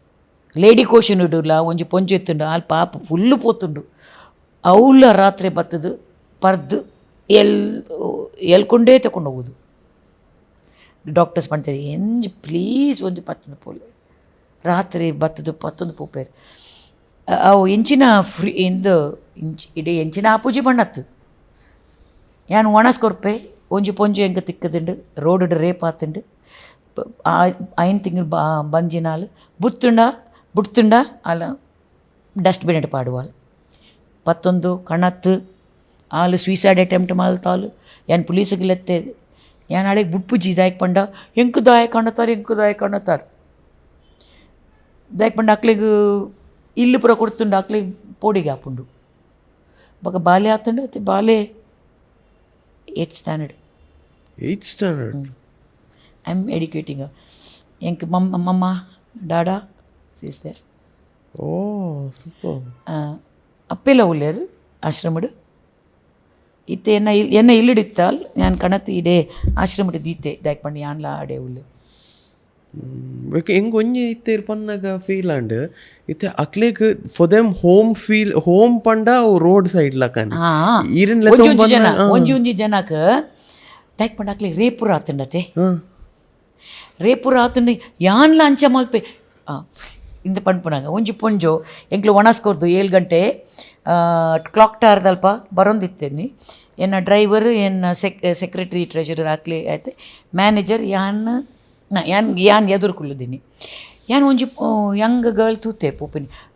B: ಲೇಡಿ ಕೋಶನ್ ಇಡಲ್ಲ ಒಂಜಿ ಪೊಂಜು ಎತ್ತುಂಡು ಅಲ್ಲಿ ಪಾಪ ಫುಲ್ಲು ಪೋತುಂಡು ಅವಳ ರಾತ್ರಿ ಬತ್ತದು ಪರ್ದು ಎಲ್ಕೊಂಡೇ ತಗೊಂಡು ಹೋಗೋದು ಡಾಕ್ಟರ್ಸ್ ಮಾಡ್ತಾರೆ ಎಂಜಿ ಪ್ಲೀಸ್ ಒಂದು ಪತ್ತೊಂದು ಪೋಲೆ ರಾತ್ರಿ ಬತ್ತದು ಪತ್ತೊಂದು ಪೋಪೇರು ಅವು ಎಂಚಿನ ಫ್ರೀ ಇಂದು ಇಡೀ ಎಂಚಿನ ಆಪೂಜಿ ಬಣ್ಣತ್ತು ಯಾನು ಒಣಸ್ಕೊರ್ಪೆ ಒಂಜಿ ಪೊಂಜು ಹೆಂಗೆ ತಿಕ್ಕದುಂಡು ರೋಡ್ ರೇಪ್ ಆತುಂಡು ಐನ್ ತಿಂಗಳು ಬಂಜಿನಾಲು ಬುಡ್ತುಂಡ ಅಲ್ಲ ಡಸ್ಟ್ಬಿನ್ ಇಟ್ಟು ಪಾಡುವಾಳು ಪತ್ತೊಂದು ಕಣತ್ತು ಆಲು ಸೂಸೈಡ್ ಅಟೆಂಪ್ಟ್ ಮಲ್ತಾಲು ಏನು ಪೊಲೀಸಿಗೆ ಲೆತ್ತೆ ಏನು ಅಳೆಗೆ ಬುಡ್ಪುಜಿ ದಾಯಕ್ ಪಂಡ ಎಂಕು ದಾಯಕ್ ಕಾಣತಾರೆ ದಾಯಕ್ ಪಂಡ ಅಕ್ಲಿಗೆ ಇಲ್ಲು ಪುರ ಕೊಡ್ತುಂಡು ಅಕ್ಲಿಗೆ ಪೋಡಿಗೆ ಹಾಪುಂಡು ಬೊಕ ಬಾಲೆ ಆತುಂಡು ಅತ್ತೆ ಬಾಲೆ 8th standard I am educating ಎಂಕ್ ಮಮ್ಮ ಡಾಡಾ ಸೀಸ್ ದೇರ್
A: ಓ ಸೂಪರ್
B: ಅಪ್ಪೆಲ್ಲ ಉಳ್ಳೇರು ಆಶ್ರಮಡು ಇತ್ತೆ ಎನ್ನ ಇಲ್ಲಿಡಿತ್ತಾಲ್ ನಾನು ಕಣತ್ತು ಇಡೇ ಆಶ್ರಮಡು ದೀತೆ ದಾಯಕ್ ಪಂಡ ಯಾನ್ಲ ಆಡೆ ಉಳ್ಳೆ
A: ಹೆಂಗೆ ಒಂಜಿ ಇತ್ತೆ ಪನ್ನಾಗ ಫೀಲ್ ಅಂಡ್ ಇತ್ತೆ ಅಕ್ಲೇಗ್ ಫಾರ್ ದೆಮ್ ಹೋಮ್ ಪಂಡ ರೋಡ್ ಸೈಡ್ ಲಕನ್
B: ಒಂಜಿ ಜನಕ ದಾಯಕ್ ಪಂಡ ಅಕ್ಲೆ ರೇಪುರ ಆತಂಡತೆ ರೇಪುರ ಆತಂಡು ಯಾನ್ಲ ಅಂಚ ಮಲ್ಪೆ ಇಂದ ಪಂಡ್ಪುನಾಗ ಒಂಜಿ ಪೊಂಜು ಎಂಕ್ಲು ಒಣಸ್ಕೊರ್ದು 7 ಗಂಟೆ ಕ್ಲಾಕ್ ಟವರ್ ದಲ್ಪ ಬರೋಂದಿತ್ತೇನಿ ಎನ್ನ ಡ್ರೈವರ್ ಎನ್ನ ಸೆಕ್ರೆಟರಿ ಟ್ರೆಜರರ್ ಹಾಕ್ಲಿ ಆಯ್ತು ಮ್ಯಾನೇಜರ್ ಯಾನ್ ಎದುರು ಕುಲ್ಲುದೀನಿ ಯಾನ್ ಒಂಜಿ ಯಂಗ್ ಗರ್ಲ್ ತೂತೆ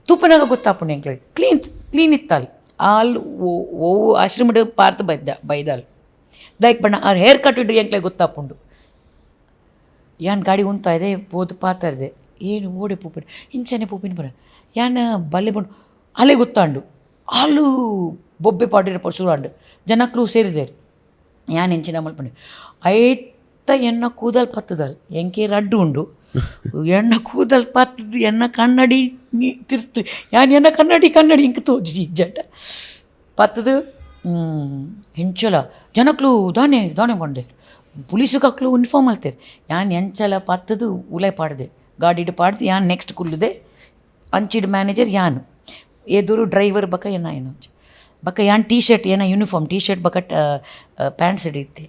B: ತೂಪನಾಗ ಗೊತ್ತಾಪುಂಡು ಎಂಕ್ಲೆ ಕ್ಲೀನ್ ಇತ್ತಲ್ಲಿ ಆಲ್ ಓ ಆಶ್ರಮಡ್ ಪಾರ್ತ್ ಬೈದಾಲ್ ದಾಯಕ್ ಬಣ್ಣ ಅವ್ರ ಹೇರ್ ಕಟ್ ಇಡ್ರಿ ಎಂಕ್ಲೆ ಗೊತ್ತಾಪುಂಡು ಯಾನ್ ಗಾಡಿ ಉಂತಾ ಇದೆ ಪೋದು ಪಾತಾರ್ದೆ ಏನು ಓಡೆ ಪೂಪಿನ ಇಂಚನೆ ಪೂಪಿನ ಬರ ಯಾನ ಬಲ್ಲೆ ಬಂಡು ಅಲೆ ಗೊತ್ತಾಂಡು ಆಲು ಬೊಬ್ಬೆ ಪಾಡಿರ ಪರ್ಸುರಾಂಡು ಜನಕ್ರು ಸೇರಿದೇರು ಯಾನ್ ಎಂಚಿನ ಮಲ್ಪಂಡು ಐತ ಎನ್ನ ಕೂದಲ್ ಪತ್ತದಲ್ ಎಂಕೆ ರಡ್ಡು ಉಂಡು ಎಣ್ಣ ಕೂದಲ್ ಪತ್ತದು ಎನ್ನ ಕನ್ನಡಿ ತಿರ್ತು ಯಾನ್ ಎನ್ನ ಕನ್ನಡಿ ಇಂಕ ತೋಜಿ ಜಡ್ಡ ಪತ್ತದು ಹೆಂಚಲ ಜನಕ್ಲು ದಾನೆ ಬಂಡೇರು ಪೊಲೀಸು ಕಕ್ಲು ಇನ್ಫಾರ್ಮ್ ಮಾಡ್ತೇರು ಯಾನ್ ಎಂಚಲ ಪತ್ತದು ಉಲೈ ಪಾಡ್ದೆ ಗಾಡಿಡು ಪಾಡ್ದು ಯಾನ್ ನೆಕ್ಸ್ಟ್ ಕುಲ್ಲುದೆ ಅಂಚಿಡ್ ಮ್ಯಾನೇಜರ್ ಯಾನು ಎದುರು ಡ್ರೈವರ್ ಬಕ ಏನು ಬಕ ಯಾನ್ T shirt uniform T shirt ಬಕ ಪ್ಯಾಂಟ್ಸ್ ಹಿಡಿಯುತ್ತೆ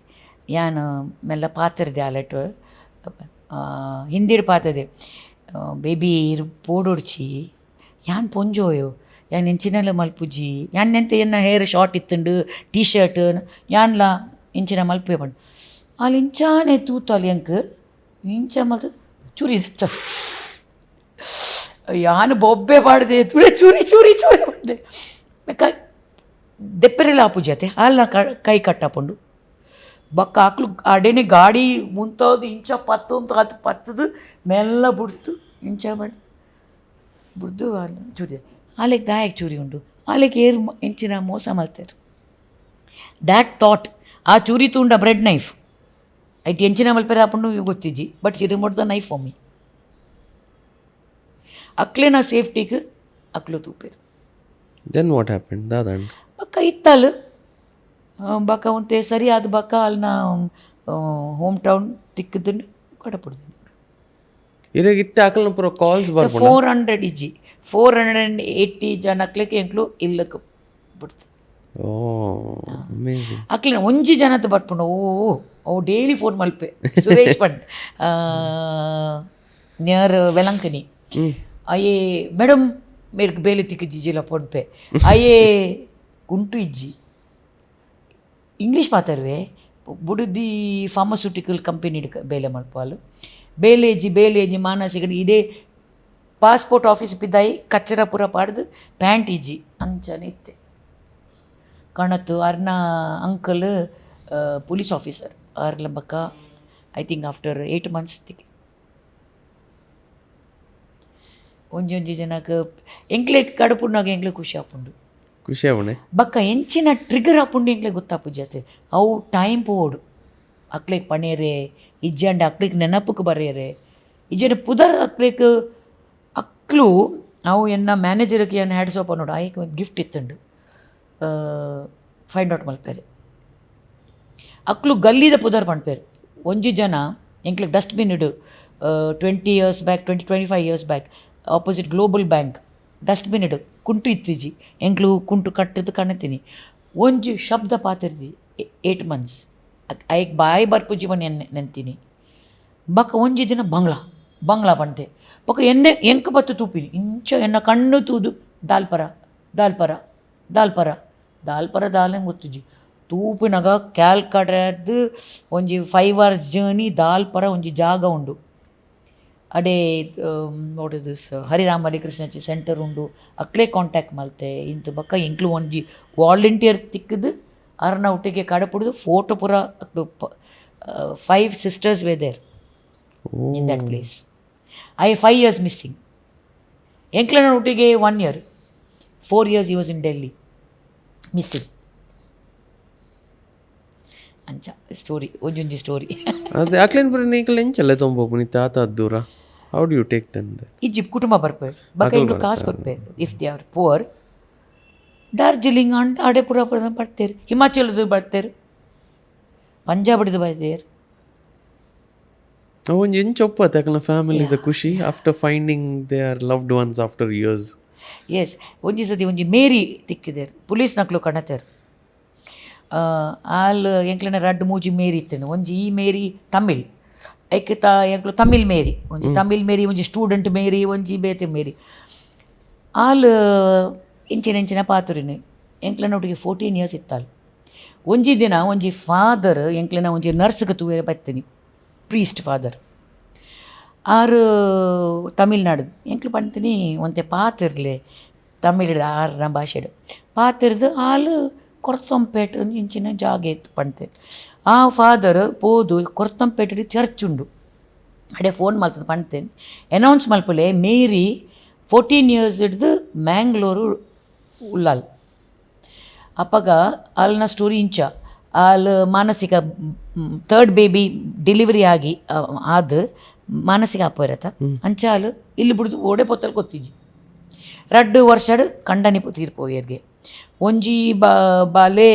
B: ಯಾನು ಮೆಲ್ಲ ಪಾತಿರ್ದೆ ಆಲೆಟ್ ಹಿಂದಿಡು ಪಾತದೆ ಬೇಬಿ ಪೋಡೊಡ್ಚಿ ಯಾನ್ ಪೊಂಜೋಯೋ ಯಾನ್ ಇಂಚಿನೆಲ್ಲ ಮಲ್ಪುಜಿ ಯಾನ್ ಎಂತ ಎನ್ನ ಹೇರ್ ಶಾರ್ಟ್ ಇತ್ತುಂಡು ಟೀ ಶರ್ಟ್ ಯಾನ್ಲ ಇಂಚಿನ ಮಲ್ಪೆ ಪಂಡು ಅಲ್ಲಿ ಇಂಚಾನೆ ತೂತಲ್ಲಿ ಎಂಕ್ ಇಂಚ ಮಲ್ತು ಚೂರಿ ಇತ್ತ ಯಾನು ಬೊಬ್ಬೆ ಪಾಡ್ದೆ ತುಳೆ ಚೂರಿ ಚೂರಿ ಚೂರಿ ಮಾಡಿದೆ ದೆಪ್ಪರೆಲ್ಲ ಆಪುಜತೆ ಅಲ್ಲ ಕೈ ಕಟ್ಟಪಂಡು ಬಕ್ಕ ಆಕ್ಲು ಅಡೆನೆ ಗಾಡಿ ಮುಂತಾವುದು ಇಂಚ ಪತ್ತೊಂದು ಅದು ಪತ್ತದು ಮೆಲ್ಲ ಬಿಡ್ತು ಇಂಚ ಮಾಡಿ ಬಿಡ್ದು ಅಲ್ಲ ಚೂರಿ ಆಲೆಗೆ ದಾಯಕ್ಕೆ ಚೂರಿ ಉಂಡು ಆಲೆಗೆ ಏರು ಇಂಚಿನ ಮೋಸ ಮಾಡ್ತಾರೆ ದ್ಯಾಟ್ ಥಾಟ್ ಆ ಚೂರಿ ತೂಂಡ ಬ್ರೆಡ್ ನೈಫ್ ಐಟಿ ಎಂಚಿನ ಮಲ್ಪೆರ ಹಾಕೊಂಡು ಗೊತ್ತಿಜ್ಜಿ ಬಟ್ ಇದು ದ ನೈಫ್ ಫಾರ್ ಮೀ ಅಕ್ಲೆ ನಾ ಸೇಫ್ಟಿಗೆ ಅಕ್ಲು ತೂಪೇರು
A: ದೆನ್ ವಾಟ್ ಹ್ಯಾಪನ್ ದಾದಂಡ್
B: ಬಕ್ಕ ಇತ್ತಲ್ಲ ಬಕ್ಕ ಒಂತೆ ಸರಿಯಾದ ಬಕ್ಕ ಅಲ್ಲಿ ನಾ ಹೋಮ್ ಟೌನ್ ತಿಕ್ಕದನ್ನು ಕಡಪಡ್ದು
A: ಇರಾಗ ಇತ್ತೆ ಆಕಲ್ನ ಪೂರ ಕಾಲ್ಸ್ ಬರ್ಬೋದು
B: 400 ಇಜ್ಜಿ 480 ಜನ ಅಕ್ಲಿಕ್ಕೆ ಎಂಕ್ಲು ಇಲ್ಲಕ್ಕೆ ಬಿಡ್ತು
A: ಓ ಅಮೇಜಿಂಗ್
B: ಅಕ್ಲಿನ ಒಂಜಿ ಜನದ ಬರ್ಪುಂಡು ಅವು ಡೈಲಿ ಫೋನ್ ಮಲ್ಪೆ ಸುರೇಶ್ ಪಂಡ್ ನಿಯರ್ ವೆಲಂಕನಿ ಅಯ್ಯೇ ಮೇಡಮ್ ಮೇರ್ಗೆ ಬೇಲೆ ತಿಕ್ಕಿಜ್ಜಿಲ್ಲ ಪೊನ್ಪೆ ಅಯ್ಯೇ ಗುಂಟು ಇಜ್ಜಿ ಇಂಗ್ಲೀಷ್ ಮಾತಾಡುವೆ ಬುಡುದಿ ಫಾರ್ಮಸ್ಯೂಟಿಕಲ್ ಕಂಪನಿ ಬೇಲೆ ಮಲ್ಪಾಲು ಬೇಲೇಜಿ ಮಾನಸಿಕ ಇದೇ ಪಾಸ್ಪೋರ್ಟ್ ಆಫೀಸ್ ಬಿದ್ದಾಯಿ ಕಚ್ಚರ ಪೂರ ಪಾಡ್ದು ಪ್ಯಾಂಟ್ ಇಜ್ಜಿ ಅಂಚನೆ ಇತ್ತೆ ಕಣತ್ತು ಅರ್ನ ಅಂಕಲ್ ಪೊಲೀಸ್ ಆಫೀಸರ್ ಅರ್ಲ ಬಕ್ಕ ಐ ಥಿಂಕ್ ಆಫ್ಟರ್ 8 months ತಿಕ್ಕಿ ಒಂಜಿ ಜನಕ್ಕೆ ಎಂಕ್ಲೆ ಕಡುಪುನಾಗ ಎಂಕ್ಲೆ ಖುಷಿ ಆಪುಂಡು
A: ಖುಷಿ ಅವಣೆ
B: ಬಕ್ಕ ಎಂಚಿನ ಟ್ರಿಗರ್ ಆಪುಂಡು ಎಂಕ್ಲೆ ಗೊತ್ತಾಪು ಜತೆ ಅವು ಟೈಮ್ ಪೋಡು ಅಕ್ಳಿಗೆ ಪಣೇರೆ ಇಜ್ಜಂಡ ಅಕ್ಳಿಗೆ ನೆನಪಕ್ಕೆ ಬರೆಯರೆ ಇಜ್ಜನ ಪುದರ್ ಅಕ್ಳಿಗೆ ಅಕ್ಲು ಅವು ಎನ್ನ ಮ್ಯಾನೇಜರ್ಗೆ ಏನು ಹ್ಯಾಡ್ಸೋಪ ನೋಡು ಆಯ್ಕೆ ಒಂದು ಗಿಫ್ಟ್ ಇತ್ತುಂಡು ಫೈಂಡ್ ಔಟ್ ಮಲ್ಪೇರೆ ಅಕ್ಲು ಗಲ್ಲಿದ ಪುದರ್ ಪಣ್ಪೇರು ಒಂಜಿ ಜನ ಎಂಕ್ಲಿಗೆ ಡಸ್ಟ್ಬಿನ್ ಇಡು 20 years back 25 years back opposite global bank dustbin ಇಡು ಕುಂಟು ಇತ್ತಿಜಿ ಎಂಕ್ಲು ಕುಂಟು ಕಟ್ಟಿದ್ದು ಕಣ್ಣತೀನಿ ಒಂಜಿ ಶಬ್ದ ಪಾತಿರ್ದಿ 8 months ಐಕ್ ಬಾಯಿ ಬರ್ಪುಜಿ ಬನ್ನಿ ನೆನ್ತೀನಿ ಬಕ್ಕ ಒಂಜಿ ದಿನ ಬಂಗ್ಲಾ ಬಂತೆ ಬಕ್ಕ ಎಂಕ ಬತ್ತು ತೂಪಿನಿ ಇಂಚ ಎನ್ನ ಕಣ್ಣು ತೂದು ದಾಲ್ಪರ ದಾಲ್ ಗೊತ್ತುಜಿ ತೂಪಿನಾಗ ಕ್ಯಾಲ್ಕಟದ್ದು ಒಂಜಿ 5 hours ಜರ್ನಿ ದಾಲ್ಪರ ಒಂಜಿ ಜಾಗ ಉಂಡು ಅಡೆ ವಾಟ್ ಇಸ್ ದಿಸ್ ಹರಿರಾಮ್ ಹರಿಕೃಷ್ಣಜಿ ಸೆಂಟರ್ ಉಂಡು ಅಕ್ಲೇ ಕಾಂಟ್ಯಾಕ್ಟ್ ಮಲ್ತೆ ಇಂತ ಬಕ್ಕ ಎಂಕ್ಲು ಒಂಜಿ ವಾಲಂಟಿಯರ್ ತಿಕ್ಕದು ಅರ್ನ ಒಟ್ಟಿಗೆ ಕಡಪುಡ್ದು ಫೋಟೋ ಪೂರ 5 sisters were there in that place. I 5 years missing. ಎಂಕ್ಲನ ಒಟ್ಟಿಗೆ 1 year 4 years he was in Delhi missing. ಅಂಚ ಸ್ಟೋರಿ ಒಂಜೊಂಜಿ ಸ್ಟೋರಿ
A: ಅದೇ ಆಕ್ಲೇನ್ ಬರೀ ನೀಕಲ್ ಎಂಚಲ್ಲ ತೊಂಬೋಪು ನೀ ತಾತ ದೂರ ಹೌ ಡು ಯು ಟೇಕ್ ತಂದೆ
B: ಈಜಿಪ್ಟ್ ಕುಟುಂಬ ಬರ್ಪೇರು ಬಕ್ಕ ಇಂಗ್ಲು ಕಾಸು ಕೊಡ್ಪೇರು if they are poor Darjeeling and ಆಡೆ ಪುರ ಬರ್ತಾರೆ ಹಿಮಾಚಲದ ಬರ್ತಾರೆ ಪಂಜಾಬಡ್ದು ಬರ್ತಾರೆ
A: ಒಂಜಿ ಎಂಚ ಒಪ್ಪತ್ತೆ ಯಾಕಂದ್ರೆ ಫ್ಯಾಮಿಲಿದ ಖುಷಿ after finding their loved ones after years
B: ಎಸ್ ಒಂಜಿ ಸತಿ ಒಂಜಿ ಮೇರಿ ತಿಕ್ಕಿದೇರು ಪೊಲೀಸ್ ನಕ್ಲು ಕಣತೇರು ಆಲ್ ಎಂಕ್ಲನ 2 3 ಮೇರಿ ಇತ್ತೇನು ಒಂಜಿ ಈ ಮೇರಿ ತಮಿಳ್ ಐಕ್ ಎಂಕ್ಲು ತಮಿಳ್ ಮೇರಿ ಒಂಜಿ ತಮಿಳ್ ಮೇರಿ ಒಂಜಿ ಸ್ಟೂಡೆಂಟ್ ಮೇರಿ ಒಂಜಿ ಬೇತೆ ಮೇರಿ ಆಲ್ ಇಂಚಿನ ಪಾತುರಿನ ಎಂಕ್ಲನ ಒಟ್ಟಿಗೆ 14 years ಇತ್ತಾಲ್ ಒಂಜಿ ದಿನ ಒಂಜಿ ಫಾದರ್ ಎಂಕ್ಲನ ಒಂಜಿ ನರ್ಸ್ಗೆ ತೂವರೆ ಬತ್ತೀನಿ ಪ್ರೀಸ್ಟ್ ಫಾದರ್ ಆರು ತಮಿಳ್ನಾಡು ಎಂಕ್ಲು ಪಂತೀನಿ ಒಂತೆ ಪಾತಿರ್ಲೆ ತಮಿಳ್ ಆರ್ನ ಭಾಷೆಡು ಪಾತಿರ್ದು ಆಲು ಕೊರ್ತಂಪೇಟೆ ಇಂಚಿನ ಜಾಗ ಇತ್ತು ಪಂಡ್ತೇನೆ ಆ ಫಾದರ್ ಪೋದು ಕೊರ್ತಂಪೇಟೆ ಚರ್ಚ್ ಉಂಡು ಅಡೆ ಫೋನ್ ಮಾಡ್ತದೆ ಪಂಡ್ತೇನೆ ಅನೌನ್ಸ್ ಮಲ್ಪಲೆ ಮೇರಿ 14 years ಹಿಡ್ದು ಮ್ಯಾಂಗ್ಳೂರು ಉಳ್ಳಾಲ್ ಅಪ್ಪಗ ಅಲ್ನ ಸ್ಟೋರಿ ಇಂಚ ಅಲ್ಲಿ ಮಾನಸಿಕ 3rd baby ಡೆಲಿವರಿ ಆಗಿ ಆದ ಮಾನಸಿಕ ಅಪ್ಪ ಇರತ್ತ ಅಂಚ ಅಲ್ಲಿ ಇಲ್ಲಿ ಬಿಡ್ದು ಓಡೆ ಪೊತ್ತಲ್ಲಿ ಗೊತ್ತಿಜ್ಜಿ 2 ವರ್ಷ ಕಂಡನಿ ತೀರ್ಪೋಯರ್ಗೆ ಒಂಜಿ ಬಾಲೆ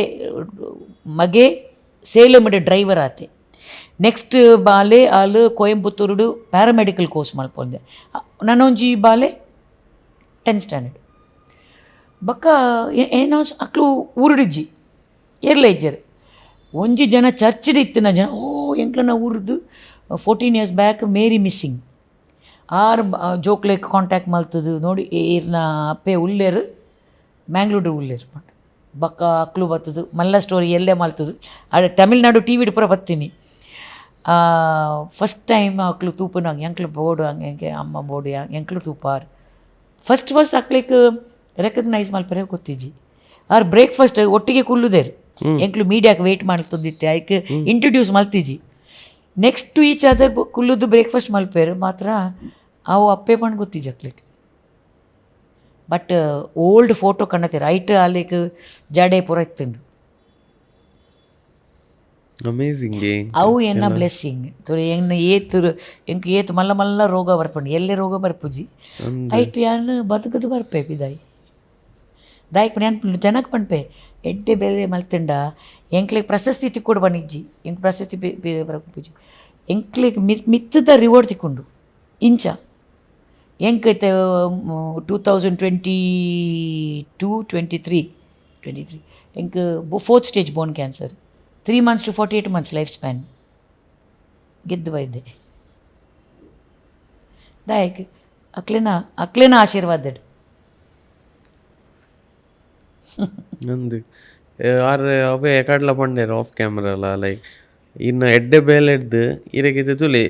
B: ಮಗೆ ಸೇಲಮಡೆ ಡ್ರೈವರ್ ಆತೆ ನೆಕ್ಸ್ಟ್ ಬಾಲೆ ಅಲ್ಲಿ ಕೊಯಂಬತ್ತೂರುಡು ಪ್ಯಾರಾಮೆಡಿಕಲ್ ಕೋರ್ಸ್ ಮಲ್ಪೊಂದೆ ನನ್ನೊಂಜಿ ಬಾಲೆ 10th standard ಬಕ್ಕ ಏನೋ ಅಕ್ಲು ಊರುಡಿಜ್ಜಿ ಏರ್ಲೇಜ್ಜರ್ ಒಂಜಿ ಜನ ಚರ್ಚ್ಡ್ ಇತ್ತಿನ ಜನ ಎಂಕ್ಲನ ಊರ್ದು 14 years ಬ್ಯಾಕ್ ಮೇರಿ ಮಿಸ್ಸಿಂಗ್ ಆರು ಜೋಕ್ಲೆಗ್ ಕಾಂಟ್ಯಾಕ್ಟ್ ಮಲ್ತದು ನೋಡಿ ಈರ್ನ ಅಪ್ಪೆ ಉಲ್ಲೇರು ಮ್ಯಾಂಗ್ಳೂರು ಉಲ್ಲೇರು ಪಂಡ ಬಕ್ಕ ಅಕ್ಲು ಬರ್ತದು ಮಲ್ಲ ಸ್ಟೋರಿ ಎಲ್ಲೇ ಮಲ್ತದು ಅಡೆ ತಮಿಳ್ನಾಡು ಟಿ ವಿ ಪೂರ ಬರ್ತೀನಿ ಫಸ್ಟ್ ಟೈಮ್ ಅಕ್ಲು ತೂಪನ ಎಂಕ್ಲು ಬೋಡು ಹಂಗೆ ಅಮ್ಮ ಬೋಡು ಎಂಕ್ಲು ತೂಪಾರ್ ಫಸ್ಟ್ ಅಕ್ಲಿಗೆ ರೆಕಗ್ನೈಸ್ ಮಲ್ಪರೆ ಗೊತ್ತಿಜ್ಜಿ ಆರ್ ಬ್ರೇಕ್ಫಾಸ್ಟ್ ಒಟ್ಟಿಗೆ ಕುಲ್ಲುದೇರು ಎಂಕ್ಲು ಮೀಡಿಯಾಕ್ಕೆ ವೆಯ್ಟ್ ಮಾಡ್ತಂದಿತ್ತೆ ಅದಕ್ಕೆ ಇಂಟ್ರೊಡ್ಯೂಸ್ ಮಲ್ತಿಜಿ ನೆಕ್ಸ್ಟ್ ಟು ಈಚ್ ಅದರ್ ಕುಲ್ಲುದು ಬ್ರೇಕ್ಫಾಸ್ಟ್ ಮಲ್ಪೇರು ಮಾತ್ರ ಅವು ಅಪ್ಪೆ ಪಂಡು ಗೊತ್ತಿಜ್ಜಿ ಅಕ್ಲಿಗೆ ಬಟ್ ಓಲ್ಡ್ ಫೋಟೋ ಕಣ್ಣತ್ತೆ ರೈಟ್ ಅಲ್ಲಿಗೆ ಜಡೆ ಪೂರ ಇತ್ತುಂಡು
A: ಅಮೇಝಿಂಗ್
B: ಅವು ಎನ್ನ ಬ್ಲೆಸ್ಸಿಂಗ್ ಎನ್ನ ಏತು ಎಂಕ್ ಏತು ಮಲ್ಲ ಮಲ್ಲ ರೋಗ ಬರ್ಪಂಡು ಎಲ್ಲೇ ರೋಗ ಬರ್ಪುಜಿ ಐಟ್ ಯಾನ್ ಬದುಕದು ಬರ್ಪೆ ದಾಯಿ ದಾಯ್ಕ್ ನೆನ್ಪು ಜನಕ್ಕೆ ಪಂಡ್ಪೆ ಎಡ್ಡೆ ಬೆಲೆ ಮಲ್ತಿಂಡ ಎಂಕ್ಲಿಗೆ ಪ್ರಶಸ್ತಿ ತಿಕ್ಕೊಡು ಬನ್ನಿಜ್ಜಿ ಎಂಕ್ ಪ್ರಶಸ್ತಿ ಬರಪುಜಿ ಎಂಕ್ಲಿಗೆ ಮಿತ್ತದ ರಿವಾರ್ಡ್ ತಿಕ್ಕೊಂಡು ಇಂಚ ಎಂಕ್ 2022-23 ಎಂಕ್ 4th stage bone cancer 3 months to 48 months life span ಗೆದ್ದು ಬೈದೆ ದಾಯಕ್ ಅಕ್ಲೇನ ಆಶೀರ್ವಾದ
A: ನಂದು ಅವೇ ಎಕಾಡ್ಲ ಪಂಡೇರು ಆಫ್ ಕ್ಯಾಮ್ರಾ ಅಲ್ಲ ಲೈಕ್ ಇನ್ನು ಎಡ್ಡೆ ಬೇಲೆಡ್ದು ಇರಗೈತೆ ತುಲೆ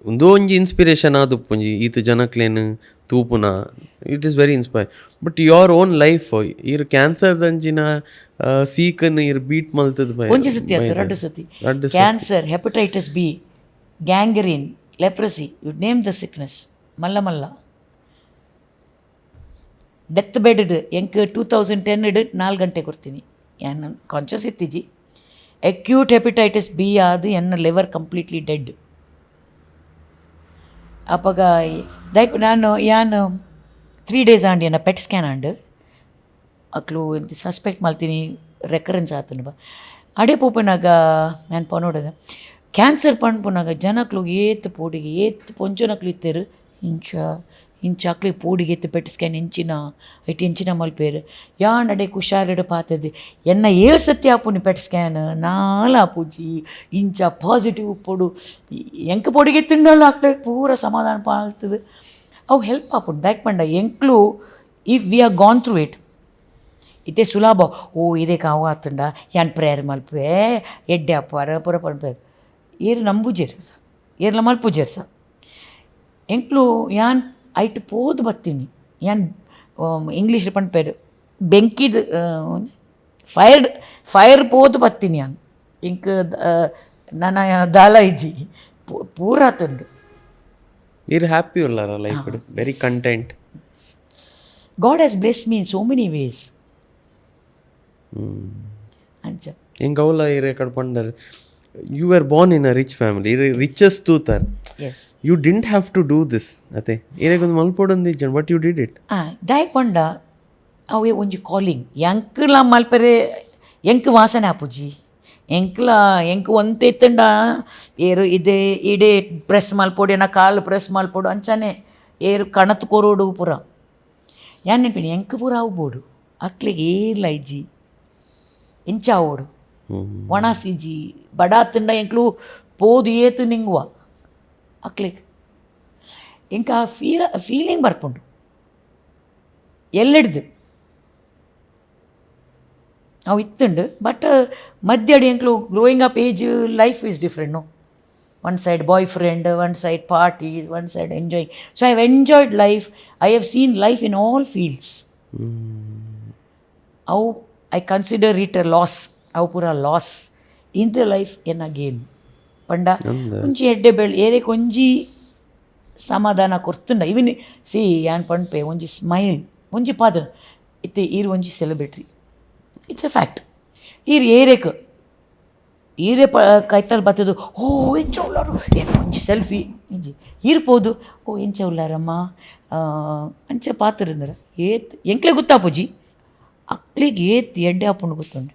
A: ಒಂದೋ ಒಂಜಿ ಇನ್ಸ್ಪಿರೇಷನ್ ಆದುಪ್ಪುಂಜಿ ಈತ ಜನಕ್ಲೇನು ತೂಪುನ it is very inspire but your own life ಇರ್ ಕ್ಯಾನ್ಸರ್ ದಂಚಿನ ಸೀಕನ್ನು ಇರ್ ಬೀಟ್ ಮಲ್ತದ ಬೈ
B: ಒಂಜಿ ಸತಿ ಆಯ್ತು ರಡ್ಡು ಸತಿ cancer hepatitis B gangrene leprosy you name the sickness ಮಲ್ಲ ಮಲ್ಲ ಡೆತ್ ಬೆಡ್ ಎಂಕ್ 2010 4 ಗಂಟೆ ಕೊಡ್ತೀನಿ ಏನು ಕಾನ್ಷಿಯಸ್ ಇತ್ತಿಜಿ ಅಕ್ಯೂಟ್ ಹೆಪಟೈಟಿಸ್ ಬಿ ಆದು ಎನ್ನ ಲಿವರ್ ಕಂಪ್ಲೀಟ್ಲಿ ಡೆಡ್ ಅಪ್ಪಗ ದೈಕ್ ನಾನು 3 days ಆಂಡಿ ಎನ್ನ ಪೆಟ್ ಸ್ಕ್ಯಾನ್ ಆಂಡು ಅಕ್ಲು ಸಸ್ಪೆಕ್ಟ್ ಮಾಡ್ತೀನಿ ರೆಕರೆನ್ಸ್ ಆತನು ಬಾ ಅಡೆ ಪೋಪನಾಗ ನಾನು ಪನೋಡದ ಕ್ಯಾನ್ಸರ್ ಪಂಡ್ಪುನಾಗ ಜನಕ್ಲು ಏತ್ ಪೋಡಿಗೆ ಏತ್ ಪೊಂಚನಕ್ಲು ಇತ್ತೇರು ಇಂಚ ಅಕ್ಲಿಗೆ ಪೋಡಿಗೆ ಎತ್ತು ಪೆಟ್ ಸ್ಕ್ಯಾನ್ ಇಂಚಿನ ಮಲ್ಪೇರು ಯಾನ್ ಅಡೆ ಹುಷಾರಿಡು ಪಾತದ್ದು ಎನ್ನ 7 ಸತಿ ಆಪುನಿ ಪೆಟ್ ಸ್ಕ್ಯಾನ್ ನಾಲ ಆಪುಜಿ ಇಂಚ ಪಾಸಿಟಿವ್ ಪೊಡು ಎಂಕ ಪೊಡಿಗೆ ತಿಂಡಲ್ಲ ಅಕ್ಲಿಗೆ ಪೂರ ಸಮಾಧಾನ ಪಾಲ್ತದು ಅವು ಹೆಲ್ಪ್ ಆಪುಂಡು ದಾಯ್ಕ್ ಪಂಡ ಎಂಕ್ಲು if we are gone through it ಇತ್ತೆ ಸುಲಭ ಓ ಇದಕ್ಕೆ ಅವು ಆತುಂಡ ಯಾನ್ ಪ್ರೇಯರ್ ಮಲ್ಪೆ ಎಡ್ಡೆ ಅಪ್ಪಾರ ಪುರ ಪಂಪೇರು ಏರು ನಂಬುಜೇರು ಏರ್ಲ ಮಲ್ಪುಜೇರು ಸಹ ಎಂಕ್ಲು ಯಾನ್ ಐಟ್ ಪೋದು ಬರ್ತೀನಿ ಯಾನ್ ಇಂಗ್ಲೀಷ್ ಪಂಪೇರು ಬೆಂಕಿದು ಫೈರ್ ಪೋದು ಬರ್ತೀನಿ ಯಾನ್ ಇಂಕ್ ನನ್ನ ದಾಲ ಇಜ್ಜಿ ಪೂರ ಆತುಂಡು
A: ಇರ್ ಹ್ಯಾಪಿ ಉಳ್ಳಾರ life very content
B: God has blessed me in so many ways ಅಂಚ
A: ಎಂಗ್ ಅವಲ ಇರೆ ಕಡೆ ಪಂಡರ್ you are born in a rich family richest ತೂತಾರ್
B: yes
A: you didn't have to do this ಅತೆ ಇರೆಗೊಂದು ಮಲ್ಪೊಡೊಂದಿಜ್ಜ ಬಟ್ ಯು ಡಿಡ್ ಇಟ್
B: ದಾಯ್ ಪಂಡ ಅವೇ ಒಂಜಿ ಕಾಲಿಂಗ್ ಎಂಕ್ಲ ಮಲ್ಪರೆ ಎಂಕ್ ವಾಸನೆ ಆಪುಜಿ ಎಂಕ್ ಒಂತೆ ಇತ್ತಂಡ ಏರು ಇದೇ ಇಡೇ ಪ್ರೆಸ್ ಮಲ್ಪೊಡು ಏನ ಕಾಲು ಪ್ರೆಸ್ ಮಲ್ಪೊಡು ಅಂಚನೆ ಏರು ಕಣತ್ ಕೊರೋಡು ಪುರ ಯಾನ್ ನೆನ್ಪಿನಿ ಎಂಕ್ ಪೂರ ಆಗ್ಬೋಡು ಅಕ್ಲಿಗೆ ಏರ್ಲ ಇಜ್ಜಿ ಎಂಚ ಆವೋಡು ಒಣಸಿಜಿ ಬಡ ತಿಂಡ ಎಂಕ್ಲು ಪೋದು ಏತು ನಿಂಗುವ ಅಕ್ಲಿಗೆ ಇಂಕ ಫೀಲಿಂಗ್ ಬರ್ಪುಂಡು ಎಲ್ಲೆಡ್ದು ಅವು ಇತ್ತುಂಡು ಬಟ್ ಮಧ್ಯಡಿ ಎಂಕ್ಲು growing up age life is different no one side boyfriend one side parties one side enjoying so I have enjoyed life I have seen life in all fields ಅವು I consider it a loss ಅವು ಪೂರ loss in the life ಎನ್ನ gain ಪಂಡ ಒಂಜಿ ಎಡ್ಡೆ ಬೆಳೆ ಏರೆಕ್ ಒಂಜಿ ಸಮಾಧಾನ ಕೊರ್ತುಂಡ ಇವನ್ ಸಿ ಯಾನ್ ಪಂಡ್ಪೆ ಒಂಜಿ ಸ್ಮೈಲ್ ಒಂಜಿ ಪಾದನ ಇತ್ತೆ ಈರು ಒಂಜಿ ಸೆಲೆಬ್ರಿಟಿ ಇಟ್ಸ್ ಎ ಫ್ಯಾಕ್ಟ್ ಈರು ಏರೆಕ್ ಈರೇ ಕೈತಲ್ ಬತ್ತದು ಓ ಎಂಚ ಉಳ್ಳಾರು ಏನು ಒಂಜಿ ಸೆಲ್ಫಿ ಇಂಜಿ ಈರ್ಪೋದು ಓ ಎಂಚ ಉಳ್ಳಾರಮ್ಮ ಅಂಚ ಪಾತ್ರಂದ್ರ ಏತ್ ಎಂಕ್ಲೆ ಗೊತ್ತಾಪುಜಿ ಅಕ್ಲಿಗೆ ಏತ್ ಎಡ್ಡೆ ಆಪುಂಡು ಗೊತ್ತುಂಡು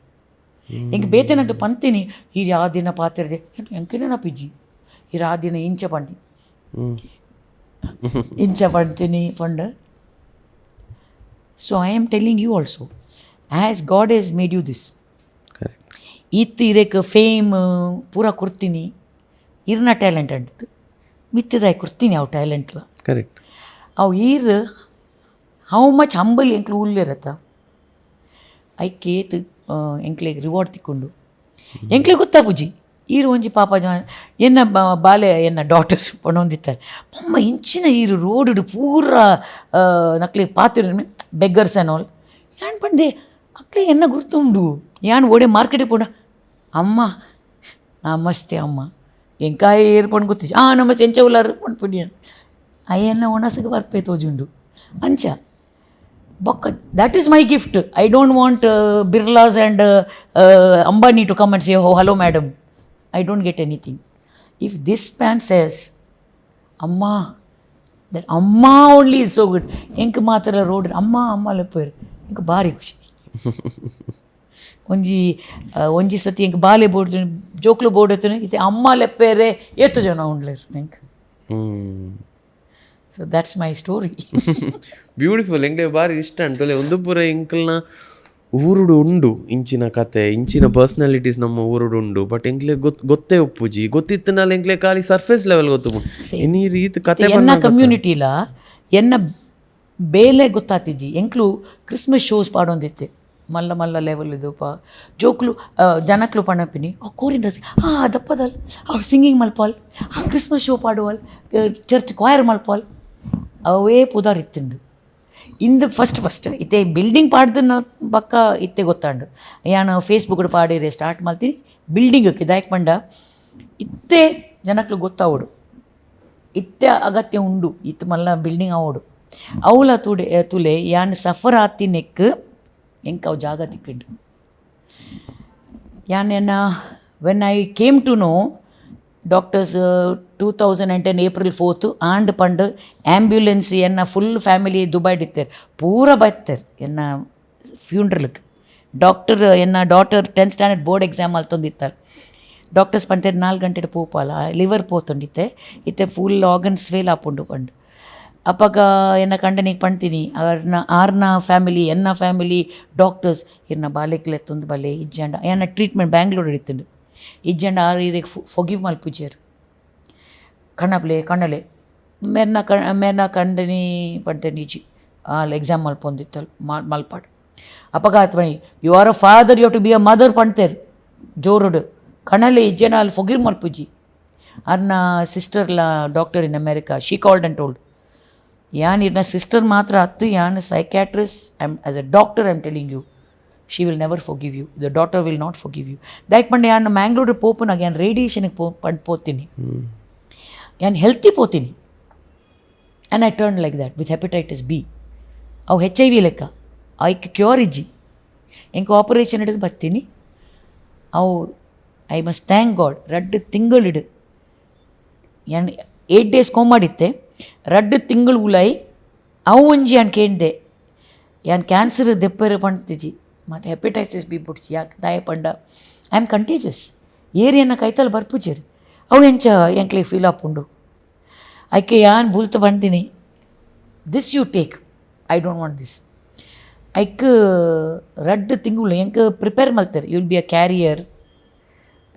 B: ಎಂಕ್ ಬೇತೇನಂಟು ಪಂತೀನಿ ಈರು ಆ ದಿನ ಪಾತ್ರೆ ಎಂಕನೇನಪ್ಪಿಜ್ಜಿ ಈರು ಆ ದಿನ ಇಂಚ ಪಂಡಿ ಇಂಚ ಪಡ್ತೀನಿ ಪಂಡ so I am telling you also as God has made you this ಇತ್ತು ಇರೇಕ ಫೇಮ್ ಪೂರ ಕೊಡ್ತೀನಿ ಇರ್ನ ಟ್ಯಾಲೆಂಟ್ ಅಂಟು ಮಿತ್ತದಾಗಿ ಕೊಡ್ತೀನಿ ಅವು ಟ್ಯಾಲೆಂಟ್ಲ
A: ಕರೆಕ್ಟ್.
B: ಅವು ಈರು ಹೌ ಮಚ್ ಹಂಬಲ್ ಎಂಕ್ಲು ಉಲ್ಲಿರತ್ತ ಐಕೆ ಏತು ಎಂಕ್ಲೆಗೆ ರಿವಾರ್ಡ್ ತಿಕ್ಕೊಂಡು ಎಂಕ್ಲೆ ಗೊತ್ತಾ ಪೂಜಿ ಈರು ಒಂಜಿ ಪಾಪ ಎನ್ನ ಬಾಲೆ ಎನ್ನ ಡಾಟರ್ ಪಣೊಂದಿತ್ತಾರೆ ಪಮ್ಮ ಇಂಚಿನ ಈರು ರೋಡ್ ಪೂರ ನಕ್ಲೆ ಪಾತಿರ ಬೆಗ್ಗರ್ಸ್ ಆ್ಯಂಡ್ ಆಲ್ ಯಾನ್ ಪಂಡೆ ಅಕ್ಲೆ ಎನ್ನ ಗುರ್ತುಂಡು ಯಾನ್ ಓಡೆ ಮಾರ್ಕೆಟಿಗೆ ಪೋಡ ಅಮ್ಮ ನಮಸ್ತೆ ಅಮ್ಮ ಎಂಕಾಯ ಏರ್ಪಂಡು ಗೊತ್ತಿಜ್ ನಮಸ್ತೆ ಎಂಚ ಉಲ್ಲಾರ ಪಂಡ್ಪುಡಿ ಅಯ್ಯನ್ನ ಒಣಸಗೆ ಬರ್ಪೇ ತೋಜುಂಡು ಅಂಚ ಬೊಕ್ಕ that is my gift. I don't want Birlas and Ambani to come and say oh hello madam. I don't get anything. If this man says, Amma, that Amma only is so good. Enk matara road, Amma lepper. Enk bari kushi. ಒಂಜಿ ಸತಿ ಎಂಕ್ ಬಾಲೆ board ಜೋಕ್ಲು board ಎತ್ತನೆ ಇತ್ತೆ ಅಮ್ಮ ಲೆಪ್ಪೇರೆ ಎತ್ತು ಜನ ಉಂಡ್ಲೇರು ಎಂಕ್. So that's my story.
A: Beautiful. ಎಂಗೆ ಬಾರಿ ಇಷ್ಟ ಅಂತಲೇ ಒಂದು ಪೂರ ಎಂಕಲ್ನ ಊರುಡು ಉಂಡು ಇಂಚಿನ ಕತೆ ಇಂಚಿನ ಪರ್ಸ್ನಾಲಿಟೀಸ್ ನಮ್ಮ ಊರುಡು ಉಂಡು. ಬಟ್ ಎಂಕ್ಲೆ ಗೊತ್ತೇ ಉಪ್ಪುಜಿ ಗೊತ್ತಿತ್ತನಲ್ಲ ಎಂಕ್ಲೆ ಖಾಲಿ ಸರ್ಫೇಸ್ ಲೆವೆಲ್ ಗೊತ್ತು ಈ ರೀತಿ ಕತೆ
B: ಎನ್ನ ಕಮ್ಯುನಿಟಿಲ ಎನ್ನ ಬೇಲೆ ಗೊತ್ತಾತಿಜ್ಜಿ ಎಂಕ್ಲು ಕ್ರಿಸ್ಮಸ್ ಶೋಸ್ ಪಾಡೊಂದಿತ್ತೆ ಮಲ್ಲ ಮಲ್ಲ ಲೆವೆಲ್ ಇದು ಜೋಕ್ಲು ಜನಕ್ಲು ಪಣಪಿನಿ ಕೋರಿನ್ ಡ್ರೆಸ್ ದಪ್ಪದಲ್ ಸಿಂಗಿಂಗ್ ಮಲ್ಪಾಲ್ ಕ್ರಿಸ್ಮಸ್ ಶೋ ಪಾಡುವಲ್ ಚರ್ಚ್ ಕ್ವಾಯರ್ ಮಲ್ಪಾಲ್ ಅವೇ ಪುದಾರ್ ಇತ್ತುಂಡು. ಇಂದು ಫಸ್ಟ್ ಇತ್ತೆ ಬಿಲ್ಡಿಂಗ್ ಪಾಡ್ದನ್ನ ಬಕ್ಕ ಇತ್ತೆ ಗೊತ್ತಾಂಡು ಯಾನು ಫೇಸ್ಬುಕ್ ಪಾಡಿರೆ ಸ್ಟಾರ್ಟ್ ಮಾಡ್ತೀನಿ ಬಿಲ್ಡಿಂಗಕ್ಕೆ ದಾಯಕ್ ಪಂಡ ಇತ್ತೆ ಜನಕ್ಲು ಗೊತ್ತಾವಡು ಇತ್ತೆ ಅಗತ್ಯ ಉಂಡು ಇತ್ತು ಮಲ್ಲ ಬಿಲ್ಡಿಂಗ್ ಆವೋಡು ಅವಲ ತುಲೆ ಯಾನ್ ಸಫರ್ ಆತಿನೆಕ್ ಎಂಕ್ ಅವು ಜಾಗ ತಿಕ್ಕಿಂಡು. ಯಾನ್ when I came to know doctors 2010 April 4th and ಪಂಡ್ ಆ್ಯಂಬ್ಯುಲೆನ್ಸ್ ಎನ್ನ ಫುಲ್ ಫ್ಯಾಮಿಲಿ ದುಬೈಡ್ ಇತ್ತೇರು ಪೂರ ಬತ್ತೇರು ಎನ್ನ ಫ್ಯೂನ್ರಲ್ಗೆ. ಡಾಕ್ಟರ್ ಎನ್ನ daughter 10th standard board exam ಅಲ್ಲಿ ತಂದಿತ್ತಾರೆ. ಡಾಕ್ಟರ್ಸ್ ಪಂತೇರು 4 ಗಂಟೆ ಪೋಪಾಲ ಲಿವರ್ ಪೋತೊಂಡಿತ್ತೆ ಇತ್ತೆ ಫುಲ್ ಆರ್ಗನ್ಸ್ ಫೇಲ್ ಆಪುಂಡು ಪಂಡು ಅಪ್ಪಾಗ ಎನ್ನ ಕಂಡನಿಗೆ ಪಣ್ತೀನಿ ಆರ್ನ ಫ್ಯಾಮಿಲಿ ಎನ್ನ ಫ್ಯಾಮಿಲಿ ಡಾಕ್ಟರ್ಸ್ ಇರ್ನ ಬಾಲೆಕ್ಲೆ ತೊಂದು ಬಲ್ಲೆ ಇಜ್ಜಂಡ ಎನ್ನ ಟ್ರೀಟ್ಮೆಂಟ್ ಬ್ಯಾಂಗ್ಳೂರ್ ಹಿಡಿತುಂಡು ಇಜ್ಜಂಡ ಆರಿಗೆ ಫೊಗಿವ್ ಮಲ್ಪುಜೇರು ಕಣ್ಣಲೆ ಮೇರ್ನ ಕಂಡನಿ ಪಣ್ತೇನೆ ಈಜಿ ಅಲ್ಲಿ ಎಕ್ಸಾಮ್ ಮಲ್ಪೊಂದಿತ್ತಲ್ ಮಲ್ಪಾಡು ಅಪ್ಪಾಗ ಆತು ಬನ್ನಿ you are a father you have to be a mother ಪಣ್ತೇರು ಜೋರುಡು ಕಣ್ಣಲೆ ಇಜ್ಜನ ಅಲ್ಲಿ ಫೊಗಿವ್ ಮಲ್ಪುಜಿ ಅರ್ನ ಸಿಸ್ಟರ್ಲ doctor in America she called and told ಯಾನ್ ಇರ್ನ ಸಿಸ್ಟರ್ ಮಾತ್ರ ಹತ್ತು ಯಾನ್ psychiatrist as a doctor I am telling you she will never forgive you the daughter will not forgive you. ದಯಕ್ ಪಂಡ ಯಾನ್ ಮ್ಯಾಂಗ್ಳೂರ್ ಪೋಪನಾಗ ಯಾನ್ ರೇಡಿಯೇಷನ್ಗೆ ಪೋತೀನಿ ಯಾನ್ ಹೆಲ್ತಿ ಪೋತೀನಿ and I turn like that with hepatitis B ಅವು HIV ಲೆಕ್ಕ ಐಕ್ ಕ್ಯೂರ್ ಇಜ್ಜಿ ಎಂಕ ಆಪರೇಷನ್ ಹಿಡಿದು ಬರ್ತೀನಿ ಅವು ಐ ಮಸ್ಟ್ ಥ್ಯಾಂಕ್ ಗಾಡ್ 2 ತಿಂಗಳಿಡು ಯಾನ್ 8 days ಕೋಮಾಡಿತ್ತೆ 2 ತಿಂಗಳು ಉಲಾಯಿ ಅವು ಒಂಜಿ ಯಾನ್ ಕೇಳಿದೆ ಯಾನ್ ಕ್ಯಾನ್ಸರ್ ದೆಪ್ಪರು ಪಣ್ತಿಜಿ ಮತ್ತು ಹೆಪಟೈಟಿಸ್ ಬಿ ಬಿಡ್ಚಿ ಯಾಕೆ ದಾಯ ಪಂಡ ಐ ಆಮ್ ಕಂಟೇಜಸ್ ಏರಿಯನ್ನ ಕೈತಲ್ಲಿ ಬರ್ಪುಜೇರು ಅವು ಎಂಕ್ಲೆ ಫೀಲ್ ಆಪುಂಡು ಐಕೆ ಯಾನ್ ಬೂಲ್ತ ಬಂತೀನಿ this you take I don't want this ಐಕ್ 2 ತಿಂಗಳು ಎಂಕ್ ಪ್ರಿಪೇರ್ ಮಲ್ತಾರೆ you will be a carrier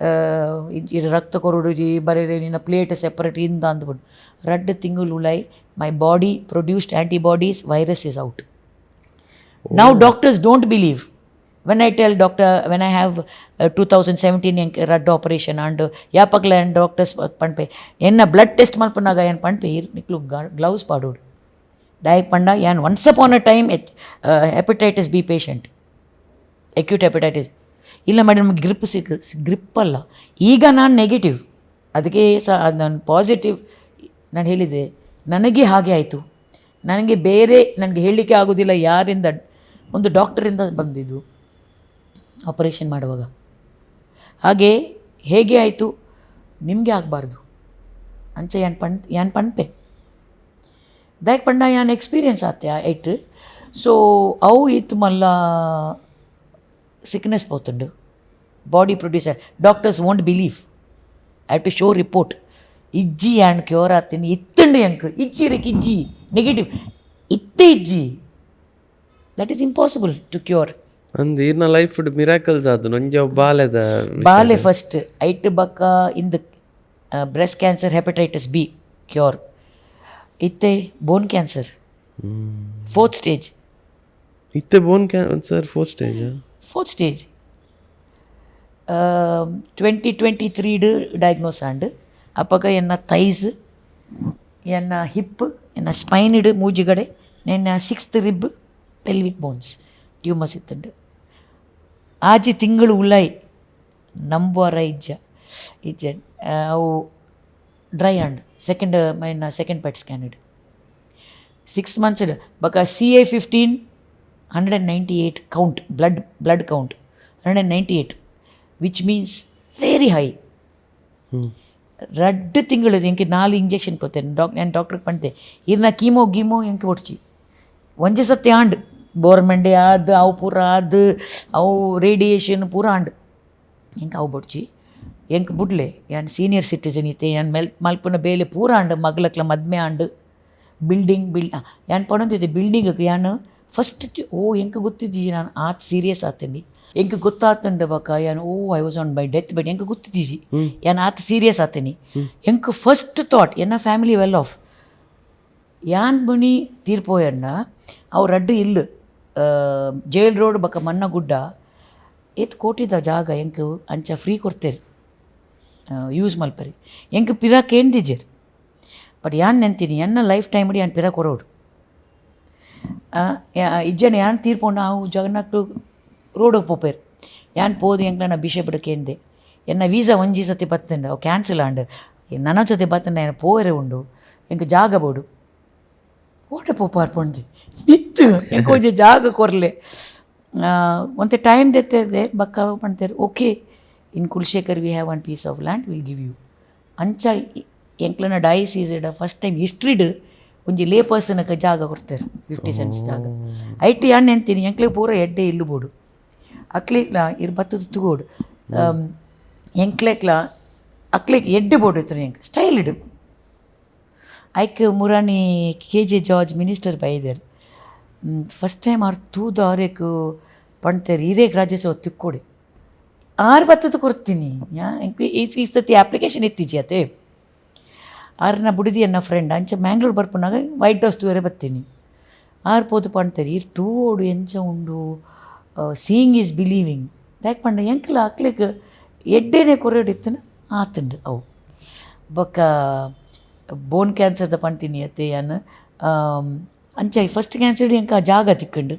B: ರಕ್ತ ಕೊರಡುಜಿ ಬರೀ ನಿನ್ನ ಪ್ಲೇಟ್ ಸೆಪರೇಟ್ ಇಂದ ಅಂದ್ಬಿಟ್ಟು 2 ತಿಂಗಳು ಉಲಾಯಿ my body produced antibodies virus is out. Now doctors don't believe when I tell doctor when I have 2017 ರಡ್ ಆಪರೇಷನ್ ಆ್ಯಂಡ್ ಯಾಪಕ್ಲ ಆ್ಯಂಡ್ ಡಾಕ್ಟರ್ಸ್ ಪಣ್ಪೆ ಎನ್ನ ಬ್ಲಡ್ ಟೆಸ್ಟ್ ಮಲ್ಪನಾಗ ಏನು ಪಣ್ಪೆ ನಿಕ್ಲು ಗ್ಲೌಸ್ ಪಾಡೋಡು ಡೈಕ್ ಪಂಡ ಯಾನ್ ಒನ್ಸ್ ಅಪಾನ್ ಅ time hepatitis B patient acute hepatitis ಇಲ್ಲ madam grip ಅಲ್ಲ ಈಗ ನಾನು ನೆಗೆಟಿವ್ ಅದಕ್ಕೆ ನಾನು ಪಾಸಿಟಿವ್ ನಾನು ಹೇಳಿದೆ ನನಗೆ ಹಾಗೆ ಆಯಿತು ನನಗೆ ಬೇರೆ ನನಗೆ ಹೇಳಲಿಕ್ಕೆ ಆಗೋದಿಲ್ಲ ಯಾರಿಂದ ಒಂದು ಡಾಕ್ಟರಿಂದ ಬಂದಿದ್ದು ಆಪರೇಷನ್ ಮಾಡುವಾಗ ಹಾಗೆ ಹೇಗೆ ಆಯಿತು ನಿಮಗೆ ಆಗಬಾರ್ದು ಅಂಚೆ ಯಾನ್ ಪಣ್ಪೆ ದಾಯಕ್ ಪಂಡ ಯಾನ್ ಎಕ್ಸ್ಪೀರಿಯನ್ಸ್ ಆತೆ ಐಟ್ ಸೊ ಅವು ಇತ್ತು ಮಲ್ಲ ಸಿಕ್ನೆಸ್ ಪೋತುಂಡು body producer doctors won't believe I have to show report ಇಜ್ಜಿ ಆ್ಯಂಡ್ ಕ್ಯೂರ್ ಆತೀನಿ ಇತ್ತುಂಡು ಎಂಕ್ ಇಜ್ಜಿರಕ್ಕೆ ಇಜ್ಜಿ ನೆಗೆಟಿವ್ ಇತ್ತೇ ಇಜ್ಜಿ that is impossible to cure
A: ಅಂದ್ ಇರ್ನ ಲೈಫ್ ಮಿರಾಕಲ್ಸ್ ಆದು ನಂಜ ಬಾಲೆ
B: ಫಸ್ಟ್ ಐಟ್ ಬಕ್ಕ ಇಂದ breast cancer hepatitis B cure ಇತ್ತೆ ಬೋನ್ ಕ್ಯಾನ್ಸರ್ 4th stage.
A: ಇತ್ತೆ bone cancer 4th stage.
B: 4th stage. 2023 diagnose ಆಂಡ್ ಅಪ್ಪಗ ಎನ್ನ ಥೈಸ್ ಎನ್ನ ಹಿಪ್ ಎನ್ನ ಸ್ಪೈನ್ ಮೂಜಿಗಡೆ ನೆನ್ನ 6th rib pelvic bones tumours ಇತ್ತುಂಡು. ಆಜಿ ತಿಂಗಳು ಉಲಾಯಿ ನಂಬರ ಇಜ್ಜ ಅವು ಡ್ರೈ ಆಂಡ್ ಸೆಕೆಂಡ್ ಪೆಟ್ ಸ್ಕ್ಯಾನ್ 6 months ಬಕ CA15 198 count blood count 198 which means very high. ರಡ್ಡು ತಿಂಗಳು ಎಂಕೆ 4 ಇಂಜೆಕ್ಷನ್ ಕೊಡ್ತೇನೆ. ನಾನು ಡಾಕ್ಟ್ರಿಗೆ ಪಂತೆ ಇರ್ನ ಕೀಮೋ ಎಂಕೆ ಹೊಡ್ಚಿ ಒಂಜೆ ಸತಿ ಆಂಡ್ ಗೋರ್ಮೆಂಟೇ ಆದ್ ಅವು ಪೂರ ಆದ್ ಅವು ರೇಡಿಯೇಷನ್ ಪೂರ ಆಂಡ್ ಎಂಕೆ ಅವು ಬೊಡ್ಚಿ ಎಂಕ್ ಬುಡ್ಲೆ ಯಾನ್ ಸೀನಿಯರ್ ಸಿಟಿಸನ್ ಇತ್ತೆ ಯಾನ್ ಮಲ್ಪುನ ಬೇಲೆ ಪೂರ ಆಂಡ್ ಮಗ್ಲಕ್ಲ ಮದ್ಮೆ ಆಂಡ್ ಬಿಲ್ಡಿಂಗ್ ಯಾನ್ ಪಡೊಂದಿದ್ದೆ ಬಿಲ್ಡಿಂಗ್ ಯಾನ್ ಫಸ್ಟ್ ಎಂಕ ಗೊತ್ತಿದ್ದೀಜಿ ನಾನು ಆತ್ ಸೀರಿಯಸ್ ಆತಂಡಿ ಎಂಕ ಗೊತ್ತಾತಂಡ ಬಕ ಯಾನ್ I was on by death bed ಎಂಕ ಗೊತ್ತಿದ್ದೀಜಿ ಯಾನ್ ಆತ್ ಸೀರಿಯಸ್ ಆತನಿ ಎಂಕ ಫಸ್ಟ್ ಥಾಟ್ ಎನ್ನ ಫ್ಯಾಮಿಲಿ ವೆಲ್ ಆಫ್ ಯಾನ್ ಬುನಿ ತೀರ್ಪೋಯನ್ನ ಅವು ರಡ್ಡು ಇಲ್ಲು ಜೈಲ್ ರೋಡ್ ಬಕ ಮನ್ನಗುಡ್ಡ ಎತ್ ಕೋಟಿದ ಜಾಗ ಎಂಕ ಅಂಚ ಫ್ರೀ ಕೊಡ್ತೇರು ಯೂಸ್ ಮಲ್ಪರಿ ಎಂಕ ಪಿರಾ ಕೇಂದಿಜೇರು. ಬಟ್ ಯಾನ್ ನೆನ್ತೀನಿ ಎನ್ನ ಲೈಫ್ ಟೈಮ್ ಯಾನ್ ಪಿರಾ ಕೊರೋಡು ಇಜ್ಜನ ಯಾನ್ ತೀರ್ಪೊಂಡು ಅವು ಜಗನ್ನಕ್ಲು ರೋಡಿಗೆ ಪೋಪೇರು ಯಾನ್ ಪೋದು ಎಂಕ್ ನನ್ನ ಬಿಷೆ ಬಿಡ ಕೇಂದೆ ಎನ್ನ ವೀಸಾ ಒಂಜಿ ಸತಿ ಬತ್ತಂಡು ಅವು ಕ್ಯಾನ್ಸಲ್ ಆಂಡ್ ನನ್ನ ಜೊತೆ ಬತ್ತಂಡ ಏನು ಪೋರೆ ಉಂಡು ಎಂಕ್ ಜಾಗ ಬೋಡು ಓಟೆ ಪೋಪಾರ್ ಪೊಂದು ನಿತ್ತು ಎಂಕ ಒಂಜಿ ಜಾಗ ಕೊರ್ಲೆ ಒಂತೆ ಟೈಮ್ ದೆತ್ತೆ ಬಕ್ಕ ಪಣ್ತೇರು okay in Kulshekar we have 1 piece of land will give you ಅಂಚ ಎಂಕ್ಲನ ಡಯಾಸಿಸ್ಡ್ ಫಸ್ಟ್ ಟೈಮ್ ಹಿಸ್ಟ್ರಿಡ್ ಒಂಜಿ ಲೇ ಪರ್ಸನ್ಗೆ ಜಾಗ ಕೊಡ್ತಾರೆ 50 cents ಜಾಗ ಐಟಿ ಯಾನ್ ನೆನ್ತೀನಿ ಎಂಕ್ಲೆಗೆ ಪೂರ ಎಡ್ಡೆ ಇಲ್ಲು ಬೋಡು ಅಕ್ಲೇಕ್ಲ ಇರ್ ಬತ್ತದು ತುಗೋಡು ಎಂಕ್ಲೆಕ್ಲ ಅಕ್ಲೇಕ್ ಎಡ್ಡೆ ಬೋಡು ಇತ್ತು ಎಂಕ್ ಸ್ಟೈಲ್ ಇಡು ಐಕ್ ಮುರಾನಿ KJ ಜಾರ್ಜ್ ಮಿನಿಸ್ಟರ್ ಬೈದೇರು ಫಸ್ಟ್ ಟೈಮ್ ಅವ್ರು ತೂದು ಅವ್ರೇಕು ಪಣ್ತೇರು ಹಿರೇಕ್ ರಾಜ್ಯೋತ್ಸವ ತಿಕ್ಕೋಡೆ ಆರು ಬತ್ತದ ಕೊಡ್ತೀನಿ ಈ ಸತಿ ಅಪ್ಲಿಕೇಶನ್ ಎತ್ತಿಜಿ ಅತ್ತೆ ಆರ್ನ ಬುಡಿದಿ ಎನ್ನ ಫ್ರೆಂಡ್ ಅಂಚ ಮ್ಯಾಂಗ್ಳೂರ್ ಬರ್ಪುನಾಗ ವೈಟ್ ಹೌಸ್ ತೂವರೆ ಬತ್ತೀನಿ ಆರು ಪೋದು ಪಣ್ತೇರಿ ಇರ್ ತೂಡು ಎಂಚ ಉಂಡು ಸೀಯಿಂಗ್ ಈಸ್ ಬಿಲೀವಿಂಗ್ ಬ್ಯಾಕ್ ಪಂಡ ಎಂಕಲ ಅಕ್ಲೆಗ್ ಎಡ್ಡೆನೆ ಕೊರೆಡಿತ್ತನ ಆತಂಡು ಅವು ಬೊಕ್ಕ ಬೋನ್ ಕ್ಯಾನ್ಸರ್ದ ಪಣ್ತೀನಿ ಅತ್ತೆ ಯಾನ್ ಅಂಚ ಫಸ್ಟ್ ಕ್ಯಾನ್ಸರ್ ಎಂಕ ಜಾಗ ತಿಕ್ಕಂಡು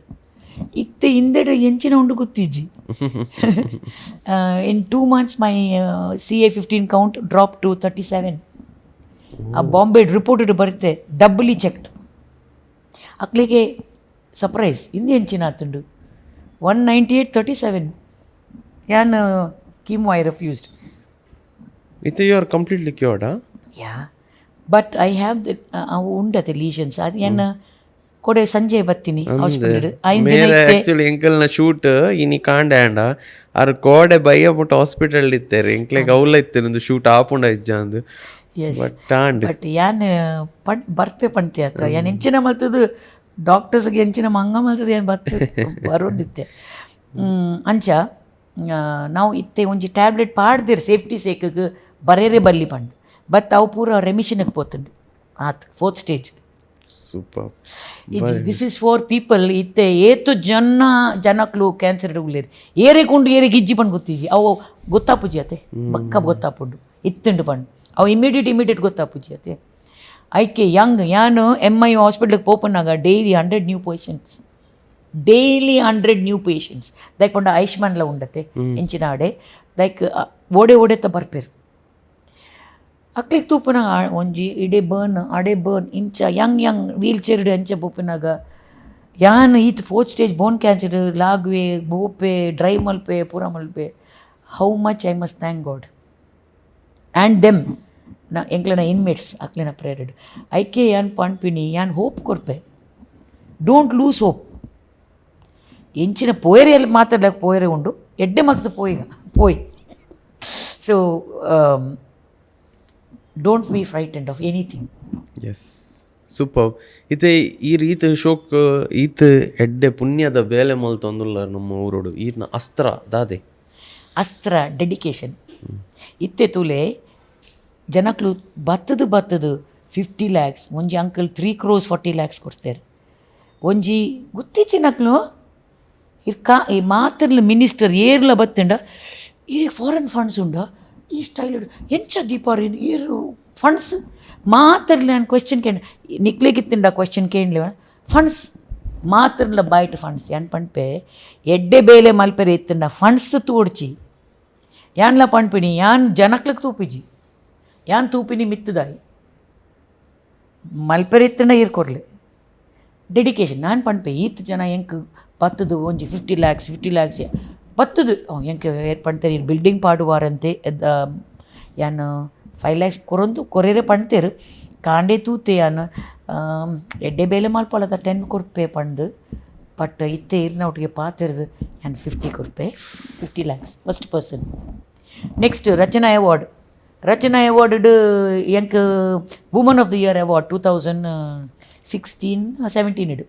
B: ಇತ್ತೆ ಹಿಂದೆಡೆ ಎಂಚಿನ ಉಂಡು ಗೊತ್ತಿಜ್ಜಿ in 2 months my CA15 count drop to 37. ಆ ಬಾಂಬೆ ರಿಪೋರ್ಟೆಡ್ ಬರುತ್ತೆ ಡಬ್ಲಿ ಚೆಕ್ಡ್ ಅಕ್ಲಿಗೆ ಸರ್ಪ್ರೈಸ್ ಹಿಂದೆ ಎಂಚಿನ ಆತುಂಡು 198/37 ಯಾನ್ ಕೀಮೋ ಐ ರೆಫ್ಯೂಸ್ಡ್
A: ಇತ್ತೆ you are completely cured
B: yeah but I have the ಅವು ಉಂಡತೆ ಲೀಷನ್ಸ್ ಅದು ಏನ ಕೊಡೆ ಸಂಜೆ ಬತ್ತೀನಿ ಹಾಸ್ಪಿಟಲ್
A: ಆಕ್ಚುಲಿ ಎಂಕಲ್ನ ಶೂಟ್ ಇನಿ ಕಾಂಡ ಆರ್ ಕೋಡೆ ಬಯ್ಯ ಬಿಟ್ಟು ಹಾಸ್ಪಿಟಲ್ ಇತ್ತೇರಿ ಎಂಕ್ಲೆಗ್ ಅವಲ ಇತ್ತೇನೆ ಒಂದು ಶೂಟ್ ಆಪುಂಡ ಇಜ್ಜ ಅಂದು
B: ಬಟ್ ಯಾನ್ ಬರ್ಪೆ ಪಣ್ತೆ ಆತ ಯಾನ್ ಎಂಚಿನ ಮಲ್ತದು ಡಾಕ್ಟರ್ಸ್ಗೆ ಎಂಚಿನ ಮಂಗ ಮಲ್ತದು ಏನು ಬತ್ತ ಬರೋದಿತ್ತೆ ಅಂಚ ನಾವು ಇತ್ತೆ ಒಂಜಿ ಟ್ಯಾಬ್ಲೆಟ್ ಪಾಡ್ದಿರು ಸೇಫ್ಟಿ ಸೇಕಗೆ ಬರೇರೆ ಬಲ್ಲಿ ಪಂಡು ಬಟ್ ಅವು ಪೂರ ರೆಮಿಷನ್ಗೆ ಪೋತುಂಡು ಆತ್ 4th stage.
A: Super.
B: This is for people ಇತ್ತೆ ಏತು ಜನಕ್ಲು ಕ್ಯಾನ್ಸರ್ ಉಳ್ಳೇರಿ ಏರೆಕೊಂಡು ಏರಿಗೆ ಇಜ್ಜಿ ಪಂಡು ಗೊತ್ತಿಜ್ಜಿ ಅವು ಗೊತ್ತಾಪುಜಿ ಅತ್ತೆ ಬಕ್ಕ ಗೊತ್ತಾಪುಂಡು ಇತ್ತುಂಡು ಪಂಡು ಅವು ಇಮಿಡಿಯೇಟ್ ಗೊತ್ತಾಪುಜಿ ಅತ್ತೆ ಐಕೆ ಯಂಗ್ ಯಾನು MI ಹಾಸ್ಪಿಟ್ಲಿಗೆ ಪೋಪನ್ನಾಗ daily 100 new patients daily 100 new patients ದೈಕ್ ಪಂಡ ಆಯುಷ್ಮಾನ್ಲ ಉಂಡತ್ತೆ ಎಂಚಿನ ಆಡೆ ದೈಕ್ ಓಡೆ ಬರ್ಪೇರು ಅಕ್ಲಿಗೆ ತೂಪನ ಒಂಜಿ ಇಡೆ ಬರ್ನ್ ಅಡೆ ಬರ್ನ್ ಇಂಚ ಯಂಗ್ ವೀಲ್ ಚೇರ್ಡ್ ಅಂಚ ಪೋಪಿನಾಗ ಯಾನ್ ಈತ್ 4th stage ಬೋನ್ ಕ್ಯಾನ್ಸರ್ ಲಾಗ್ವೆ ಬೋಪೆ ಡ್ರೈ ಮಲ್ಪೆ ಪೂರ ಮಲ್ಪೆ how much I must thank God and them ಎಂಕ್ಲನ ಇನ್ಮೇಟ್ಸ್ ಅಕ್ಲಿನ ಪ್ರೇರೆಡ್ ಐಕೆ ಯಾನ್ ಪಣ್ಪಿನಿ ಯಾನ್ ಹೋಪ್ ಕೊಡ್ಪೆ ಡೋಂಟ್ ಲೂಸ್ ಹೋಪ್ ಎಂಚಿನ ಪೋಯರೆಯಲ್ಲಿ ಮಾತಾಡ್ಲಿಕ್ಕೆ ಪೋಯರೆ ಉಂಡು ಎಡ್ಡೆ ಮಾತ್ರ ಪೋಯ್ so don't be frightened of anything.
A: Yes super. ಇತ್ತೆ ಈ ರೀತಿ ಶೋಕ್ ಈತ್ ಎಡ್ಡೆ ಪುಣ್ಯದ ಬೇಲೆ ಮಲ್ತೊಂದುಲ್ಲ ನಮ್ಮ ಊರೋಡು ಈತ್ನ ಅಸ್ತ್ರ ದಾದೆ
B: ಅಸ್ತ್ರ ಡೆಡಿಕೇಶನ್ ಇತ್ತೆ ತೂಲೆ ಜನಕ್ಲು ಬತ್ತದು 50 lakhs ಒಂಜಿ ಅಂಕಲ್ 3 crores 40 lakhs ಕೊಡ್ತಾರೆ. ಒಂಜಿ ಗುತ್ತಿಚ್ಚಿನಕ್ಲು ಈ ಮಾತ್ರಲು ಮಿನಿಸ್ಟರ್ ಏರ್ಲ ಬತ್ತಂಡ ಈ ಫಾರಿನ್ ಫಂಡ್ಸ್ ಉಂಡ ಈ ಸ್ಟೈಲ್ ಎಂಚ ದೀಪಾವಳಿ ಏರು ಫಂಡ್ಸ್ ಮಾತ್ರಲು ನಾನು ಕ್ವೆಶ್ಚನ್ ಕೇಳಿ ನಿಕ್ಲೆಗಿತ್ತಿಂಡ ಕ್ವೆಶ್ಚನ್ ಕೇಳಲಿ ಫಂಡ್ಸ್ ಮಾತ್ರಲ ಬಯಟ ಫಂಡ್ಸ್ ಯಾನ್ ಪಂಪೆ ಎಡ್ಡೆ ಬೇಲೆ ಮಲ್ಪೆರೆ ಎತ್ತಂಡ ಫಂಡ್ಸ್ ತೋಡ್ಚಿ ಯಾನ್ಲ ಪಂಪಿನಿ ಯಾನ್ ಜನಕ್ಲಕ್ಕೆ ತೂಪಿಜಿ ಯಾನ್ ತೂಪಿನಿ ಮಿತ್ತದಾಯಿ ಮಲ್ಪೆರೆ ಎತ್ತಂಡ ಇರ್ಕೊಡ್ಲೆ ಡೆಡಿಕೇಶನ್ ನಾನು ಪಂಪೆ ಈತ್ ಜನ ಎಂಕ್ ಪತ್ತದು ಒಂಜಿ 50 lakhs ಪತ್ತದು ಎಂಕ್ ಪಣ್ತೇರು ಬಿಲ್ಡಿಂಗ್ ಪಾಡುವಾರಂತೆ ಯಾನ್ 5 lakhs ಕೊರೆರೆ ಪಣ್ತೇರು ಕಾಂಡೆ ತೂತೆ ಯಾನು ಎಡ್ಡೆ ಬೇಲೆ ಮಲ್ಪೊಳದ 10 ಕೊರ್ಪೆ ಪಂಡು ಬಟ್ ಇತ್ತೆ ಇರ್ನ ಒಟ್ಟಿಗೆ ಪಾತಿರ್ದು ಯಾನ್ 50 ಕೊರ್ಪೆ 50 lakhs first person. Next Rachana award ಎಂಕ್ woman of the year award 2016-17 ಇಡು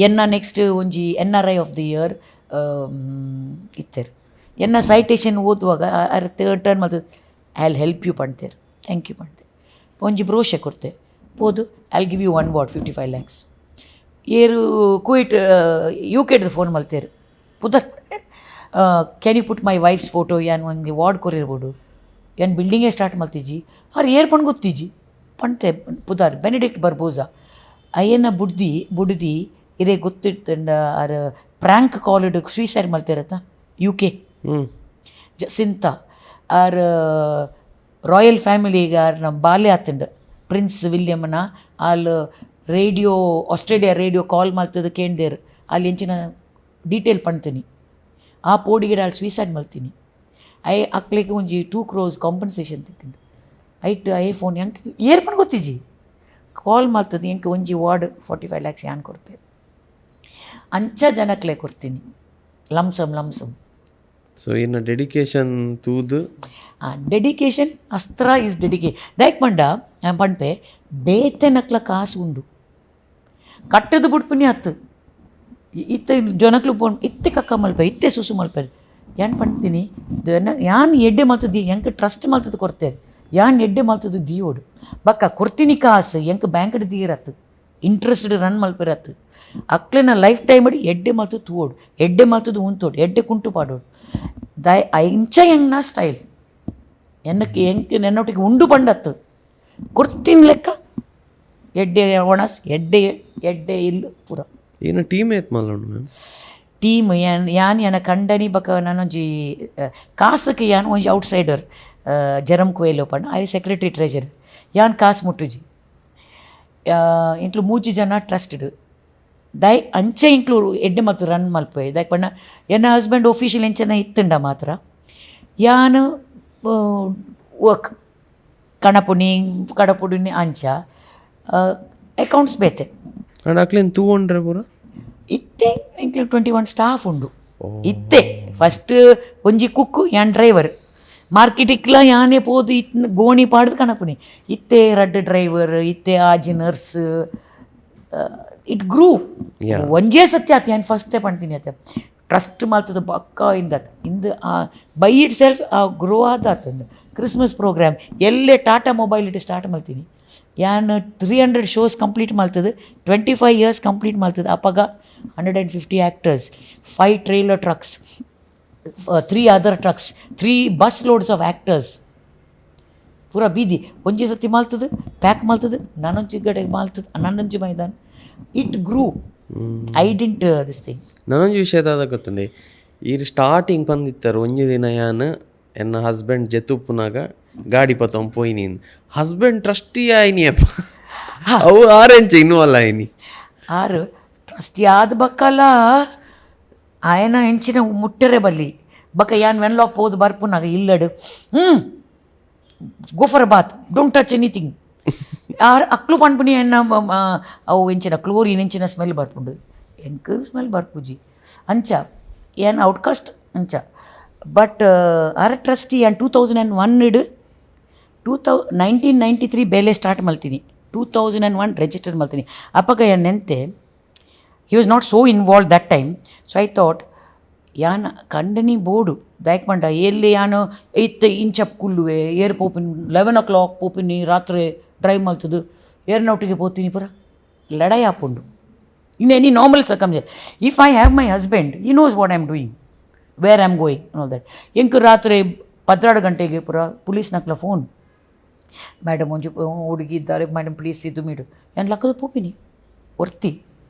B: ಎನ್ನ ನೆಕ್ಸ್ಟ್ ಒಂಜಿ NRI ಆಫ್ ದಿ ಇಯರ್ ಇತ್ತೇರು ಎನ್ನ ಸೈಟೇಷನ್ ಓದುವಾಗ ಟರ್ನ್ ಮತ್ತು ಐ ವಿಲ್ ಹೆಲ್ಪ್ ಯು ಪಣ್ತೇರು ಥ್ಯಾಂಕ್ ಯು ಪಣ್ತೇರು ಒಂಜಿ ಬ್ರೋಷೆ ಕೊಡ್ತೆ ಪೋದು I will give you 1 award 55 lakhs. ಏರು ಕುಯಿಟ್ UK ಫೋನ್ ಮಲ್ತೇರು ಪುದರ್ can you put my wife's photo ಯಾನ್ ಒಂಗೆ ವಾರ್ಡ್ ಕೊರಿರ್ಬೋದು ಯಾನ್ ಬಿಲ್ಡಿಂಗೇ ಸ್ಟಾರ್ಟ್ ಮಲ್ತಿಜಿ ಅವ್ರು ಏರ್ ಪಣ್ ಗೊತ್ತಿಜಿ ಪಣ್ತೆ ಪುದಾರ್ ಬೆನಿಡಿಕ್ಟ್ ಬರ್ಬೋಸಾ ಅಯ್ಯನ ಬುಡ್ದಿ ಇರೇ ಗೊತ್ತಿರ್ತಂಡ ಆರ್ ಪ್ರ್ಯಾಂಕ್ ಕಾಲ್ಡ್ ಸೂಸೈಡ್ ಮಲ್ತಿರತ್ತ UK ಸಿಂತ ಆರ್ ರಾಯಲ್ ಫ್ಯಾಮಿಲಿಗೆ ಆರ್ ನಮ್ಮ ಬಾಲ್ಯ ಆತಂಡ ಪ್ರಿನ್ಸ್ ವಿಲಿಯಮ್ನ ಅಲ್ಲಿ ಆಸ್ಟ್ರೇಲಿಯಾ ರೇಡಿಯೋ ಕಾಲ್ ಮಾಡ್ತದ ಕೇಳ್ದೇರು ಅಲ್ಲಿ ಎಂಚಿನ ಡೀಟೇಲ್ ಪಣ್ತೀನಿ ಆ ಪೋಡಿಗೆ ಅಲ್ಲಿ ಸೂಸೈಡ್ ಮಲ್ತೀನಿ ಅಕ್ಲಿಗೆ ಒಂಜಿ 2 crores ಕಾಂಪನ್ಸೇಷನ್ ತಿಕ್ಕೊಂಡು ಐ ಫೋನ್ ಎಂಕ್ ಏರ್ಪಣ್ ಗೊತ್ತಿಜಿ ಕಾಲ್ ಮಾಡ್ತದೆ ಎಂಕ್ ಒಂಜಿ ವಾರ್ಡ್ 45 lakhs ಯಾನ್ ಕೊಡ್ಪೆ ಅಂಚ ಜನಕ್ಲೆ ಕೊಡ್ತೀನಿ ಲಮ್ಸಮ್.
A: ಸೊ ಇನ್ನು ಡೆಡಿಕೇಶನ್ ತೂದು
B: ಡೆಡಿಕೇಶನ್ ಅಸ್ತ್ರ ಈಸ್ ದಯಕ್ ಪಂಡ ಪಣ್ಪೆ ಬೇತೆ ನಕ್ಲ ಕಾಸು ಉಂಡು ಕಟ್ಟದು ಬುಡ್ಪುನಿ ಹತ್ತು ಇತ್ತೆ ಜನಕ್ಲು ಪೋನ್ ಇತ್ತೆ ಕಕ್ಕ ಮಲ್ಪೇರು ಇತ್ತೆ ಸುಸು ಮಲ್ಪೇರು ಯಾನ್ ಪಣ್ತೀನಿ ಯಾನ್ ಎಡ್ಡೆ ಮಲ್ತದ್ದು ಎಂಕ್ ಟ್ರಸ್ಟ್ ಮಲ್ತದ್ದು ಕೊಡ್ತೇವೆ ಯಾನ್ ಎಡ್ಡೆ ಮಲ್ತದ್ದು ದಿಯೋಡು ಬಕ್ಕ ಕೊಡ್ತೀನಿ ಕಾಸು ಎಂಕ್ ಬ್ಯಾಂಕ್ಡ್ ದೀರತ್ತು ಇಂಟ್ರೆಸ್ಡ್ ರನ್ ಮಲ್ಪೇರತ್ತು ಅಕ್ಲೆನ ಲೈಫ್ ಟೈಮ್ ಅಡಿ ಎಡ್ಡೆ ಮಲ್ತು ತೂವೋಡು ಎಡ್ಡೆ ಮಲ್ತದ್ದು ಉಂತೋಡು ಎಡ್ಡೆ ಕುಂಟು ಪಾಡೋಡು ಇಂಚ ಎಂಗ್ ನಾ ಸ್ಟೈಲ್ ಎನ್ನಕ್ಕೆ ಎಂಕ್ ನೆನ್ನೊಟ್ಟಿಗೆ ಉಂಡು ಪಂಡತ್ತು ಕೊಡ್ತೀನಿ ಲೆಕ್ಕ ಎಡ್ಡೆ ಒಣಸ್ ಎಡ್ಡೆ ಇಲ್ಲು ಪೂರ
A: ಏನು ಟೀಮ್ ಏತ್ ಮಲ್ಲೋಣ ಮ್ಯಾಮ್
B: ಟೀಮ್ ಯಾನ್ ಯಾನ ಕಂಡನಿ ಬಕ ನಾನೊಂಜಿ ಕಾಸಕ್ಕೆ ಯಾನ್ ಒಂಜಿ ಔಟ್ಸೈಡರ್ ಜರಮ್ ಕುವೇಲು ಪಂಡ ಐ ಸೆಕ್ರೆಟರಿ ಟ್ರೆಜರ್ ಯಾನ್ ಕಾಸು ಮುಟ್ಟುಜಿ ಇಂಕ್ಲು 3 ಜನ ಟ್ರಸ್ಟೆಡ್ ಅಂಚೆ ಇಂಕ್ಲು ಎಡ್ಡೆ ಮತ್ತು ರನ್ ಮಲ್ಪೆ ದಾಯ್ ಪಂಡ ಎನ್ನ ಹಸ್ಬೆಂಡ್ ಒಫಿಷಿಯಲ್ ಎಂಚನ ಇತ್ತಂಡ ಮಾತ್ರ ಯಾನು ವರ್ಕ್ ಕಡಪುಡಿನಿ ಅಂಚ ಅಕೌಂಟ್ಸ್ ಬೇತೆ
A: ಅಕ್ಲೇನು ತೂಕೊಂಡ್ರೆ ಪೂರ
B: ಇತ್ತೆ ಇಂಕ್ಲು 21 ಸ್ಟಾಫ್ ಉಂಡು ಇತ್ತೆ ಫಸ್ಟ್ ಒಂಜಿ ಕುಕ್ಕು ಯಾನ್ ಡ್ರೈವರ್ ಮಾರ್ಕೆಟಿಕ್ಲ ಯಾನೇ ಪೋದು ಗೋಣಿ ಪಾಡ್ದು ಕಣಪುನಿ ಇತ್ತೆ ರಡ್ ಡ್ರೈವರ್ ಇತ್ತೆ ಆಜಿ ನರ್ಸ್ ಇಟ್ ಗ್ರೂ ಒಂಜೇ ಸತ್ಯ ಆತ ಯಾನ್ ಫಸ್ಟೇ ಪಣ್ತೀನಿ ಆತ ಟ್ರಸ್ಟ್ ಮಾಡ್ತದ ಪಕ್ಕ ಇಂದ ಬೈ ಇಟ್ ಸೆಲ್ಫ್ ಗ್ರೋ ಆದಾತಂದು ಕ್ರಿಸ್ಮಸ್ ಪ್ರೋಗ್ರಾಮ್ ಎಲ್ಲೇ ಟಾಟಾ ಮೊಬೈಲ್ ಇಟ್ಟು ಸ್ಟಾರ್ಟ್ ಮಾಡ್ತೀನಿ ಯಾನ್ 300 shows ಕಂಪ್ಲೀಟ್ ಮಾಡ್ತದೆ 25 years ಕಂಪ್ಲೀಟ್ ಮಾಡ್ತದೆ ಅಪ್ಪಗ 150 actors 5 trailer trucks 3 other trucks 3 bus loads of actors ಪೂರ ಬೀದಿ ಒಂಜಿ ಸತಿ ಮಾಲ್ತದೆ ಪ್ಯಾಕ್ ಮಾಲ್ತದೆ ನಾನೊಂಜಿ ಗಡೆಗೆ ಮಾಲ್ತದೆ ನನ್ನೊಂಜಿ ಮೈದಾನ it grew I didn't this thing.
A: ನನೊಂಜಿ ವಿಷಯದ ಗೊತ್ತುಂಡೆ ಈ ಸ್ಟಾರ್ಟಿಂಗ್ ಬಂದಿತ್ತಾರೆ ಒಂಜಿ ದಿನ ಯಾನ್ ಎನ್ನ ಹಸ್ಬೆಂಡ್ ಜೆತುಪ್ಪುನಾಗ ಗಾಡಿ ಪತ್ತೊಂದು ಪೋಯ್ನಿ ಹಸ್ಬೆಂಡ್ ಟ್ರಸ್ಟಿ ಆಯ್ನಿಯಪ್ಪ ಅವು ಆರೆಂಚ ಇನ್ನೂ ಅಲ್ಲ ಆಯ್ನಿ
B: ಆರು ಟ್ರಸ್ಟಿ ಆದ ಬಕ್ಕಲ್ಲ ಆಯನ ಹೆಂಚಿನ ಮುಟ್ಟರೆ ಬಲ್ಲಿ ಬಕ್ಕ ಯಾನ್ ವೆನ್ಲಾಕ್ ಪೋದು ಬರ್ಪುನಾಗ ಇಲ್ಲಡು go for a bath don't touch anything ಅಕ್ಲು ಪಣ್ಪುನಿ ಎನ್ನ ಅವು ಎಂಚಿನ ಕ್ಲೋರಿನ್ ಎಂಚಿನ ಸ್ಮೆಲ್ ಬರ್ಪುಂಡು ಎಂಕ್ ಸ್ಮೆಲ್ ಬರ್ಪುಜಿ ಅಂಚ ಏನ್ ಔಟ್ಕಾಸ್ಟ್ ಅಂಚ ಬಟ್ ಆರ್ ಟ್ರಸ್ಟಿ ಆ್ಯಂಡ್ 2001 1993 ಬೇಲೆ ಸ್ಟಾರ್ಟ್ ಮಲ್ತೀನಿ 2001 ರಿಜಿಸ್ಟರ್ ಮಲ್ತೀನಿ ಅಪ್ಪಗ ಯಾನ್ ನೆಂತೆ he was not so involve that time so I thought ಯಾನ್ ಕಂಡನಿ ಬೋರ್ಡು ದಾಯಕ್ ಮಂಡ ಎಲ್ಲಿ ಯಾನು ಇಂಚಪ್ ಕುಲ್ಲುವೆ ಏರ್ ಪೋಪಿನಿ 11 o'clock ಪೋಪಿನಿ ರಾತ್ರಿ ಡ್ರೈವ್ ಮಾಡ್ತದ್ದು ಏರ್ನೌಟಿಗೆ ಹೋಗ್ತೀನಿ ಪುರ ಲಡಾಯಿ ಹಾಕೊಂಡು in any normal circumstances. If I have my husband he knows what I am doing, where I am going all that. ಎಂಕ್ ರಾತ್ರಿ 12 ಗಂಟೆಗೆ ಪುರ ಪೊಲೀಸ್ ನಕ್ಲ ಫೋನ್, ಮೇಡಮ್ ಒಂಜಿ ಹುಡುಗಿ ಇದ್ದಾರೆ ಮೇಡಮ್ ಪ್ಲೀಸ್ ಇದು ಮೀಡು ಏನು ಲಕ್ಕದ ಪೋಪಿನಿ ಒರ್ತಿ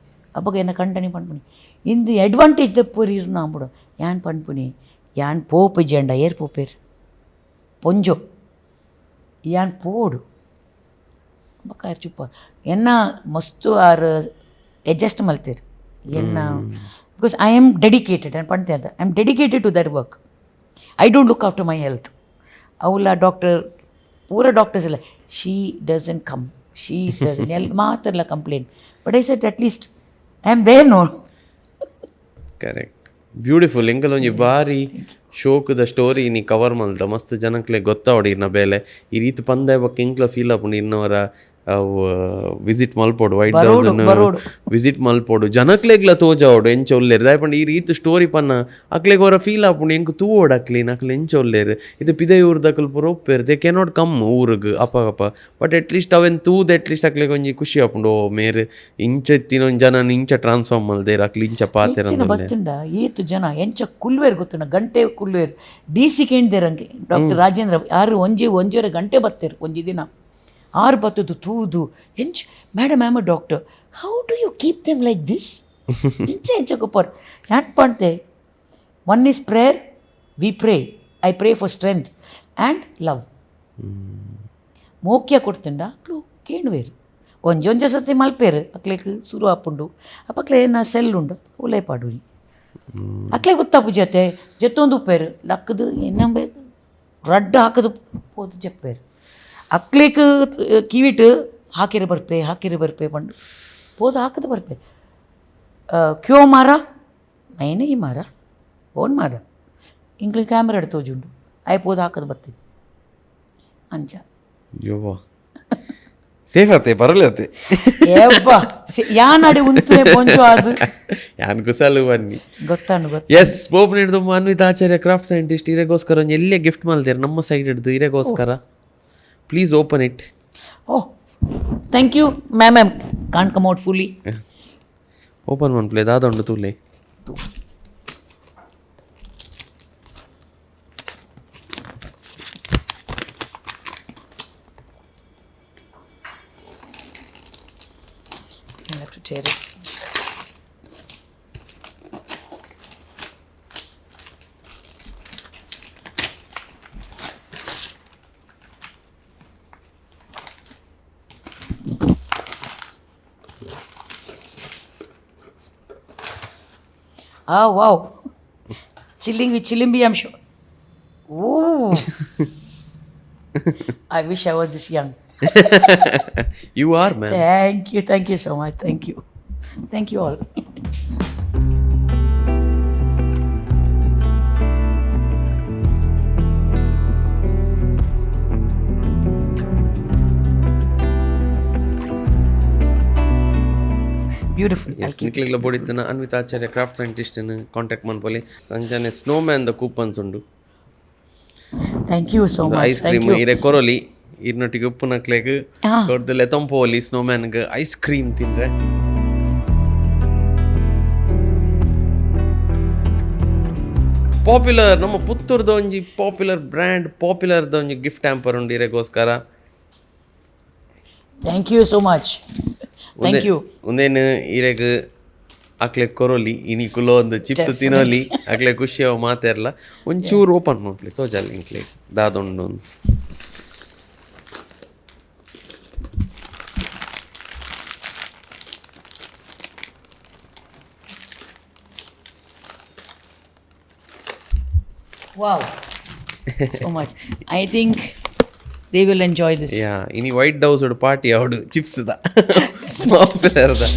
B: ಅಬ್ಬಗ ಎನ್ನ ಕಂಡನಿ ಪಂಡ್ಪುನಿ ಇಂದು ಅಡ್ವಾಂಟೇಜ್ ದಪ್ಪೂರಿ ಇರು ನಾಂಬುಡು ಯಾನ್ ಪಂಡ್ಪುನಿ ಯಾನ್ ಪೋಪು ಜೆಂಡ ಏರ್ ಪೋಪೇರು ಪೊಂಜೋ ಯಾನ್ ಪೋಡು ಬಕ್ಕಾಯರ್ ಚುಪ್ಪ ಎನ್ನ ಮಸ್ತು ಆರ್ ಅಡ್ಜಸ್ಟ್ ಮಲ್ತೇರು ಎನ್ನ ಬಿಕಾಸ್ ಐ ಆಮ್ ಡೆಡಿಕೇಟೆಡ್ ನಾನು ಪಂಡ್ತೆ ಅಂತ I am dedicated to that work. I don't look after my health. ಅವಲ್ಲ ಡಾಕ್ಟರ್ ಪೂರ ಡಾಕ್ಟರ್ಸ್ ಇಲ್ಲ, she doesn't come, she doesn't ಎಲ್ಲಿ ಮಾತಾಡಲ್ಲ complaint. But I sat at least I am there no.
A: Correct, beautiful. ಎಂಕಲ್ ಒಂಜಿ ಬಾರಿ ಶೋಕದ story ನೀ cover ಮಲ್ತ ಮಸ್ತ್ ಜನಕ್ಲೆ ಗೊತ್ತಾವಡಿ ಇನ್ನ ಬೇಲೆ ಈ ರೀತಿ ಪಂದ ಬಕ್ಕ ಎಂಕ್ಲ ಫೀಲ್ ಆಪುಂಡು ಇನ್ನವರ ವಿಸಿಟ್ ಮಲ್ಪೋಡು ವೈಟ್ ಹೌಸ್ ವಿಸಿಟ್ ಮಲ್ಪೋಡು ಜನಕ್ಲೆಗ್ಲ ತೋಜಾವಡು ಎಂಚ ಒಲ್ಲೇರು ದಾಯಪಂಡು ಈ ರೀತಿ ಸ್ಟೋರಿ ಪನ್ನ ಅಕ್ಲೆಗ್ ಅವರ ಫೀಲ್ ಆಪುಂಡು ಎಂಕ್ ತೂವೋಡು ಅಕ್ಲಿನ ಅಕ್ಲೆ ಎಂಚ ಒಲ್ಲೇರು ಇದು ಪಿದೆ ಊರ್ದಕಲ್ ಪೂರ ಒಪ್ಪೇರು ದೇ ಕೆನಾಟ್ ಕಮ್ ಊರಿಗೆ ಅಪ್ಪ ಬಟ್ ಅಟ್ಲೀಸ್ಟ್ ಅವೆನ್ ತೂದ್ ಅಟ್ಲೀಸ್ಟ್ ಅಕ್ಲೆಗ್ ಒಂಜಿ ಖುಷಿ ಆಪುಂಡು ಓ ಮೇರೆ ಇಂಚ ಎತ್ತಿನೊಂದು ಜನ ಇಂಚ ಟ್ರಾನ್ಸ್ಫಾರ್ಮ್ ಮಲ್ದೇರು ಅಕ್ಲಿ ಇಂಚ ಪಾತೆರ
B: ಬತ್ತುಂಡ ಏತು ಜನ ಎಂಚ ಕುಲ್ವೇರು ಗೊತ್ತುಂಡ ಗಂಟೆ ಕುಲ್ವೇರು ಡಿ.ಸಿ ಕೇಂದ್ರಂಗೆ ಡಾಕ್ಟರ್ ರಾಜೇಂದ್ರ ಯಾರು ಒಂಜೂವರೆ ಗಂಟೆ ಬತ್ತೇರು ಒಂಜಿ ದಿನ 6 ಬತ್ತದು ತೂದು ಎಂಚ madam I am a doctor, how do you keep them like this ಎಂಚ ಗೊಪ್ಪರ್ ಯಾನ್ ಪಂಡ್ತೆ. One is prayer, we pray, I pray for strength and love. ಮೋಕ್ಯ ಕೊಡ್ತಂಡ ಅಕ್ಲು ಕೇಳುವೇರು ಒಂಜೊಂಜ ಸತಿ ಮಲ್ಪೇರು ಅಕ್ಲೆಗ್ ಶುರು ಆಪುಂಡು ಅಪ್ಪಕ್ಲೆ ನಾ ಸೆಲ್ ಉಂಡು ಉಲೈ ಪಾಡುನಿ ಅಕ್ಲೆ ಗೊತ್ತಾಪು ಜತ್ತೊಂದು ಉಪ್ಪೇರು ಲಕ್ಕದು ಏನಂಬೇಕು ರಡ್ಡ ಹಾಕದು ಪೋದು ಜಪ್ಪೇರು ಅಕ್ಲೇಕ್ ಕಿವಿಟ್ ಹಾಕಿರೆ ಬರ್ಪೆ ಪಂಡು ಪೋದು ಹಾಕದು ಬರ್ಪೆ ಕ್ಯೋ ಮಾರ ನೈನೇ ಈ ಮಾರ ಓನ್ ಮಾರ ಇಂಗ್ಲಿ ಕ್ಯಾಮ್ರಾ ಎಡ್ ತೋಜುಂಡು ಐ ಪೋದು ಹಾಕದು ಬರ್ತೀವಿ ಅಂಚ
A: ಯೋವಾ ಸೇಫ್ ಆತೆ ಬರಲತ್ತೆ
B: ಯಾನ್ ಅಡಿ ಉಂತುನೆ ಪೊಂಚು ಅದು
A: ಯಾನ್ ಕುಸಲು ಬನ್ನಿ
B: ಗೊತ್ತಾಂಡು
A: ಎಸ್ ಬೋಪ್ ಹಿಡಿದು ಅನ್ವಿತ್ ಆಚಾರ್ಯ ಕ್ರಾಫ್ಟ್ ಸೈಂಟಿಸ್ಟ್ ಇರೆಗೋಸ್ಕರ ಎಲ್ಲೇ ಗಿಫ್ಟ್ ಮಾಡ್ತಾರೆ ನಮ್ಮ ಸೈಡ್ ಹಿಡಿದು ಇರೆಗೋಸ್ಕರ please open it.
B: Oh thank you ma'am can't come out fully.
A: Open ಮಾಡ್ಪ್ಲೇ ದಾದೊಂಡು ತೂಲೆ
B: I have to tear it. Oh wow, chilling with chilimbi, I'm sure. Ooh, I wish I was this young.
A: You are, man.
B: Thank you so much. Thank you all. Beautiful.
A: ನಿಕ್ಲಿಗ್ಲ ಬೋಡಿದ್ದನ Anvith Acharya craft scientist contact ಮಾಡ್ಕೊಳ್ಳಿ. ಸಂಜನೆ snowman ದ coupons ಉಂಡು.
B: Thank you so much.
A: Ice cream ಇರೆ ಕೊರೊಲಿ ಇರ್ನೊಟ್ಟಿಗೆ ಉಪ್ಪು ನಕ್ಲೆಗ್ ಕೊಡ್ದಲೆ ತಂಪೋಲಿ ಸ್ನೋಮ್ಯಾನ್ಗೆ ಐಸ್ ಕ್ರೀಮ್ ತಿಂದ್ರೆ ಪಾಪ್ಯುಲರ್ ನಮ್ಮ ಪುತ್ತೂರ್ದ ಒಂಜಿ ಪಾಪ್ಯುಲರ್ ಬ್ರ್ಯಾಂಡ್ ಪಾಪ್ಯುಲರ್ದ ಒಂಜಿ ಗಿಫ್ಟ್ ಹ್ಯಾಂಪರ್ ಉಂಡು ಇರೆಗೋಸ್ಕರ.
B: Thank you so much. Thank you.
A: ಒಂದೇನು ಇರೆಗ್ ಅಕ್ಲೆ ಕೊರೊಲಿ ಇನಿ ಕುಲೋ ಒಂದು ಚಿಪ್ಸ್ ತಿನ್ನೋಲಿ ಅಕ್ಲೆ ಖುಷಿ ಅವ ಮಾತಾರಲ್ಲ ಒಂಚೂರು ಓಪನ್ ಮಾಡ್ಲಿ ತೋಜಲ್ಲ ಇಂಕ್ಲೆ ದಾದೊಂಡು ಒಂದು
B: Wow, so much. I think they will enjoy this.
A: Yeah, ini White House odu party avadu chips da popular da.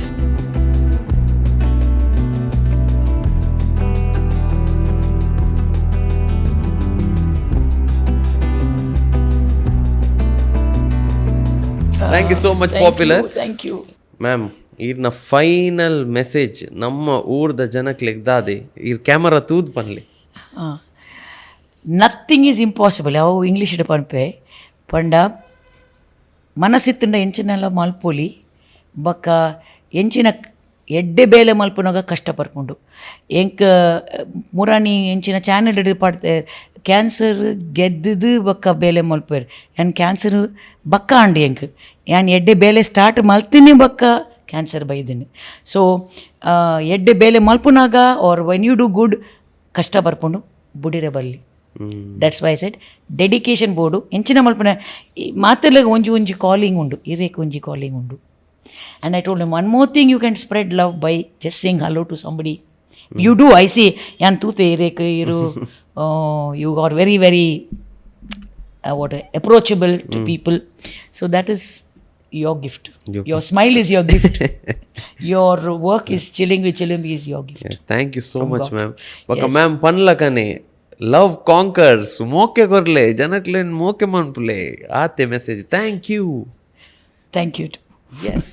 A: Thank you so much, popular.
B: Thank you.
A: Ma'am, ಇರ್ನ ಫೈನಲ್ ಮೆಸೇಜ್ ನಮ್ಮ ಊರ್ದ ಜನಕ್ಕೆ ಲೆಗ್ದಾದೆ ಈ camera ತೂದ್ ಪನ್ಲಿ.
B: Nothing is impossible. ಯಾವ ಇಂಗ್ಲೀಷ್ ಪನ್ಪೆ ಪಂಡ ಮನಸ್ಸಿತ್ತಂಡ ಎಂಚಿನೆಲ್ಲ ಮಲ್ಪೊಲಿ ಬೊಕ್ಕ ಎಂಚಿನ ಎಡ್ಡೆ ಬೇಲೆ ಮಲ್ಪುನಾಗ ಕಷ್ಟ ಪರ್ಪುಂಡು ಎಂಕ್ ಮುರಾನಿ ಎಂಚಿನ ಚಾನಲ್ ಪಾಡ್ತೆ ಕ್ಯಾನ್ಸರ್ ಗೆದ್ದದು ಬೊಕ್ಕ ಬೇಲೆ ಮಲ್ಪೇರು ಯಾನ್ ಕ್ಯಾನ್ಸರ್ ಬಕ್ಕ ಅಂಡಿ ಎಂಕ್ ಯಾನ್ ಎಡ್ಡೆ ಬೇಲೆ ಸ್ಟಾರ್ಟ್ ಮಲ್ತೀನಿ ಬೊಕ್ಕ ಕ್ಯಾನ್ಸರ್ ಬೈದಿನಿ. ಸೊ ಎಡ್ಡೆ ಬೇಲೆ ಮಲ್ಪುನಾಗ ಆರ್ ವೆನ್ ಯು ಡೂ ಗುಡ್ ಕಷ್ಟ ಬರ್ಪುಂಡು ಬುಡಿರೆ ಬಲ್ಲಿ. That's why said dedication board ಎಂಚಿನ ಮಲ್ಪನ ಮಾತೆಲ್ಲ ಒಂಜಿ ಕಾಲಿಂಗ್ ಉಂಡು, ಇರೇಕ್ ಒಂಜಿ ಕಾಲಿಂಗ್ ಉಂಡು. And I told him, one more thing you can spread love by just saying hello to somebody. You do, I see. Yan tute irek iru. You are very, very approachable to people. So that is your gift. Your smile is your gift. Your work is chilling with Chilimbi is your gift.
A: Yeah, thank you so much, ma'am. Baka ma'am panlakane love conquers. Moke korle janaklen moke manpule. Aate message. Thank you.
B: Thank you.
A: Yes.